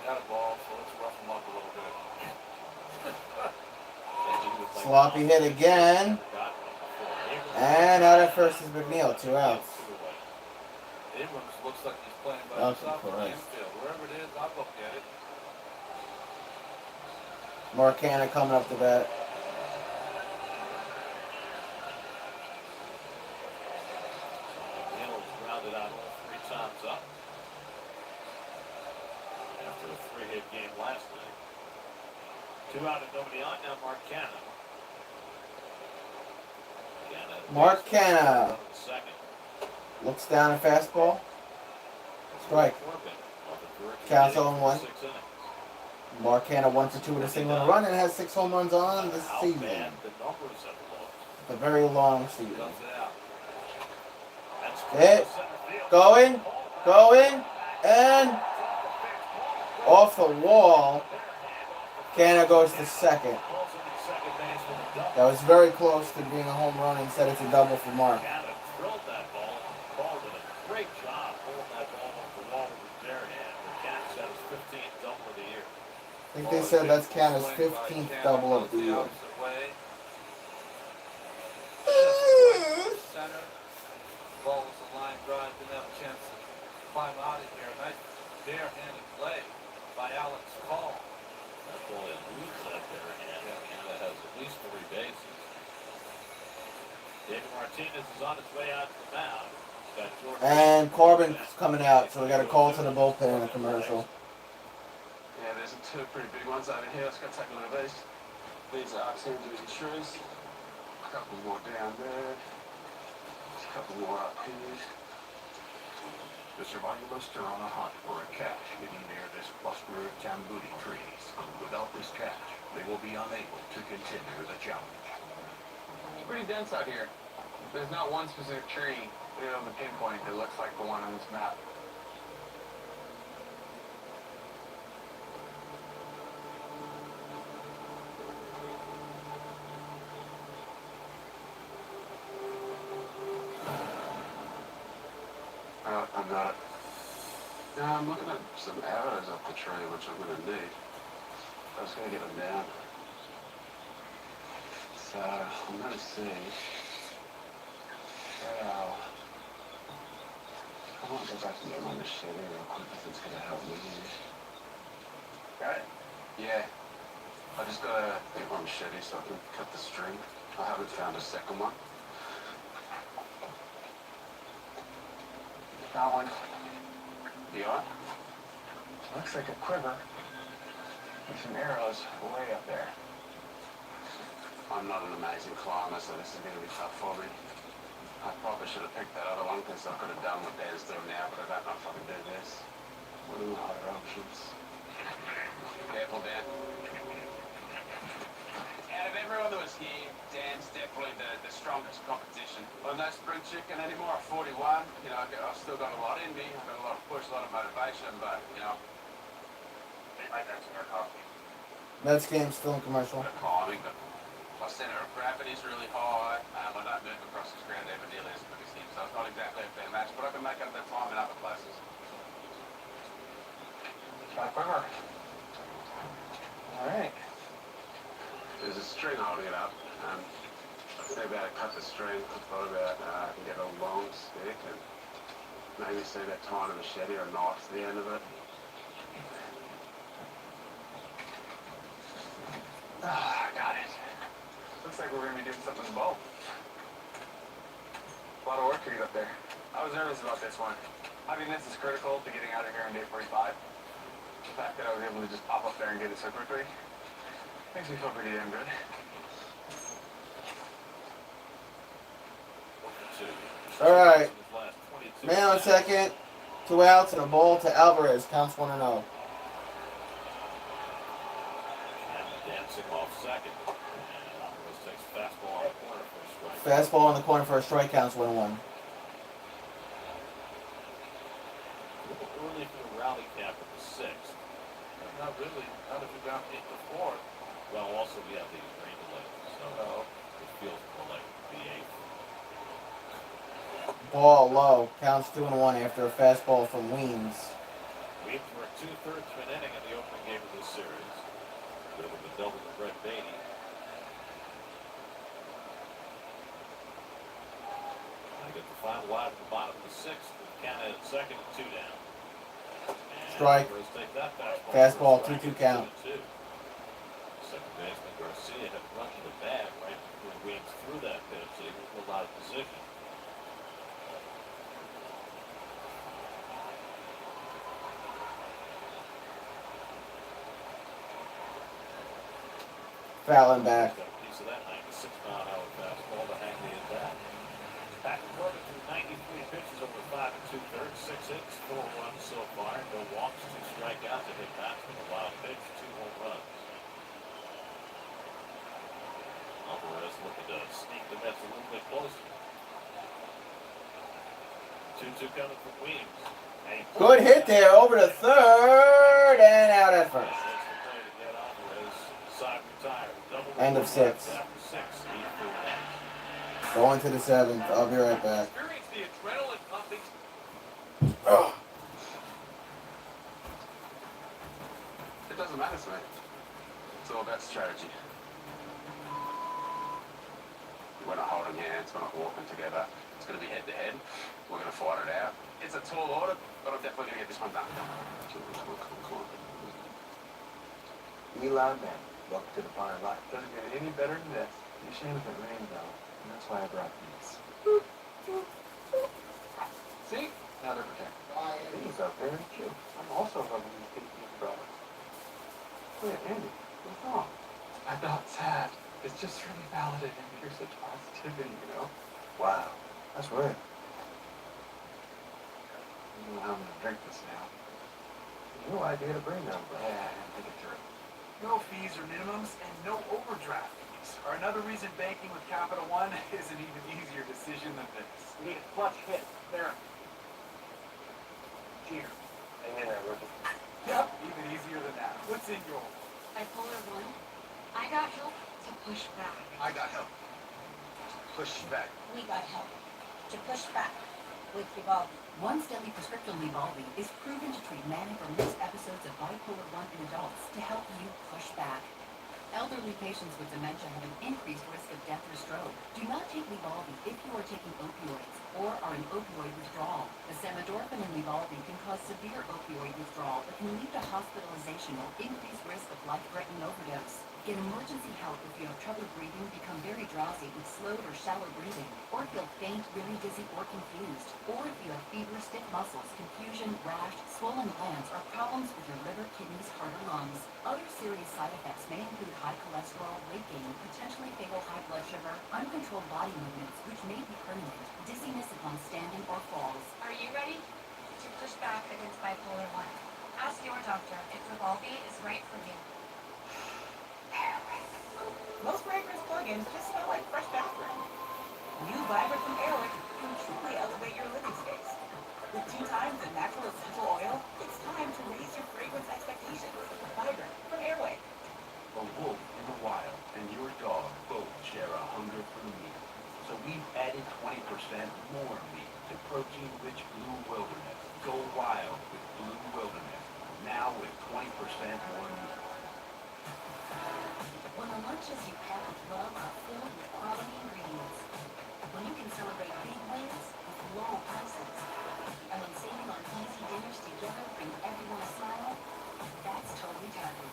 S9: he got a ball, so let's rough him up a little bit.
S1: Sloppy hit again. And out at first is McNeil. 2 outs.
S9: Abrams looks like he's playing by
S1: Okay,
S9: himself in the
S1: correct.
S9: infield. Wherever it is, I'll look at it.
S1: Marcana coming up the bat.
S7: McNeil was grounded out 3 times up after a 3-hit game last night. 2 out and nobody on. Now Marcana.
S1: Marcana
S7: Second.
S1: looks down a fastball. Strike. Counts 0-1. Marcana 1 for 2 with a single and a run and has 6 home runs on this season. A very long season. Hit. Going. And off the wall. Canna goes to second. That was very close to being a home run. Instead, it's a double for Mark.
S7: Drilled that ball. Ball did a great job holding that ball off the wall with his bare hand. The Cats had his 15th double
S1: think they said that's Canada's 15th double of the year.
S9: Center. Ball was a line drive, didn't have a chance to climb out of here. Nice bare-handed play by Alex Call.
S7: That's only a loose out there, and Canada has at least 3 bases. David Martinez is on his way out to the mound.
S1: And Corbin's coming out, so we got a call to the bullpen in a commercial.
S3: Yeah, there's 2 pretty big ones over here. Let's go take a look at these. These are Arcturus and Shrews. A couple more down there. A couple more up here.
S4: The survivalists are on a hunt for a cache hidden near this cluster of tambudi trees. Without this cache, they will be unable to continue the challenge.
S18: It's pretty dense out here. There's not one specific tree that able to pinpoint that looks like the one on this map.
S3: I'm not. No, I'm looking at some arrows up the tree, which I'm going to need. I was going to get them down. So, I'm going to see how... I want to go back and get my machete real quick if it's going to help me.
S18: Got it?
S3: Yeah. I just got to get my machete so I can cut the string. I haven't found a second one.
S18: Got one.
S3: You are?
S18: Looks like a quiver with some arrows way up there.
S3: I'm not an amazing climber, so this is going to be tough for me. I probably should have picked that other one because I could have done what Dan's doing now, but I don't know if I can do this. What are the other options?
S18: Careful, Dan. Out of everyone that was here, Dan's definitely the strongest competition.
S3: I'm no spring chicken anymore at 41. You know, I've still got a lot in me. I've got a lot of push, a lot of motivation, but, you know,
S18: I got some coffee.
S1: Mets game still in commercial.
S3: Climbing, but my center of gravity is really high. I don't move across this ground ever nearly as quick as him, so it's not exactly a fair match, but I can make up that time in other places.
S18: Try quiver. All right.
S3: There's a string holding it up. Think about to cut the string. I thought about I can get a long stick and maybe see that tiny machete or knife to the end of it.
S18: Ah, got it. Looks like we're going to be doing something both. A lot of work to get up there. I was nervous about this one. I mean, this is critical to getting out of here on day 45. The fact that I was able to just pop up there and get it so quickly makes me feel pretty damn good.
S1: All right. Man on second, 2 outs, and a ball to Alvarez. Counts 1-0.
S7: Dancing off second. Alvarez takes fastball on the corner for a strike.
S1: Fastball on the corner for a strike. Counts 1-1.
S7: Early for the rally cap at the 6th.
S9: Not really. Not if you're down 8-4.
S7: Well, also we have the rain delay, so it feels more like the 8th.
S1: Ball low. Counts 2-1 after a fastball from Weems.
S7: Weems were 2/3 of an inning in the opening game of this series. Good with the double to Brett Beatty. I get the final out at the bottom of the 6th. Canada at second and 2 down. And
S1: Strike.
S7: Take that
S1: Fastball 2-2 count.
S7: 2-2. Second baseman Garcia had run to the bag right before Weems threw that pitch, so he was a lot of position.
S1: Fouling back.
S7: Got a piece of that 96-mile-an-hour fastball to hang the at-bat. Patrick Corbin threw 93 pitches over 5 2/3, 6 hits, 4 runs so far, no walks, 2 strikeouts, a hit batsman, a wild pitch, 2 home runs. Alvarez looking to sneak the Mets a little bit closer. 2-2 coming from Weems.
S1: Good hit there over to third and out at first. End of 6. Going to the 7th. I'll be right back.
S3: It doesn't matter to me.
S8: go with that strategy. We're not holding hands, we're not walking together. It's going to be head-to-head. We're going to fight it out. It's a tall order, but I'm definitely going to get this one done.
S13: Eli Manning, welcome to the fine life.
S3: Doesn't get any better than this. You're ashamed if it rained, though. And that's why I brought these. See? Now they're protected. These are very cute. I'm also loving these big products. Wait, Andy, what's wrong? I'm not sad. It's just really validating to hear such positivity, you know?
S13: Wow, that's rare.
S3: I don't know how I'm going to drink this now.
S13: No idea to bring them, but
S3: Yeah, I didn't think it through.
S6: No fees or minimums, and no overdraft fees are another reason banking with Capital One is an even easier decision than this.
S5: You need a clutch hit. There. Cheers.
S13: hang in there, rookie.
S6: Yep, even easier than that. What's in your
S11: Bipolar 1. I got help to push back.
S5: I got help. Push back.
S10: We got help to push back with Vivaldi. Once daily prescription Vivaldi is proven to treat manic or mixed episodes of bipolar 1 in adults to help you push back. Elderly patients with dementia have an increased risk of death or stroke. Do not take Vivaldi if you are taking opioids or are in opioid withdrawal. The samidorphan in Vivaldi can cause severe opioid withdrawal that can lead to hospitalization or increased risk of life-threatening overdose. Get emergency help if you have trouble breathing, become very drowsy with slowed or shallow breathing, or feel faint, really dizzy, or confused, or if you have fever, stiff muscles, confusion, rash, swollen glands, or problems with your liver, kidneys, heart, or lungs. Other serious side effects may include high cholesterol, weight gain, potentially fatal high blood sugar, uncontrolled body movements, which may be permanent, dizziness upon standing or falls.
S11: Are you ready to push back against bipolar 1? Ask your doctor if Vivaldi is right for you.
S10: Most fragrance plugins just smell like fresh bathroom. New Vibrant from Airwick can truly elevate your living space. With 2 times the natural essential oil, it's time to raise your fragrance expectations. Vibrant from Airwick.
S4: A wolf in the wild and your dog both share a hunger for meat. So we've added 20% more meat to protein-rich Blue Wilderness. Go wild with Blue Wilderness. Now with 20% more meat.
S10: When the lunches you pack with love are filled with quality ingredients. When you can celebrate big wins with low prices. And when saving on easy dinners together bring everyone a smile, that's totally Target.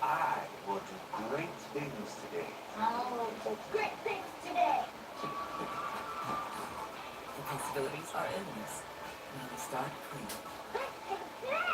S13: I will do great things today.
S11: Oh, great things today.
S10: The possibilities are endless. When we start clean.
S11: Great things today.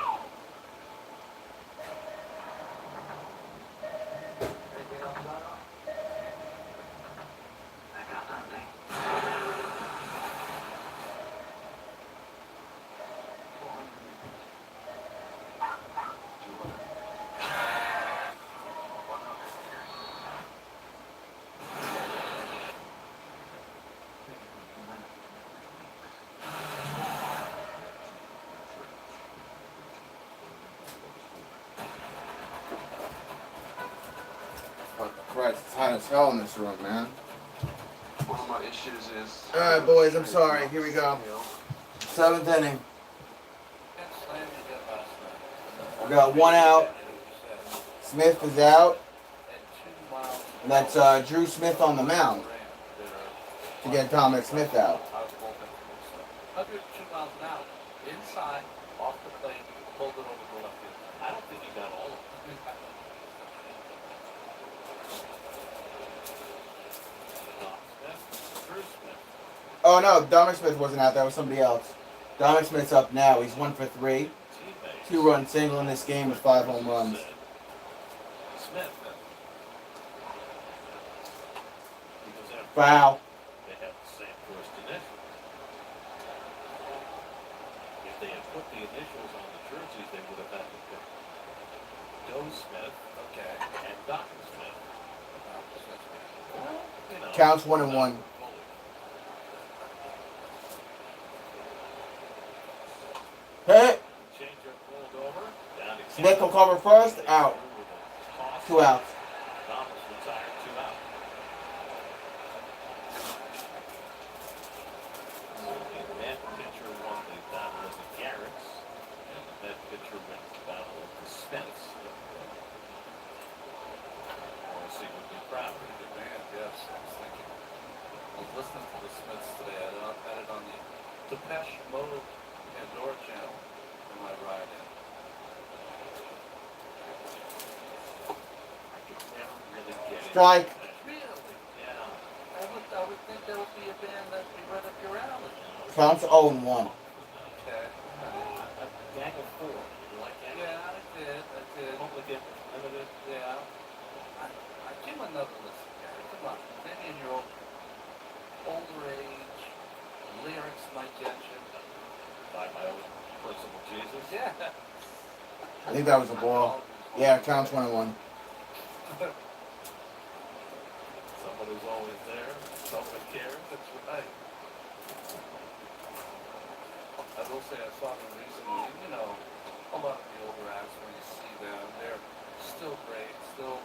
S1: Christ, it's hot as hell in this room, man.
S8: One of my issues is...
S1: Alright, boys, I'm sorry. Here we go. 7th inning. We got 1 out. Smith is out. And that's Drew Smith on the mound to get Dominic Smith out.
S9: 102 miles an hour. Inside, off the plate, pulled it over the left field. I don't think he got all of it.
S1: Oh no, Dominic Smith wasn't out. That was somebody else. Dominic Smith's up now. He's 1 for 3. 2-run single in this game with 5 home runs. Foul.
S7: They have the same first initial. If they had put the initials on the jerseys, they would have had to pick Doe Smith, and Dr. Smith. Well, you know,
S1: Counts 1-1. Hit. Smith will cover first. Out. 2 outs.
S7: Thomas retired 2 out. The Met pitcher won the battle of the Garretts, and the Met pitcher wins the battle of the Smiths.
S9: Depeche Mode Pandora channel in my ride in.
S7: I could never really get it.
S1: Strike.
S9: Really?
S7: Yeah.
S9: I would think that would be a band that'd be right up your alley.
S1: Counts 0-1.
S9: Okay.
S7: A gang of four. You like that?
S9: Yeah, I did.
S7: Limited.
S9: Yeah. I give another listen, Gary. Come on. Maybe in your older age, lyrics might get you.
S7: By my own personal Jesus.
S9: Yeah.
S1: I think that was a ball. Yeah, counts 1-1.
S7: Someone who's always there. Someone cares.
S9: That's right. I will say I saw them recently. You know, a lot of the older acts, when you see them, they're still great, still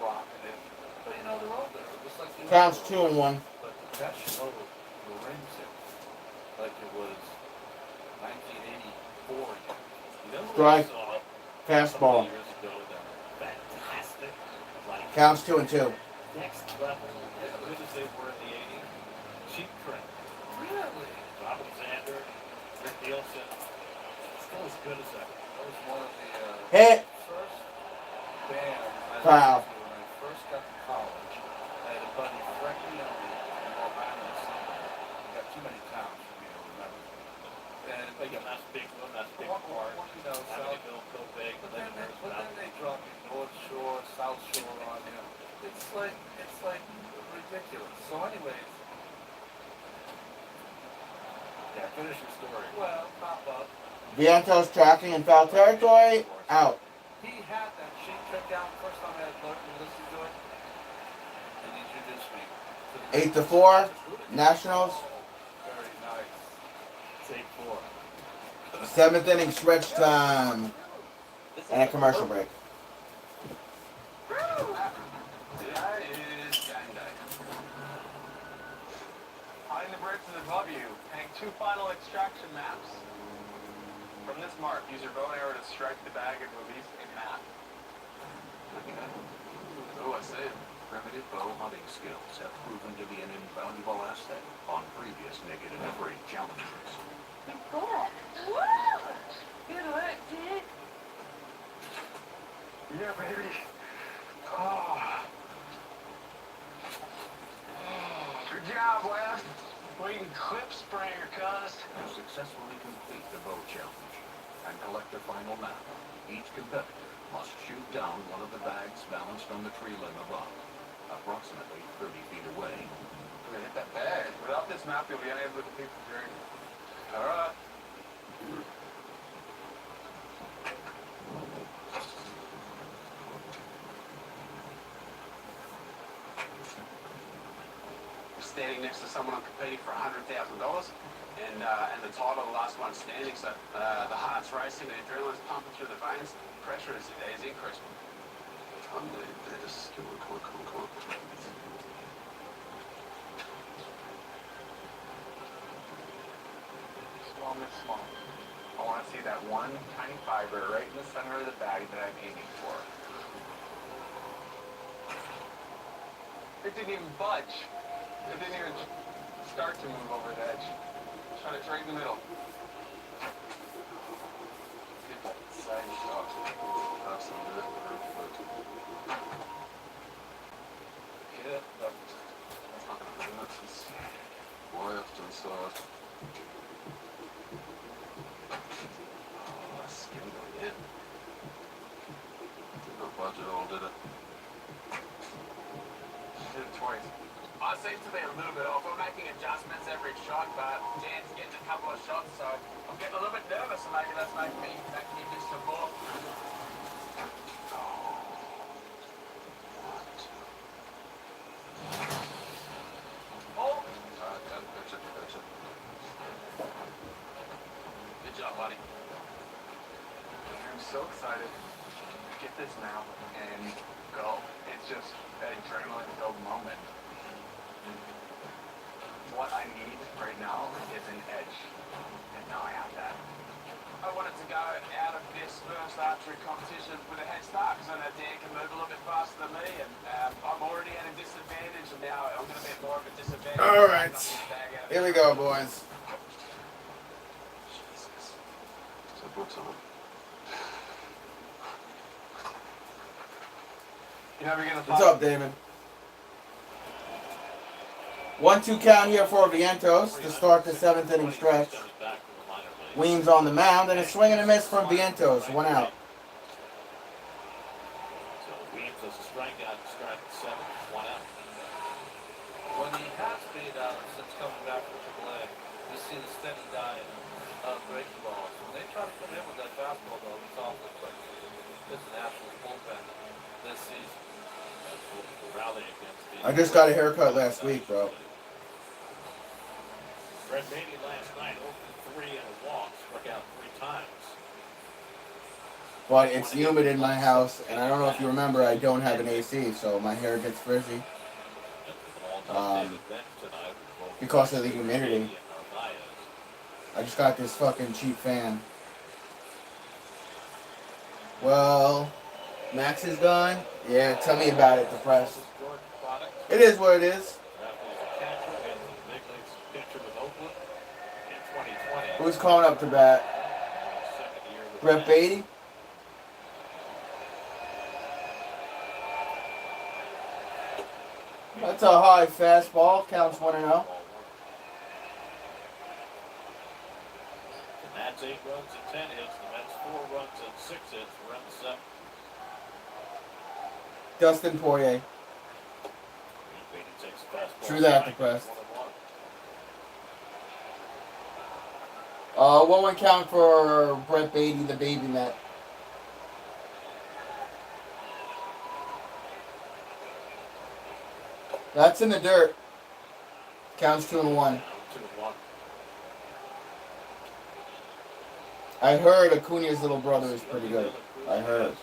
S9: rocking it. But you know, they're older, just like you.
S1: Counts 2-1.
S9: But the Depeche Mode rings it like it was 1984 again.
S7: You know who
S1: Strike.
S7: I saw
S1: Fastball.
S7: years ago that are fantastic? Like
S1: Counts 2-2.
S7: next level, as good as they were in the 80s. Cheap Trick.
S9: Really?
S7: Robin Zander, Rick Nielsen. Still as good as ever.
S9: That was one of the
S1: Hit.
S9: first bands I
S1: Foul.
S9: listened to when I first got to college. I had a buddy, Frank Leone, in Long Island somewhere. We got too many towns for me to remember. And
S7: Again, that's big one, that's big
S9: One-
S7: part.
S9: one, you know,
S7: Amityville, Copac,
S9: But then
S7: Leavenworth,
S9: they drop you North Shore, South Shore on you. It's like ridiculous. So anyways,
S7: Yeah, finish your story.
S9: well, pop up.
S1: Vientos tracking in foul territory. Out.
S9: He had that cheap trick down the first time I had learned to listen to it. And he introduced me to the
S1: 8-4. Nationals.
S9: very nice.
S7: It's 8-4.
S1: 7th inning stretch time. And a commercial break.
S18: Hiding the bricks is above you. Hang 2 final extraction maps. From this mark, use your bow and arrow to strike the bag and release a map.
S4: Oh, I say, primitive bow hunting skills have proven to be an invaluable asset on previous negative break challenges.
S11: Good. Woo! Good work, dude.
S18: Yeah, baby. Oh. Good job, Wes. Waiting clip sprayer, cuz.
S4: To successfully complete the bow challenge and collect the final map, each competitor must shoot down one of the bags balanced on the tree limb above, approximately 30 feet away.
S18: We're gonna hit that bag. Without this map, you'll be unable to complete the journey. All right. Standing next to someone competing for $100,000, and the title, the last one standing. So the heart's racing, the adrenaline's pumping through the veins, pressure is increasing. I'm doing this. Come on. Small. I want to see that one tiny fiber right in the center of the bag that I'm aiming for. It didn't even budge. It didn't even start to move over the edge. Trying to right in the middle. Get that side shot. Have some good foot.
S9: Yeah,
S18: That's not gonna do much. It's left inside. Oh, that's skin going in. Didn't budge at all, did it? Did it twice. I seem to be a little bit off. We're making adjustments every shot, but Dan's getting a couple of shots, so I'm getting a little bit nervous, and maybe that's making me miss some more. Oh! Gotcha. Good job, buddy. I'm so excited to get this now and go. It's just an adrenaline-filled moment. What I need right now is an edge, and now I have that. I wanted to go out of this first archery competition with a head start, because I know Dan can move a little bit faster than me, and I'm already at a disadvantage, and now I'm going to be at more of a disadvantage.
S1: All right. Here we go, boys.
S3: What's up?
S8: You never get a
S1: What's up, David? 1-2 count here for Vientos to start the 7th inning stretch. Weems on the mound, and a swing and a miss from Vientos. 1 out.
S7: So Weems does a strikeout, strike 7, 1 out.
S9: When he has been since coming back from AAA, you see the steady diet of breaking balls. When they try to come in with that fastball, though, it's awfully quick. It's an absolute bullpen this season.
S7: Rally against the
S1: I just got a haircut last week, bro.
S7: Brett Baty last night, 0 for 3 and a walk, struck out 3 times.
S1: But it's humid in my house, and I don't know if you remember, I don't have an AC, so my hair gets frizzy. Because of the humidity. I just got this fucking cheap fan. Well, Max is gone? Yeah, tell me about it, depressed. It is what it is. Who's calling up to bat? Brett Baty? That's a high fastball. Counts 1-0.
S7: The Nats 8 runs and 10 hits. The Mets 4 runs and 6 hits. We're in the 7th.
S1: Dustin Poirier. True that, depressed. 1-1 count for Brett Baty, the baby Met. That's in the dirt. Counts 2-1. I heard Acuna's little brother is pretty good. I heard.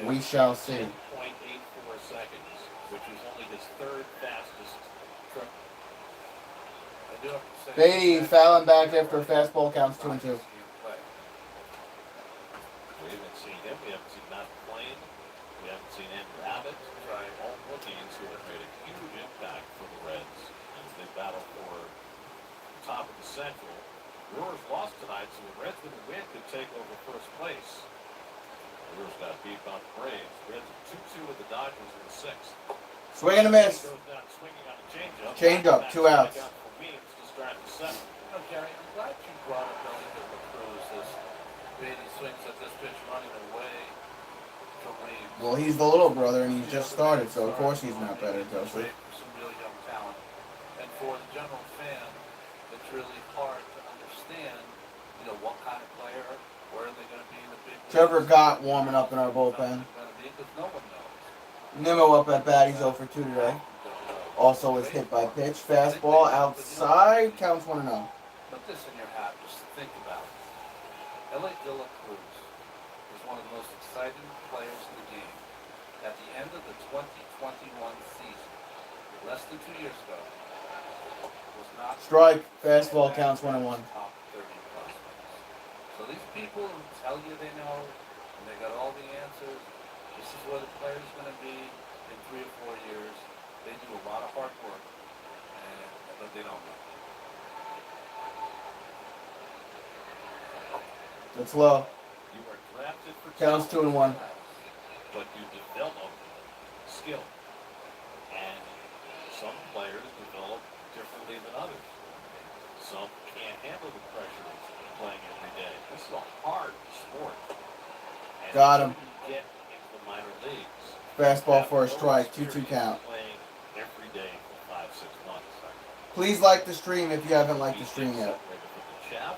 S1: We shall see.
S7: 10.84 seconds, which is only his 3rd fastest trip.
S1: Beatty fouling back after a fastball, counts 2-2.
S7: We haven't seen him. We haven't seen Matt McClain. We haven't seen Andrew Abbott. All rookies who have made a huge impact for the Reds as they battle for the top of the Central. Brewers lost tonight, so the Reds with the win could take over first place. The Brewers got beat by the Braves. Reds are 2-2 with the Dodgers in the 6th.
S1: Swing and a miss.
S7: Goes down swinging on a changeup.
S1: Changeup, 2 outs.
S7: Start the 7th.
S9: You know, Gary, I'm glad you brought up Elliot Cruz as Baty swings at this pitch running away from Weems.
S1: Well, he's the little brother, and he's just started, so of course he's not better, Joseph.
S9: Some real young talent. And for the general fan, it's really hard to understand, you know, what kind of player, where are they going to be in the big leagues.
S1: Trevor Gott warming up in our bullpen.
S9: Because no one knows.
S1: Nimmo up at bat, he's 0 for 2 today. Also was hit by pitch. Fastball outside, counts 1-0.
S9: Put this in your hat, just think about it. Elliot De La Cruz is one of the most exciting players in the game. At the end of the 2021 season, less than 2 years ago, was not...
S1: Strike, fastball, counts 1-1.
S9: Top 30 prospects. So these people who tell you they know, and they got all the answers, this is where the player's going to be in 3 or 4 years. They do a lot of hard work, but they don't know.
S1: It's low.
S7: You are drafted for
S1: counts 2-1.
S7: But you develop skill. And some players develop differently than others. Some can't handle the pressure of playing every day. This is a hard sport. And
S1: Got him.
S7: you get into the minor leagues.
S1: Fastball for a strike, 2-2 count.
S7: Every day for 5-6 months.
S1: Please like the stream if you haven't liked the stream yet.
S7: At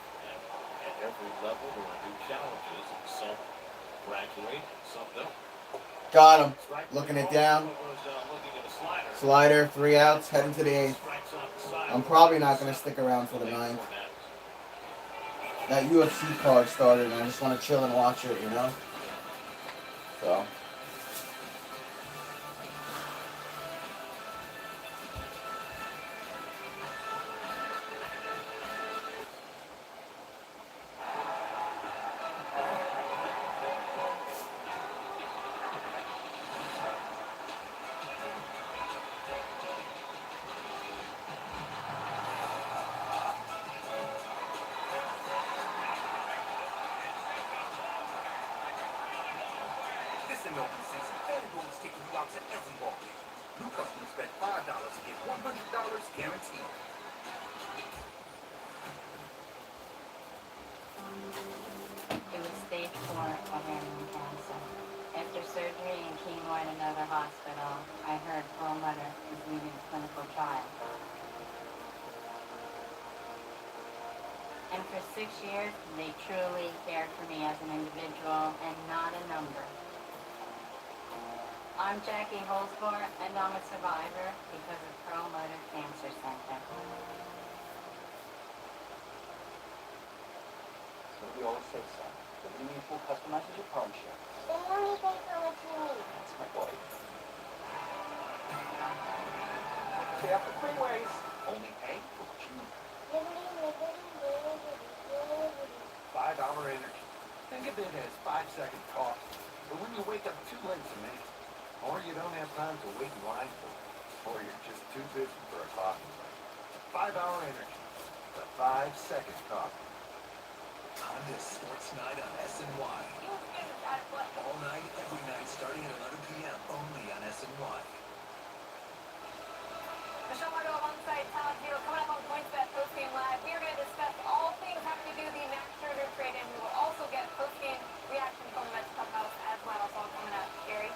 S7: every level there are new challenges, and some graduate, some don't.
S1: Got him. Looking it down. Slider, 3 outs, heading to the 8th. I'm probably not going to stick around for the 9th. That UFC card started, and I just want to chill and watch it, you know? So...
S14: this MLB season, FanDuel is taking you out to every ball game. New customers bet $5 to get $100 guaranteed.
S16: It was stage 4 ovarian cancer. After surgery and chemo at another hospital, I heard Perlmutter is leaving clinical trial. And for 6 years, they truly cared for me as an individual and not a number. I'm Jackie Holzbohr, and I'm a survivor because of Perlmutter Cancer Center.
S5: So we always say so. The Leading Pool customizes your perm shirt.
S11: They only pay for what you need.
S5: That's my boy. Careful freeways. Only pay for what you need. $5 energy. Think of it as 5-second cost. But when you wake up too late to make it, or you don't have time to wait in line for it, or you're just too busy for a coffee break. $5 energy. The 5-second coffee.
S15: Honda Sports Night on SNY. All night, every night, starting at 11 p.m. only on SNY.
S2: Michelle Margot alongside Todd Zero coming up on PointsBet postgame live. We are going to discuss all things having to do with the Max Scherzer trade, and we will also get postgame reaction from the Mets clubhouse as well. It's all coming up. Gary?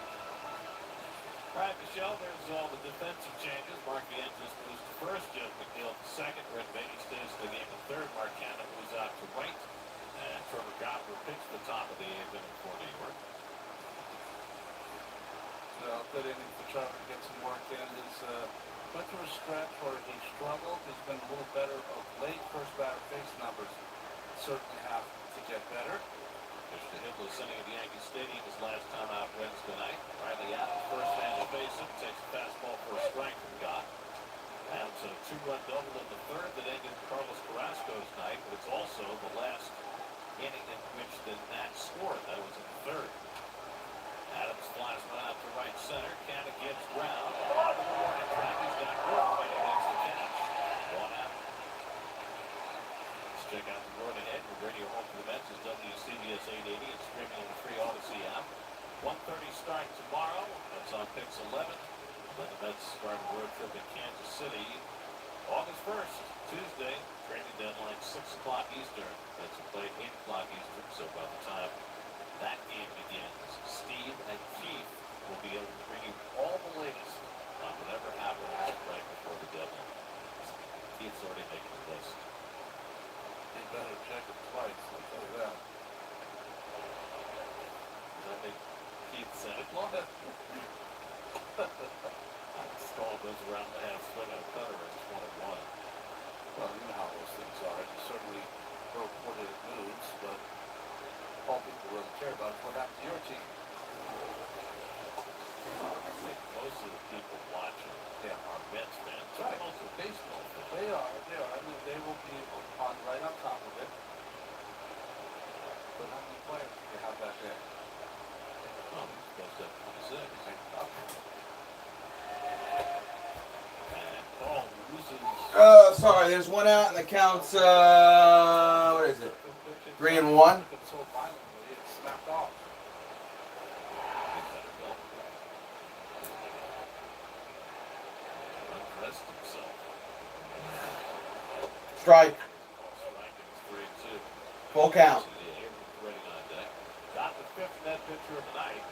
S7: All right, Michelle, there's all the defensive changes. Mark Vientos moves to first, Jeff McNeil to second, Red Beatty stays in the game to third, Mark Cannon moves out to right, and Trevor Copper picks the top of the 8th inning for New York.
S9: Good inning for Trevor to get some work in. He's went through a stretch where he struggled. He's been a little better of late. First batter face numbers certainly have to get better.
S7: Pitched to Hitless inning at Yankee Stadium his last time out Wednesday night. Riley Adams first man to face him, takes a fastball for a strike from Gott. Adams a 2-run double in the third that ended Carlos Carrasco's night, but it's also the last inning in which the Nats scored. That was in the third. Adams flies one out to right center. Cannon gives ground. Warning track. He's got Gordon against the catch. One out. Let's check out the Gordon ahead. We're radio home for the Mets is WCBS 880 and streaming on the free Odyssey app. 1:30 start tomorrow. That's on Pix 11. Then the Mets start a road trip in Kansas City August 1st, Tuesday. Trading deadline 6 o'clock Eastern. Mets will play 8 o'clock Eastern. So by the time that game begins, Steve and Keith will be able to bring you all the latest on whatever happens right before the deadline. Keith's already making the list.
S9: He better check it twice, I'll tell you that.
S7: Does that make Keith Santa Claus? Skull goes around the half swing on a cutter at 21.
S9: Well, you know how those things are. You certainly broke coordinated moves, but all people really care about is what happened to your team.
S7: I think most of the people watching are Mets fans.
S9: Right.
S7: Also baseball fans.
S9: They are. I mean, they will be right on top of it. But how many players do you have back there?
S7: Oh, supposed to have 26. And Paul loses.
S1: Sorry, there's one out and the count's, what is it? 3-1?
S9: So violently, it snapped off.
S7: Undressed himself.
S1: Strike.
S7: Strike is 3-2.
S1: Full count.
S7: Ready on deck. Got the 5th net pitcher of the night.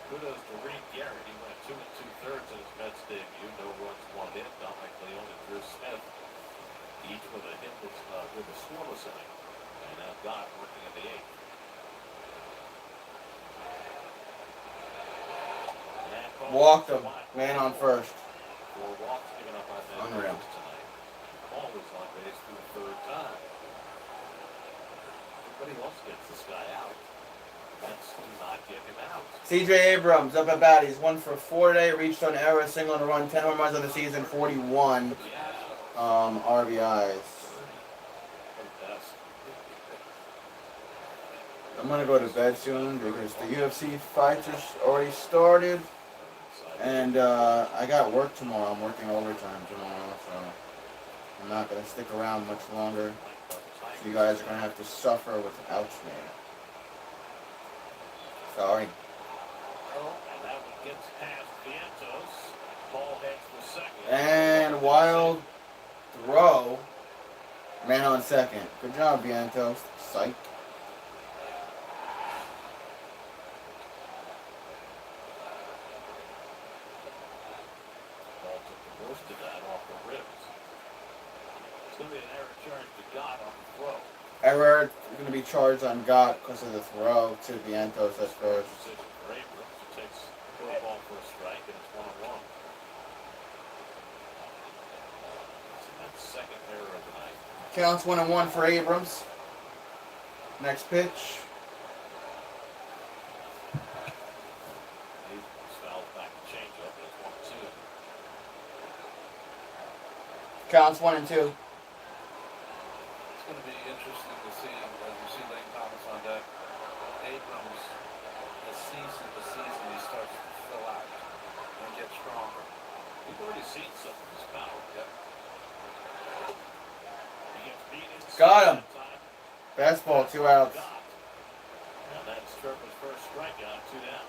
S7: Kudos to Reed Garrett. He went 2 2/3 in his Mets debut. No runs, 1 hit. Dominic Leone and Drew Smith, each with a hitless, with a scoreless inning. And now Gott working in the 8th.
S1: Walked him. Man on first.
S7: 4 walks given up on that
S1: Unreal.
S7: tonight. Paul was on base for the 3rd time. Everybody else gets this guy out. Mets do not get him out.
S1: CJ Abrams up at bat. He's 1 for 4 today. Reached on error, single and a run, 10 home runs on the season, 41 RBIs. I'm gonna go to bed soon because the UFC fights are already started, and I got work tomorrow. I'm working overtime tomorrow, so I'm not gonna stick around much longer. So you guys are gonna have to suffer without me. Sorry.
S9: Oh,
S7: gets past Vientos. Ball heads for second.
S1: And wild throw. Man on second. Good job, Vientos. Psych.
S7: Ball took the worst of that off the ribs. It's going to be an error charge to Gott on the throw.
S1: Error going to be charged on Gott because of the throw to Vientos at first.
S7: Decision for Abrams. He takes the ball for a strike, and it's 1-1. That's the second error of the night.
S1: Counts 1-1 for Abrams. Next pitch.
S7: Abrams fouls back the changeup, and it's 1-2.
S1: Counts 1 and 2.
S9: It's going to be interesting to see, as you see Lane Thomas on deck, Abrams, as season to season, he starts to fill out and get stronger.
S7: We've already seen some of his power.
S9: Yep.
S7: He gets beat inside
S1: Got him.
S7: that time.
S1: Fastball, 2 outs.
S7: And that's Sherman's first strikeout, 2 down.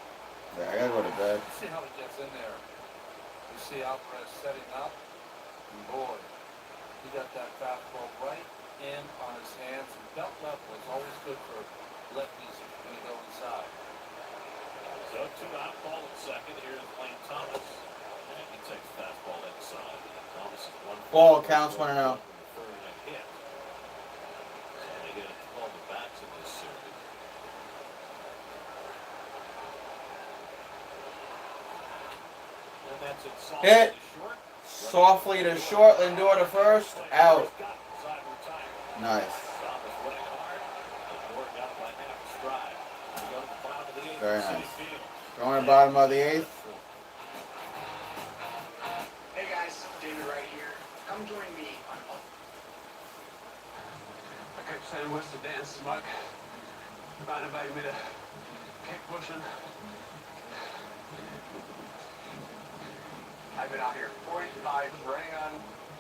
S1: Yeah, I gotta go to bed.
S9: See how he gets in there. You see Alvarez setting up, and boy, he got that fastball right in on his hands. And belt level is always good for lefties when you go inside.
S7: So 2 out, ball at second. Here's Lane Thomas. And he takes fastball inside. Thomas is 1
S1: Ball, counts 1-0.
S7: Hit. So they get 12 at bats in this series. And that's it. Softly
S1: Hit.
S7: to short.
S1: Softly to short. Lindor to first. Out. Nice.
S7: Thomas running hard. Lindor got it by half a stride. We go to the bottom of the 8th.
S1: Very
S7: Citi
S1: nice.
S7: Field.
S1: Going to the bottom of the 8th.
S5: Hey guys, David right here. Come join me on.
S8: I kept saying what's the dance, Smug. About inviting me to kick pushing.
S18: I've been out here 45, running on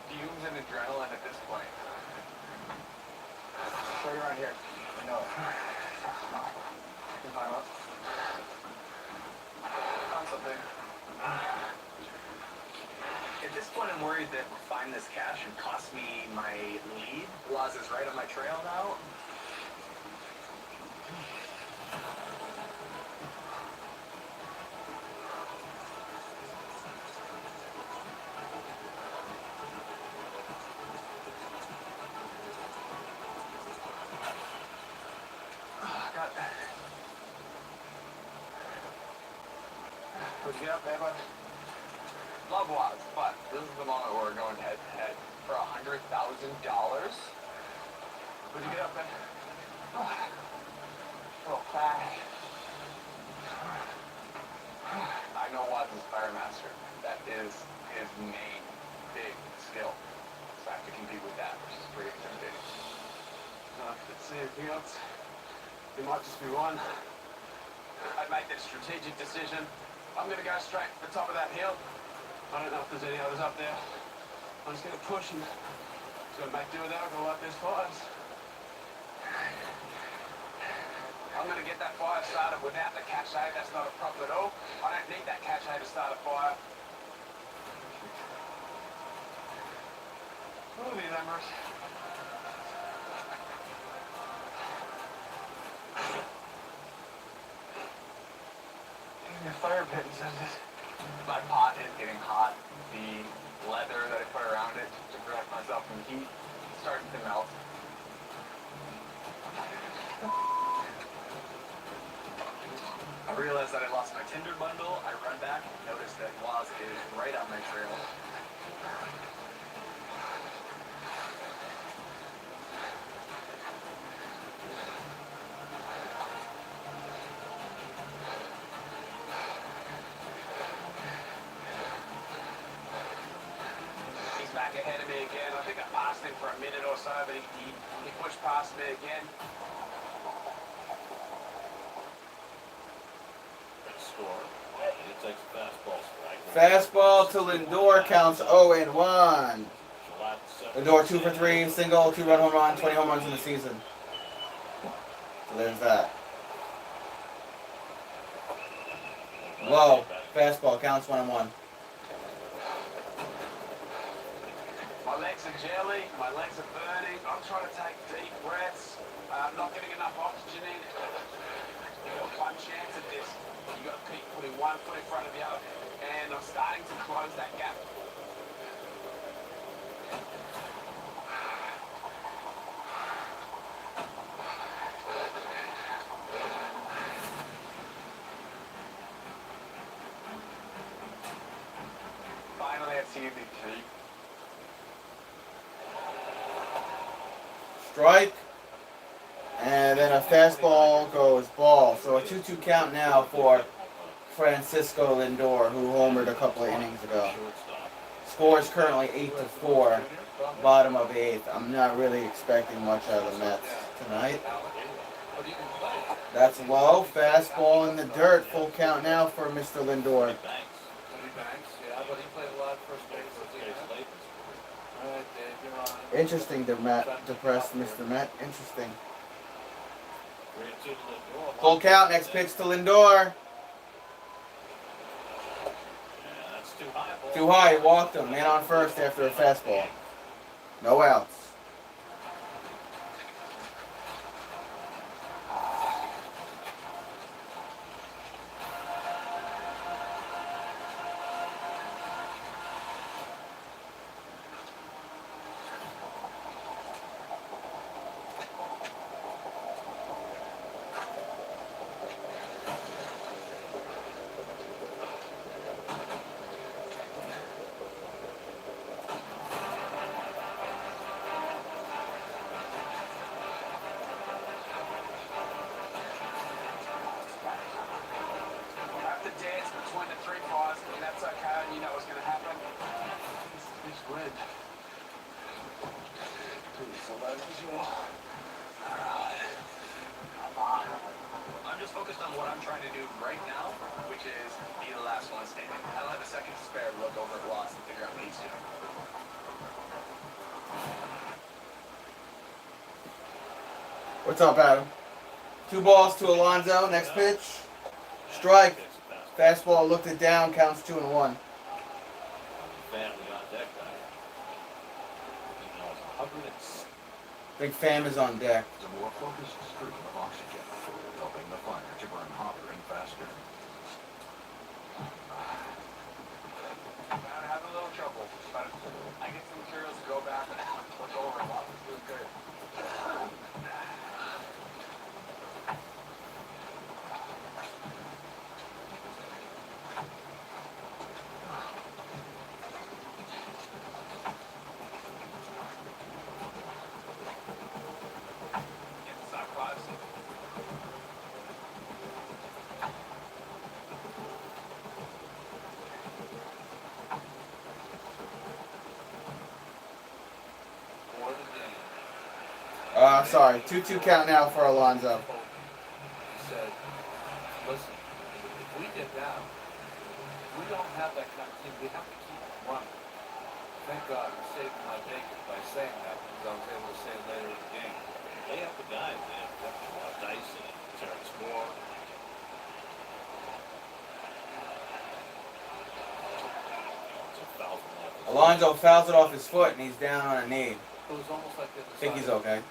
S18: fumes and adrenaline at this point.
S5: Right around here. I know it.
S18: Found something. At this point, I'm worried that find this cash and cost me my lead. Laz is right on my trail now.
S8: What'd you get up there, bud?
S18: Love Laz, but this is the moment where we're going head to head for $100,000.
S8: What'd you get up there?
S18: Little crash. I know Laz is Firemaster. That is his main big skill. So I have to compete with that, which is pretty intimidating.
S8: Let's see anything else. You might just be one.
S18: I'd make that strategic decision.
S8: I'm gonna go straight to the top of that hill. I don't know if there's any others up there. I'm just gonna push and just gonna make do with that. I'll go light these fires.
S18: I'm gonna get that fire started without the cache. That's not a problem at all. I don't need that cache to start a fire.
S8: What are these embers? Your fire pit says this.
S18: My pot is getting hot. The leather that I put around it to protect myself from heat is starting to melt. I realized that I lost my Tinder bundle. I run back and notice that Laz is right on my trail. He's back ahead of me again. I think I passed him for a minute or so, but he pushed past me again.
S7: Score. And he takes a fastball strike.
S1: Fastball to Lindor, counts 0-1. Lindor 2 for 3, single, 2-run home run, 20 home runs in the season. So there's that. Whoa. Fastball counts 1-1.
S8: My legs are jelly, my legs are burning, I'm trying to take deep breaths, I'm not getting enough oxygen in. You've got one chance at this. You've got to keep putting one foot in front of the other. And I'm starting to close that gap. Finally, I see you, Big T.
S1: Strike. And then a fastball goes ball. So a 2-2 count now for Francisco Lindor, who homered a couple of innings ago. Score is currently 8-4, bottom of the 8th. I'm not really expecting much out of the Mets tonight. That's low. Fastball in the dirt. Full count now for Mr. Lindor. Interesting, depressed Mr. Met. Interesting. Full count. Next pitch to Lindor. Too high. He walked him. Man on first after a fastball. No outs.
S18: I'm just focused on what I'm trying to do right now, which is be the last one standing. I don't have a second to spare to look over at Loss and figure out what he's doing.
S1: What's up, Adam? 2 balls to Alonso. Next pitch. Strike. Fastball looked it down. Counts 2-1. Big fam is on deck.
S4: The more focused stream of oxygen, helping the fire to burn hotter and faster.
S18: I'm having a little trouble, but I get some materials to go back and look over a lot. It's really good.
S1: Sorry. 2-2 count now for Alonso.
S9: He said, listen, if we get down, we don't have that kind of team. We have to keep running. Thank God you saved my bacon by saying that, because I was able to say it later in the game.
S7: They have the guys, man. Dyson, Terrence Moore.
S1: Alonso fouls it off his foot and he's down on a knee.
S9: It was almost like
S1: I think he's okay.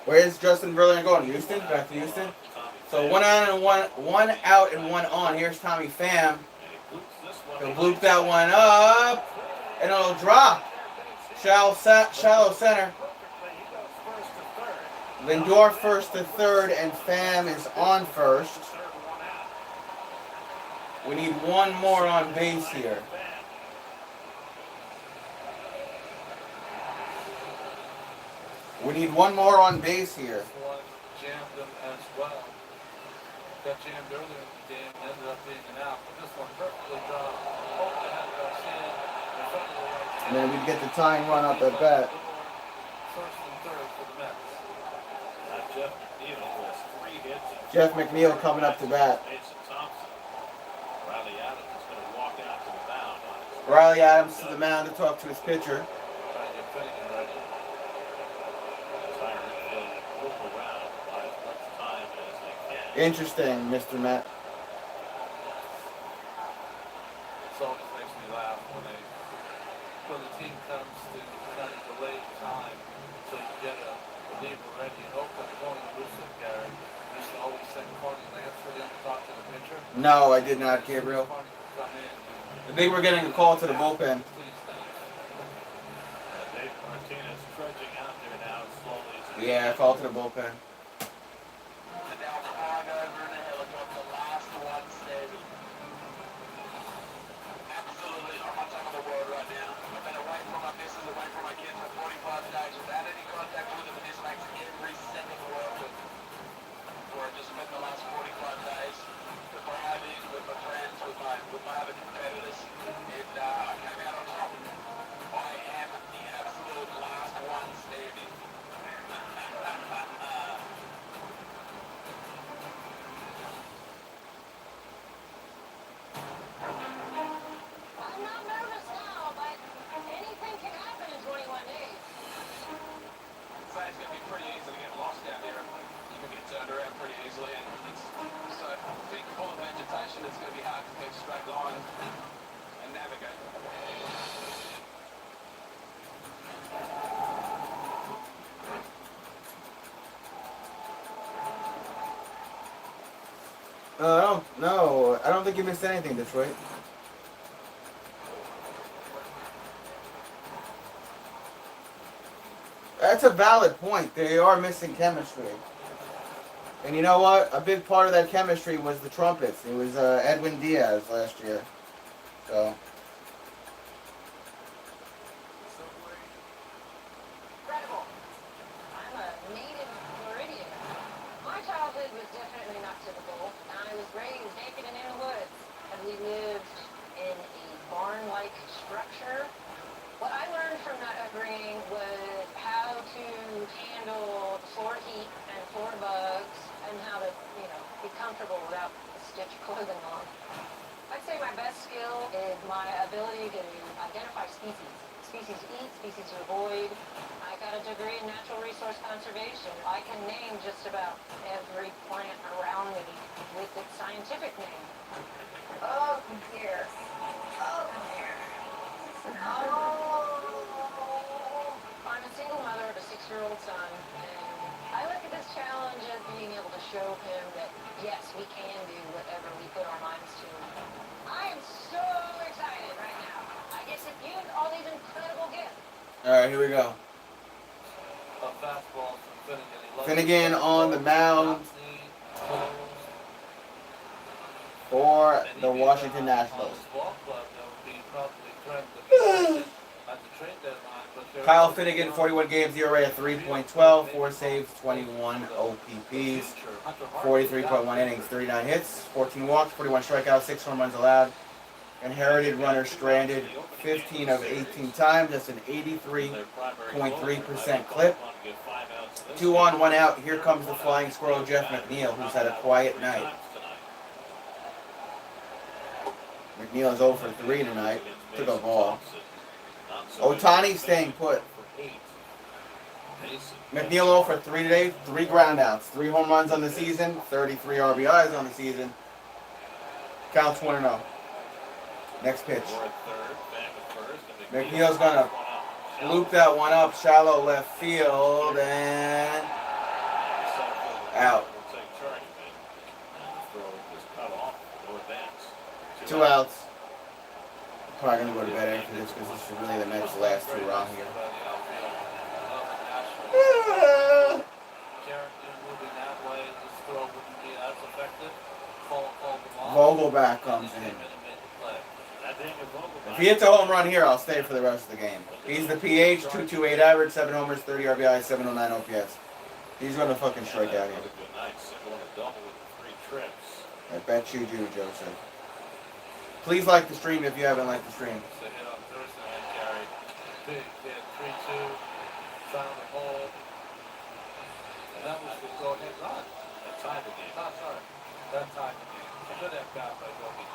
S1: Where's Justin Verlander going? Houston? Back to Houston? So one out and one on. Here's Tommy Pham. He'll bloop that one up, and it'll drop. Shallow center. Lindor first to third, and Pham is on first. We need one more on base here. We need one more on base here.
S9: One jammed them as well. Got jammed earlier in the game, ended up being an out. But this one perfectly dropped. Hope to have Garcia in front of the right.
S1: And then we get the tying run up at bat.
S9: First and third for the Mets.
S7: Jeff McNeil has 3 hits.
S1: Jeff McNeil coming up to bat.
S7: Mason Thompson. Riley Adams is going to walk out to the mound.
S1: Riley Adams to the mound to talk to his pitcher.
S9: Trying to get Finnegan ready.
S1: Interesting, Mr. Matt.
S9: It always makes me laugh when the team comes to kind of delay time so you get a reliever ready. In Oakland, going to Lucid, Gary, you used to always send Carney Lansford in to talk to the pitcher.
S1: No, I did not, Gabriel. I think we're getting a call to the bullpen.
S7: Dave Martinez trudging out there now slowly.
S1: Yeah, call to the bullpen. I don't think you missed anything, Detroit. That's a valid point. They are missing chemistry. And you know what? A big part of that chemistry was the trumpets. It was Edwin Diaz last year. So.
S2: Incredible. I'm a native Floridian. My childhood was definitely not typical. I was raised naked and in the woods, and we lived in a barn-like structure. What I learned from that upbringing was how to handle floor heat and floor bugs, and how to, be comfortable without a stitch of clothing on. I'd say my best skill is my ability to identify species. Species to eat, species to avoid. I got a degree in natural resource conservation. I can name just about every plant around me with its scientific name. Oh, dear. Oh, dear. Oh. I'm a single mother of a 6-year-old son, and I look at this challenge as being able to show him that, yes, we can do whatever we put our minds to. I am so excited right now. I get to use all these incredible gifts.
S1: All right, here we go.
S9: A fastball from Finnegan.
S1: Finnegan on the mound for the Washington Nationals. Kyle Finnegan, 41 games, ERA at 3.12, 4 saves, 21 OPPs, 43.1 innings, 39 hits, 14 walks, 41 strikeouts, 6 home runs allowed. Inherited runner stranded 15 of 18 times. That's an 83.3% clip. 2 on, 1 out. Here comes the flying squirrel, Jeff McNeil, who's had a quiet night. McNeil is 0 for 3 tonight. Took a ball. Ohtani staying put. McNeil 0 for 3 today. 3 groundouts. 3 home runs on the season. 33 RBIs on the season. Counts 1-0. Next pitch. McNeil's going to loop that one up, shallow left field, and Out.
S7: Will take charge of it. And the throw is cut off. No advance.
S1: 2 outs. Probably gonna go to bed after this because this is really the Mets' last hurrah here. Vogelback comes in. If he hits a home run here, I'll stay for the rest of the game. He's the PH, 228 average, 7 homers, 30 RBI, 709 OPS. He's gonna fucking strike out here. I bet you do, Joseph. Please like the stream if you haven't liked the stream.
S9: Big hit, 3-2, found the hole. And that was the go-ahead run.
S7: That tied the game.
S9: Oh, sorry. That tied the game. Good at bat by Yogi.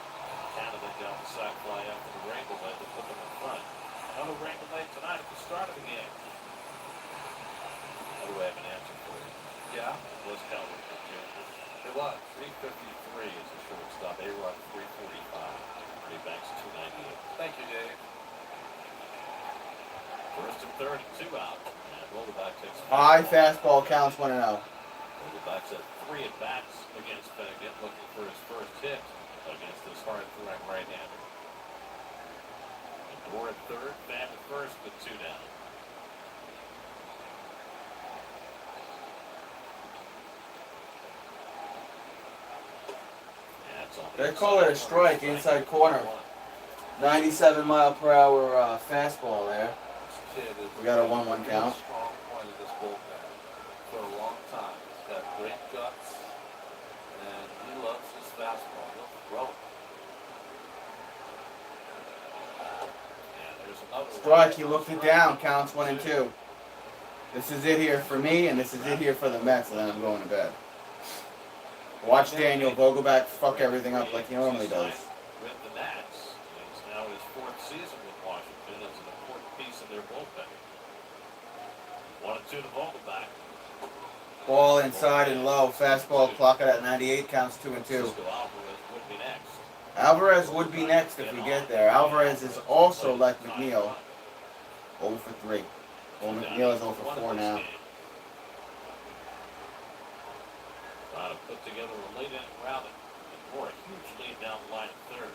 S7: Canada got the sac fly after the rain delay to put them in front. Another rain delay tonight at the start of the game. How do I have an answer for you?
S9: Yeah?
S7: Was Calvin Jr.
S9: It was.
S7: 353 is the shortstop. A-Rod 345. Ernie Banks 298.
S9: Thank you, Dave.
S7: First and third and 2 out. And Vogelback takes
S1: High fastball counts 1-0.
S7: Vogelback's at 3 at-bats against Finnegan, looking for his first hit against this hard-throwing right-hander. Door at third, Pham at first with 2 down.
S1: They call it a strike inside corner. 97-mile-per-hour fastball there. We got a 1-1 count.
S9: Strong point of this bullpen for a long time. He's got great guts, and he loves his fastball. He'll throw it.
S7: And there's another
S1: Strike, he looked it down, counts 1 and 2. This is it here for me, and this is it here for the Mets, and then I'm going to bed. Watch Daniel Vogelback fuck everything up like he normally does.
S7: With the Nats, it's now his 4th season with Washington as an important piece of their bullpen. 1-2 to Vogelback.
S1: Ball inside and low, fastball, clock it at 98, counts 2 and 2.
S7: Alvarez would be next.
S1: Alvarez would be next if we get there. Alvarez is also like McNeil, 0 for 3. Well, McNeil is 0 for 4 now.
S7: Trying to put together a late inning rally for a huge lead down the line at third.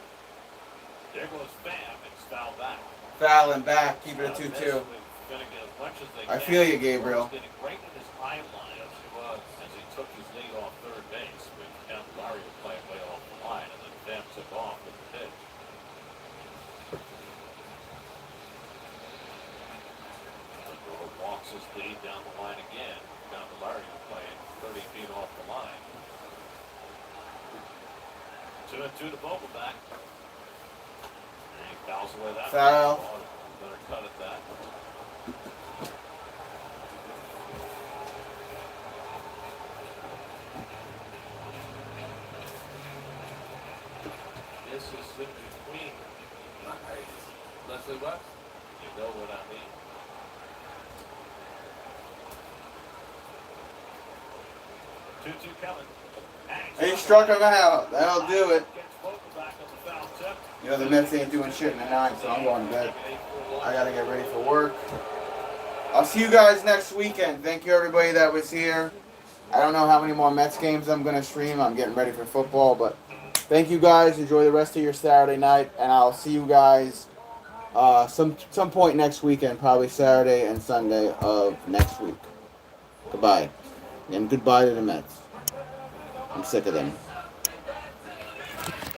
S7: There goes Pham. It's foul back.
S1: Foul and back, keep it at 2-2. I feel you, Gabriel.
S7: Getting right in his eye line as he took his lead off third base. With Candelario playing way off the line, and then Pham took off with the pitch. Lindor walks his lead down the line again. Candelario playing 30 feet off the line. 2-2 to Vogelback. And he fouls away that
S1: foul.
S7: Better cut at that. Mississippi Queen.
S9: Nice. Leslie West?
S7: You know what I mean. Two coming.
S1: He struck him out. That'll do it. You know, the Mets ain't doing shit in the 9th, so I'm going to bed. I got to get ready for work. I'll see you guys next weekend. Thank you, everybody that was here. I don't know how many more Mets games I'm going to stream. I'm getting ready for football, but thank you guys. Enjoy the rest of your Saturday night, and I'll see you guys some point next weekend, probably Saturday and Sunday of next week. Goodbye. And goodbye to the Mets. I'm sick of them.